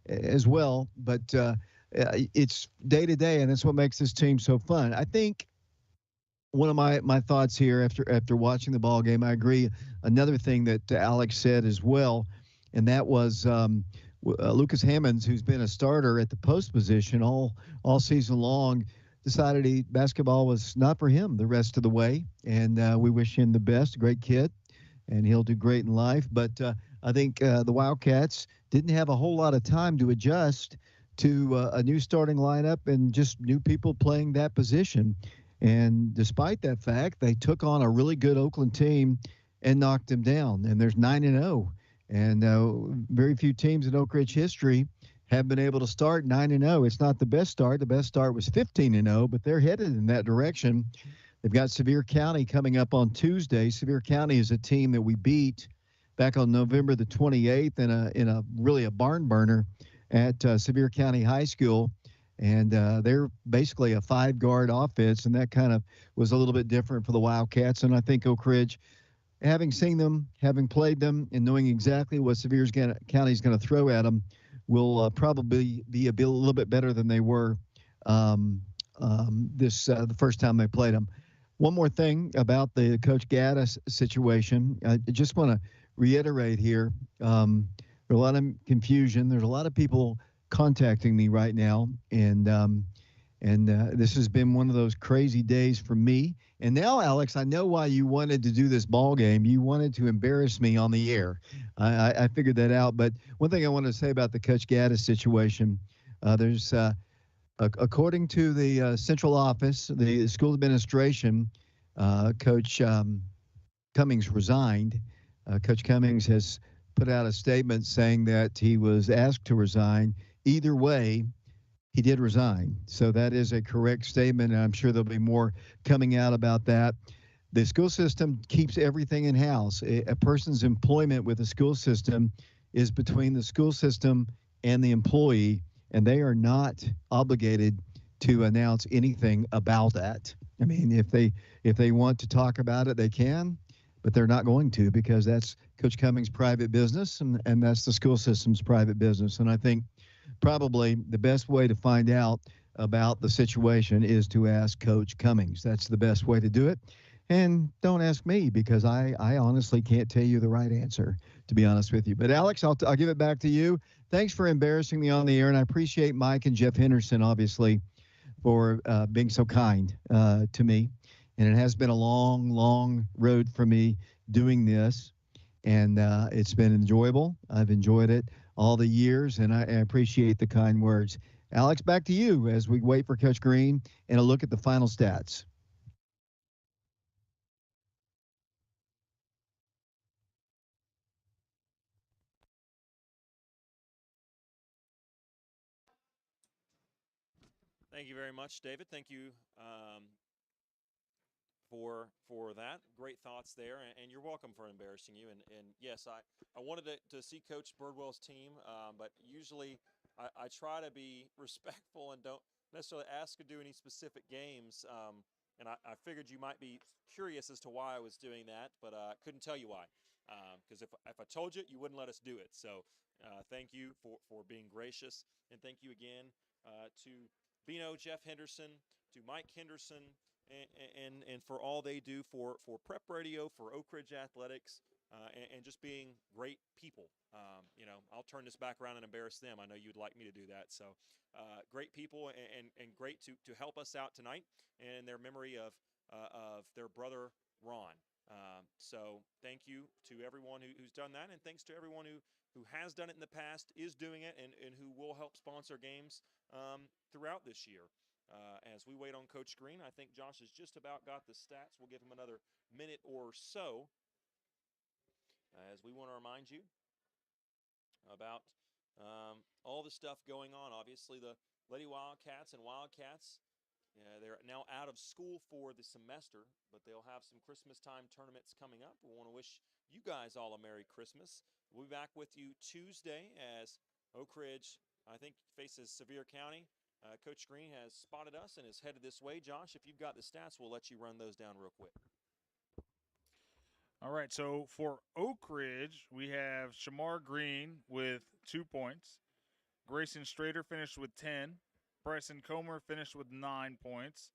as well. But it's day to day, and that's what makes this team so fun. I think one of my thoughts here after watching the ball game, I agree. Another thing that Alex said as well, and that was Lucas Hammonds, who's been a starter at the post position all season long, decided basketball was not for him the rest of the way, and we wish him the best. A great kid, and he'll do great in life. But I think the Wildcats didn't have a whole lot of time to adjust to a new starting lineup and just new people playing that position. And despite that fact, they took on a really good Oakland team and knocked them down. And there's 9-0, and very few teams in Oak Ridge history have been able to start 9-0. It's not the best start. The best start was 15-0, but they're headed in that direction. They've got Sevier County coming up on Tuesday. Sevier County is a team that we beat back on November the 28th in a really a barn burner at Sevier County High School. And they're basically a 5-guard offense, and that kind of was a little bit different for the Wildcats. And I think Oak Ridge, having seen them, having played them, and knowing exactly what Sevier County is going to throw at them, will probably be a little bit better than they were the first time they played them. One more thing about the Coach Gaddis situation. I just want to reiterate here. There's a lot of confusion. There's a lot of people contacting me right now, and this has been one of those crazy days for me. And now, Alex, I know why you wanted to do this ball game. You wanted to embarrass me on the air. I figured that out. But one thing I wanted to say about the Coach Gaddis situation, there's according to the central office, the school administration, Coach Cummings resigned. Coach Cummings has put out a statement saying that he was asked to resign. Either way, he did resign. So that is a correct statement, and I'm sure there'll be more coming out about that. The school system keeps everything in-house. A person's employment with the school system is between the school system and the employee, and they are not obligated to announce anything about that. I mean, if they want to talk about it, they can, but they're not going to, because that's Coach Cummings' private business, and that's the school system's private business. And I think probably the best way to find out about the situation is to ask Coach Cummings. That's the best way to do it. And don't ask me, because I honestly can't tell you the right answer. to be honest with you. But Alex, I'll give it back to you. Thanks for embarrassing me on the air, and I appreciate Mike and Jeff Henderson, obviously, for being so kind to me. And it has been a long, long road for me doing this, and it's been enjoyable. I've enjoyed it all the years, and I appreciate the kind words. Alex, back to you as we wait for Coach Green and a look at the final stats. Thank you very much, David. Thank you for that. Great thoughts there, and you're welcome for embarrassing you. And yes, I wanted to see Coach Birdwell's team, but usually I try to be respectful and don't necessarily ask to do any specific games. And I figured you might be curious as to why I was doing that, but I couldn't tell you why. Because if I told you, you wouldn't let us do it. So thank you for being gracious, and thank you again to Bino, Jeff Henderson, to Mike Henderson, and for all they do for Prep Radio, for Oak Ridge Athletics, and just being great people. I'll turn this back around and embarrass them. I know you'd like me to do that. So great people and great to help us out tonight in their memory of their brother Ron. So thank you to everyone who's done that, and thanks to everyone who has done it in the past, is doing it, and who will help sponsor games throughout this year. As we wait on Coach Green, I think Josh has just about got the stats. We'll give him another minute or so, as we want to remind you about all the stuff going on. Obviously, the Lady Wildcats and Wildcats, they're now out of school for the semester, but they'll have some Christmas time tournaments coming up. We want to wish you guys all a Merry Christmas. We'll be back with you Tuesday as Oak Ridge, I think, faces Sevier County. Coach Green has spotted us and is headed this way. Josh, if you've got the stats, we'll let you run those down real quick. All right, so for Oak Ridge, we have Shamar Green with 2 points. Grayson Strader finished with 10. Bryson Comer finished with 9 points.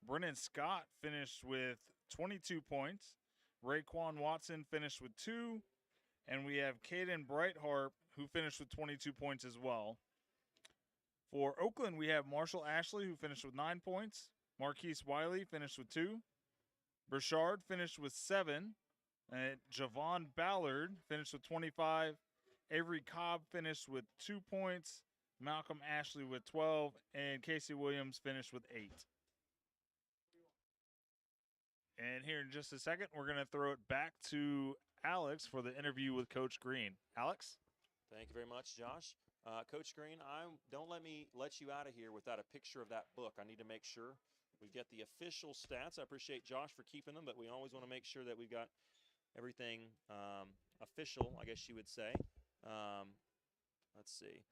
Brennan Scott finished with 22 points. Raekwon Watson finished with 2. And we have Caden Brightheart, who finished with 22 points as well. For Oakland, we have Marshall Ashley, who finished with 9 points. Marquise Wiley finished with 2. Burchard finished with 7. And Javon Ballard finished with 25. Avery Cobb finished with 2 points. Malcolm Ashley with 12. And Casey Williams finished with 8. And here in just a second, we're going to throw it back to Alex for the interview with Coach Green. Alex? Thank you very much, Josh. Coach Green, don't let me let you out of here without a picture of that book. I need to make sure we get the official stats. I appreciate Josh for keeping them, but we always want to make sure that we've got everything official, I guess you would say. Let's see.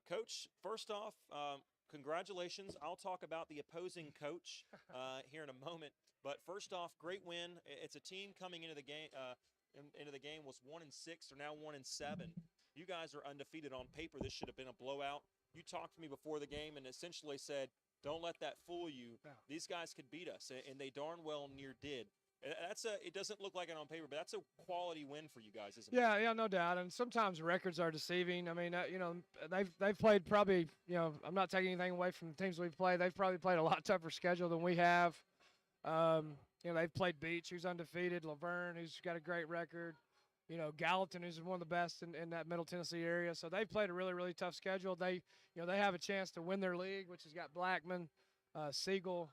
Coach, first off, congratulations. I'll talk about the opposing coach here in a moment. But first off, great win. It's a team coming into the game. Was 1-6. They're now 1-7. You guys are undefeated on paper. This should have been a blowout. You talked to me before the game and essentially said, "Don't let that fool you. These guys could beat us," and they darn well near did. It doesn't look like it on paper, but that's a quality win for you guys, isn't it? Yeah, no doubt. And sometimes records are deceiving. I mean, they've played probably, I'm not taking anything away from the teams we've played. They've probably played a lot tougher schedule than we have. They've played Beach, who's undefeated, Laverne, who's got a great record, Gallatin, who's one of the best in that Middle Tennessee area. So they've played a really, really tough schedule. They have a chance to win their league, which has got Blackman, Siegel.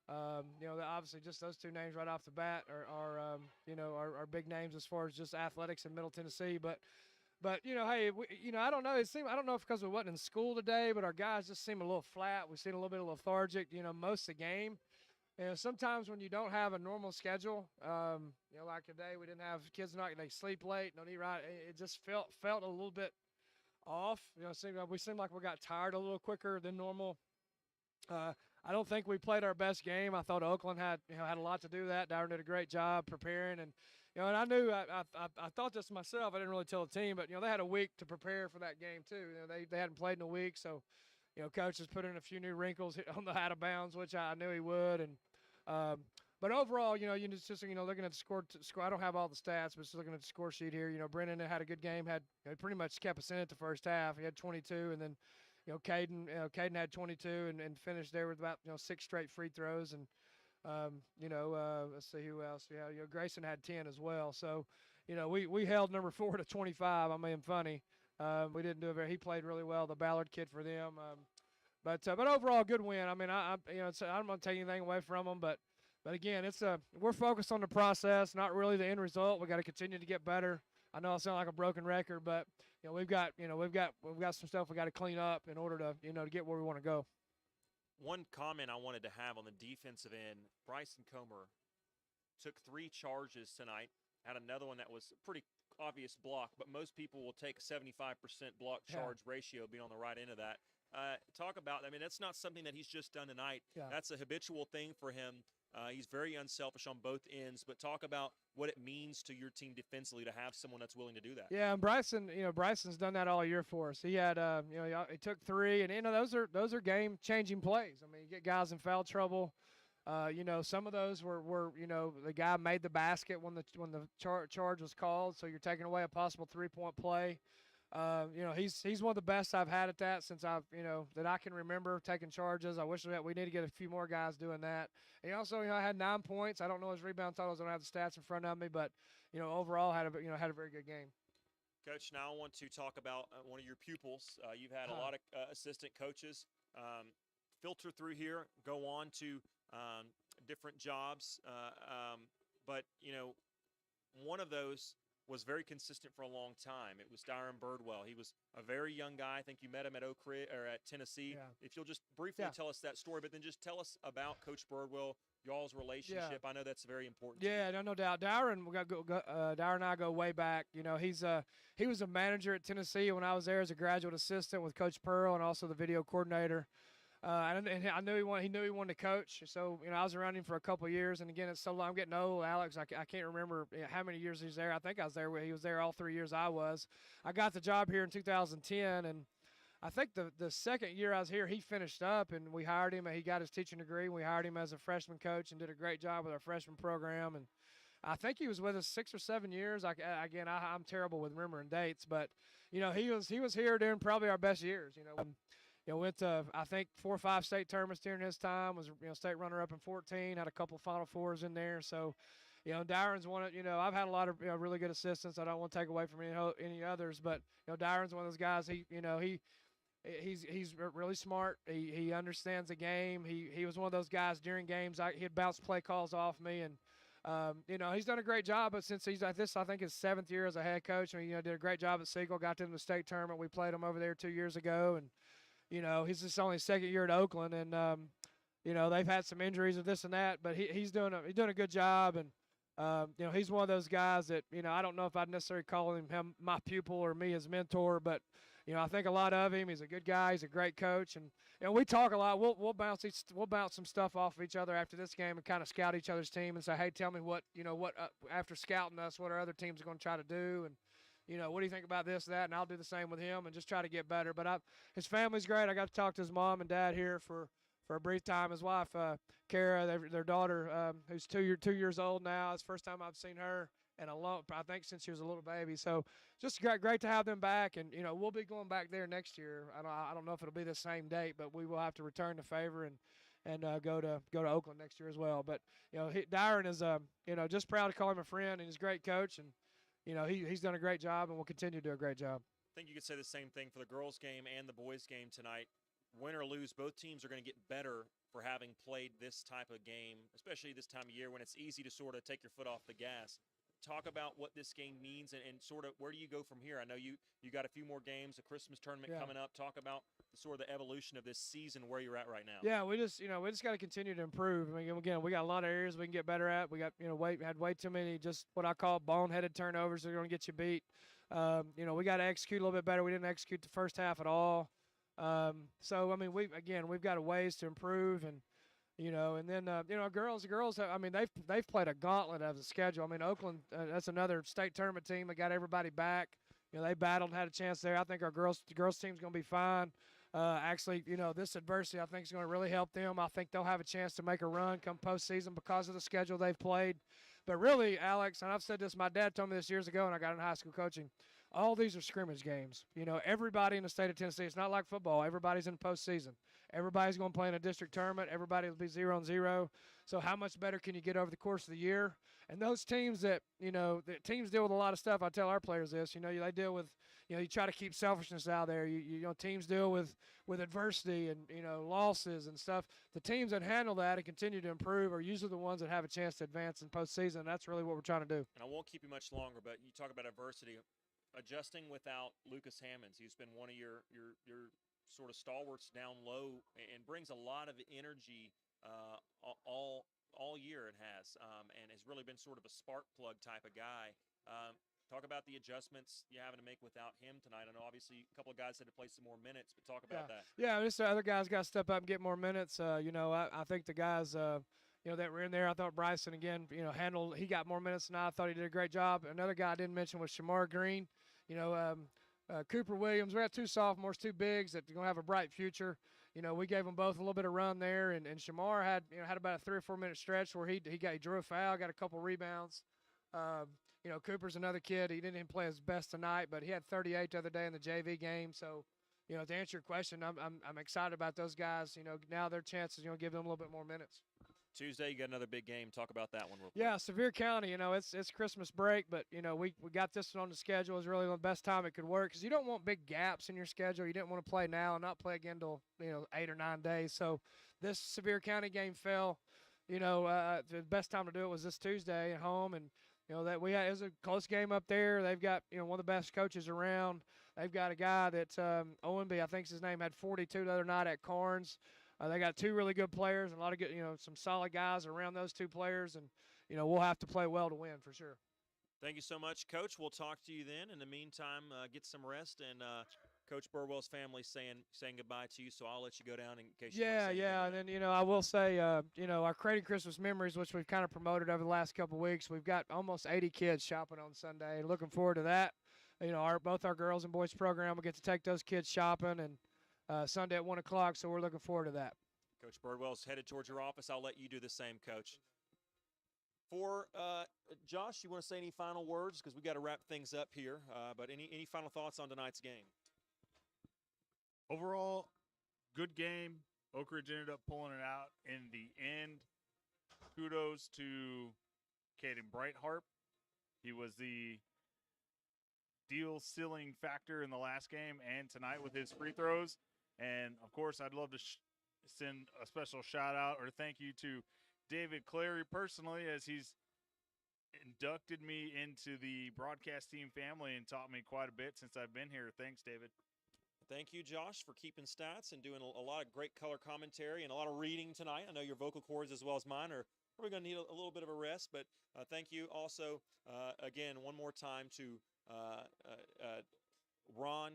Obviously just those two names right off the bat are big names as far as just athletics in Middle Tennessee. But hey, I don't know. I don't know if because we wasn't in school today, but our guys just seem a little flat. We seem a little bit lethargic. Most of the game. Sometimes when you don't have a normal schedule, like today, we didn't have kids they sleep late, don't eat right. It just felt a little bit off. We seemed like we got tired a little quicker than normal. I don't think we played our best game. I thought Oakland had a lot to do with that. Dyron did a great job preparing, and and I knew I thought this myself. I didn't really tell the team, but they had a week to prepare for that game too. They hadn't played in a week, so coach has put in a few new wrinkles on the out of bounds, which I knew he would, and But overall, you know, you just looking at the score. I don't have all the stats, but just looking at the score sheet here, you know, Brennan had a good game. Had pretty much kept us in it the first half. He had 22, and then, you know, Caden had 22 and finished there with about 6 straight free throws. And let's see who else. Yeah, you know, Grayson had 10 as well. So, you know, we held number 4 to 25. I'm being funny. We didn't do it very. He played really well. The Ballard kid for them. But overall, good win. I mean, I don't want to take anything away from them, but again, we're focused on the process, not really the end result. We got to continue to get better. I know I sound like a broken record, but you know we've got some stuff we got to clean up in order to to get where we want to go. One comment I wanted to have on the defensive end: Bryson Comer took 3 charges tonight. Had another one that was a pretty obvious block, but most people will take 75% block charge ratio, being on the right end of that. Talk about, I mean, that's not something that he's just done tonight. Yeah. That's a habitual thing for him. He's very unselfish on both ends, but talk about what it means to your team defensively to have someone that's willing to do that. Yeah, and Bryson's done that all year for us. He had, he took 3, and those are game-changing plays. I mean, you get guys in foul trouble. Some of those were the guy made the basket when the charge was called, so you're taking away a possible 3-point play. He's one of the best I've had at that since that I can remember taking charges. I wish that we need to get a few more guys doing that. And he also, had 9 points. I don't know his rebound totals. I don't have the stats in front of me, but overall had a very good game. Coach, now I want to talk about one of your pupils. You've had a lot of assistant coaches filter through here, go on to different jobs, but one of those was very consistent for a long time. It was Dyron Birdwell. He was a very young guy. I think you met him at Oak Ridge or at Tennessee. Yeah. If you'll just briefly tell us that story, but then just tell us about Coach Birdwell, y'all's relationship. I know that's very important. Yeah, no doubt. Dyron, Dyron and I go way back. He was a manager at Tennessee when I was there as a graduate assistant with Coach Pearl and also the video coordinator. And I knew he knew he wanted to coach. So, I was around him for a couple of years. And again, it's so long. I'm getting old, Alex. I can't remember how many years he was there. I think I was there. He was there all 3 years I was. I got the job here in 2010. And I think the second year I was here, he finished up and we hired him. And he got his teaching degree. We hired him as a freshman coach and did a great job with our freshman program. And I think he was with us 6 or 7 years. I'm terrible with remembering dates. But, he was here during probably our best years, went to, I think, 4 or 5 state tournaments during his time, was, state runner-up in 14, had a couple Final Fours in there. So, Dyron's one of, I've had a lot of really good assistants. I don't want to take away from any others, but, Dyron's one of those guys, he's really smart. He understands the game. He was one of those guys during games, he'd bounce play calls off me, and, he's done a great job, but since he's at this, I think his 7th year as a head coach, did a great job at Siegel, got to the state tournament. We played him over there 2 years ago, and, he's just only his 2nd year at Oakland, and they've had some injuries and this and that, but he's doing a good job, and he's one of those guys that I don't know if I'd necessarily call him my pupil or me his mentor, but I think a lot of him. He's a good guy. He's a great coach, and we talk a lot. We'll bounce some stuff off of each other after this game and kind of scout each other's team and say, hey, tell me what after scouting us, what our other teams are going to try to do, and. What do you think about this, that? And I'll do the same with him and just try to get better. But his family's great. I got to talk to his mom and dad here for a brief time. His wife, Kara, their daughter, who's 2 years old now. It's the first time I've seen her in I think since she was a little baby. So just great to have them back. And, we'll be going back there next year. I don't know if it'll be the same date, but we will have to return the favor and go to Oakland next year as well. But, Dyron is, just proud to call him a friend, and he's a great coach. And, he's done a great job and will continue to do a great job. I think you could say the same thing for the girls' game and the boys' game tonight. Win or lose, both teams are going to get better for having played this type of game, especially this time of year when it's easy to sort of take your foot off the gas. Talk about what this game means and sort of where do you go from here? I know you got a few more games, a Christmas tournament coming up. Talk about sort of the evolution of this season, where you're at right now. Yeah, we just got to continue to improve. I mean, again, we got a lot of areas we can get better at. We got had way too many just what I call boneheaded turnovers that are going to get you beat. We got to execute a little bit better. We didn't execute the first half at all. So I mean, we've got a ways to improve, and and then girls. I mean, they've played a gauntlet of the schedule. I mean, Oakland, that's another state tournament team that got everybody back. They battled, had a chance there. I think our girls team's going to be fine. Actually, this adversity I think is going to really help them. I think they'll have a chance to make a run come postseason because of the schedule they've played. But really, Alex, and I've said this, my dad told me this years ago when I got into high school coaching, all these are scrimmage games. Everybody in the state of Tennessee, it's not like football. Everybody's in the postseason. Everybody's going to play in a district tournament. Everybody will be 0-0. So how much better can you get over the course of the year? And those teams that, the teams deal with a lot of stuff. I tell our players this, they deal with, you try to keep selfishness out there. Teams deal with adversity and, losses and stuff. The teams that handle that and continue to improve are usually the ones that have a chance to advance in postseason. That's really what we're trying to do. And I won't keep you much longer, but you talk about adversity. Adjusting without Lucas Hammonds, he's been one of your sort of stalwarts down low and brings a lot of energy all year. It has, and has really been sort of a spark plug type of guy. Talk about the adjustments you're having to make without him tonight. I know obviously a couple of guys had to play some more minutes, but talk about that. Yeah, just the other guys got to step up and get more minutes. I think the guys, that were in there, I thought Bryson, again, he got more minutes than I thought he did a great job. Another guy I didn't mention was Shamar Green. Cooper Williams. We got two sophomores, two bigs that are going to have a bright future. We gave them both a little bit of run there, and Shamar had about a 3 or 4 minute stretch where he drew a foul, got a couple rebounds. Cooper's another kid. He didn't even play his best tonight, but he had 38 the other day in the JV game. So, to answer your question, I'm excited about those guys. Now their chances, give them a little bit more minutes. Tuesday, you got another big game. Talk about that one real quick. Yeah, Sevier County, it's Christmas break, but, we got this one on the schedule. It's really the best time it could work because you don't want big gaps in your schedule. You didn't want to play now and not play again till, 8 or 9 days. So this Sevier County game fell, the best time to do it was this Tuesday at home. And, it was a close game up there. They've got, one of the best coaches around. They've got a guy that, Owenby, I think's his name, had 42 the other night at Carnes. They got two really good players and a lot of good, some solid guys around those two players. And, we'll have to play well to win for sure. Thank you so much, Coach. We'll talk to you then. In the meantime, get some rest. And Coach Birdwell's family saying goodbye to you, so I'll let you go down in case you want to say and then, I will say, our Creating Christmas Memories, which we've kind of promoted over the last couple of weeks, we've got almost 80 kids shopping on Sunday. Looking forward to that. Both our girls and boys program will get to take those kids shopping and Sunday at 1 o'clock, so we're looking forward to that. Coach Birdwell's headed towards your office. I'll let you do the same, Coach. For Josh, you want to say any final words? Because we got to wrap things up here. But any final thoughts on tonight's game? Overall, good game. Oak Ridge ended up pulling it out in the end. Kudos to Caden Brightheart. He was the deal-sealing factor in the last game and tonight with his free throws. And, of course, I'd love to send a special shout-out or thank you to David Clary personally, as he's inducted me into the broadcast team family and taught me quite a bit since I've been here. Thanks, David. Thank you, Josh, for keeping stats and doing a lot of great color commentary and a lot of reading tonight. I know your vocal cords as well as mine are probably going to need a little bit of a rest, but thank you also, again, one more time to Ron,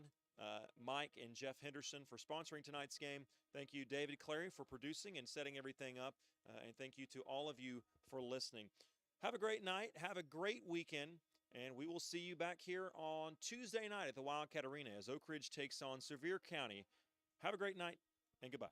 Mike, and Jeff Henderson for sponsoring tonight's game. Thank you, David Clary, for producing and setting everything up. And thank you to all of you for listening. Have a great night. Have a great weekend. And we will see you back here on Tuesday night at the Wildcat Arena as Oak Ridge takes on Sevier County. Have a great night and goodbye.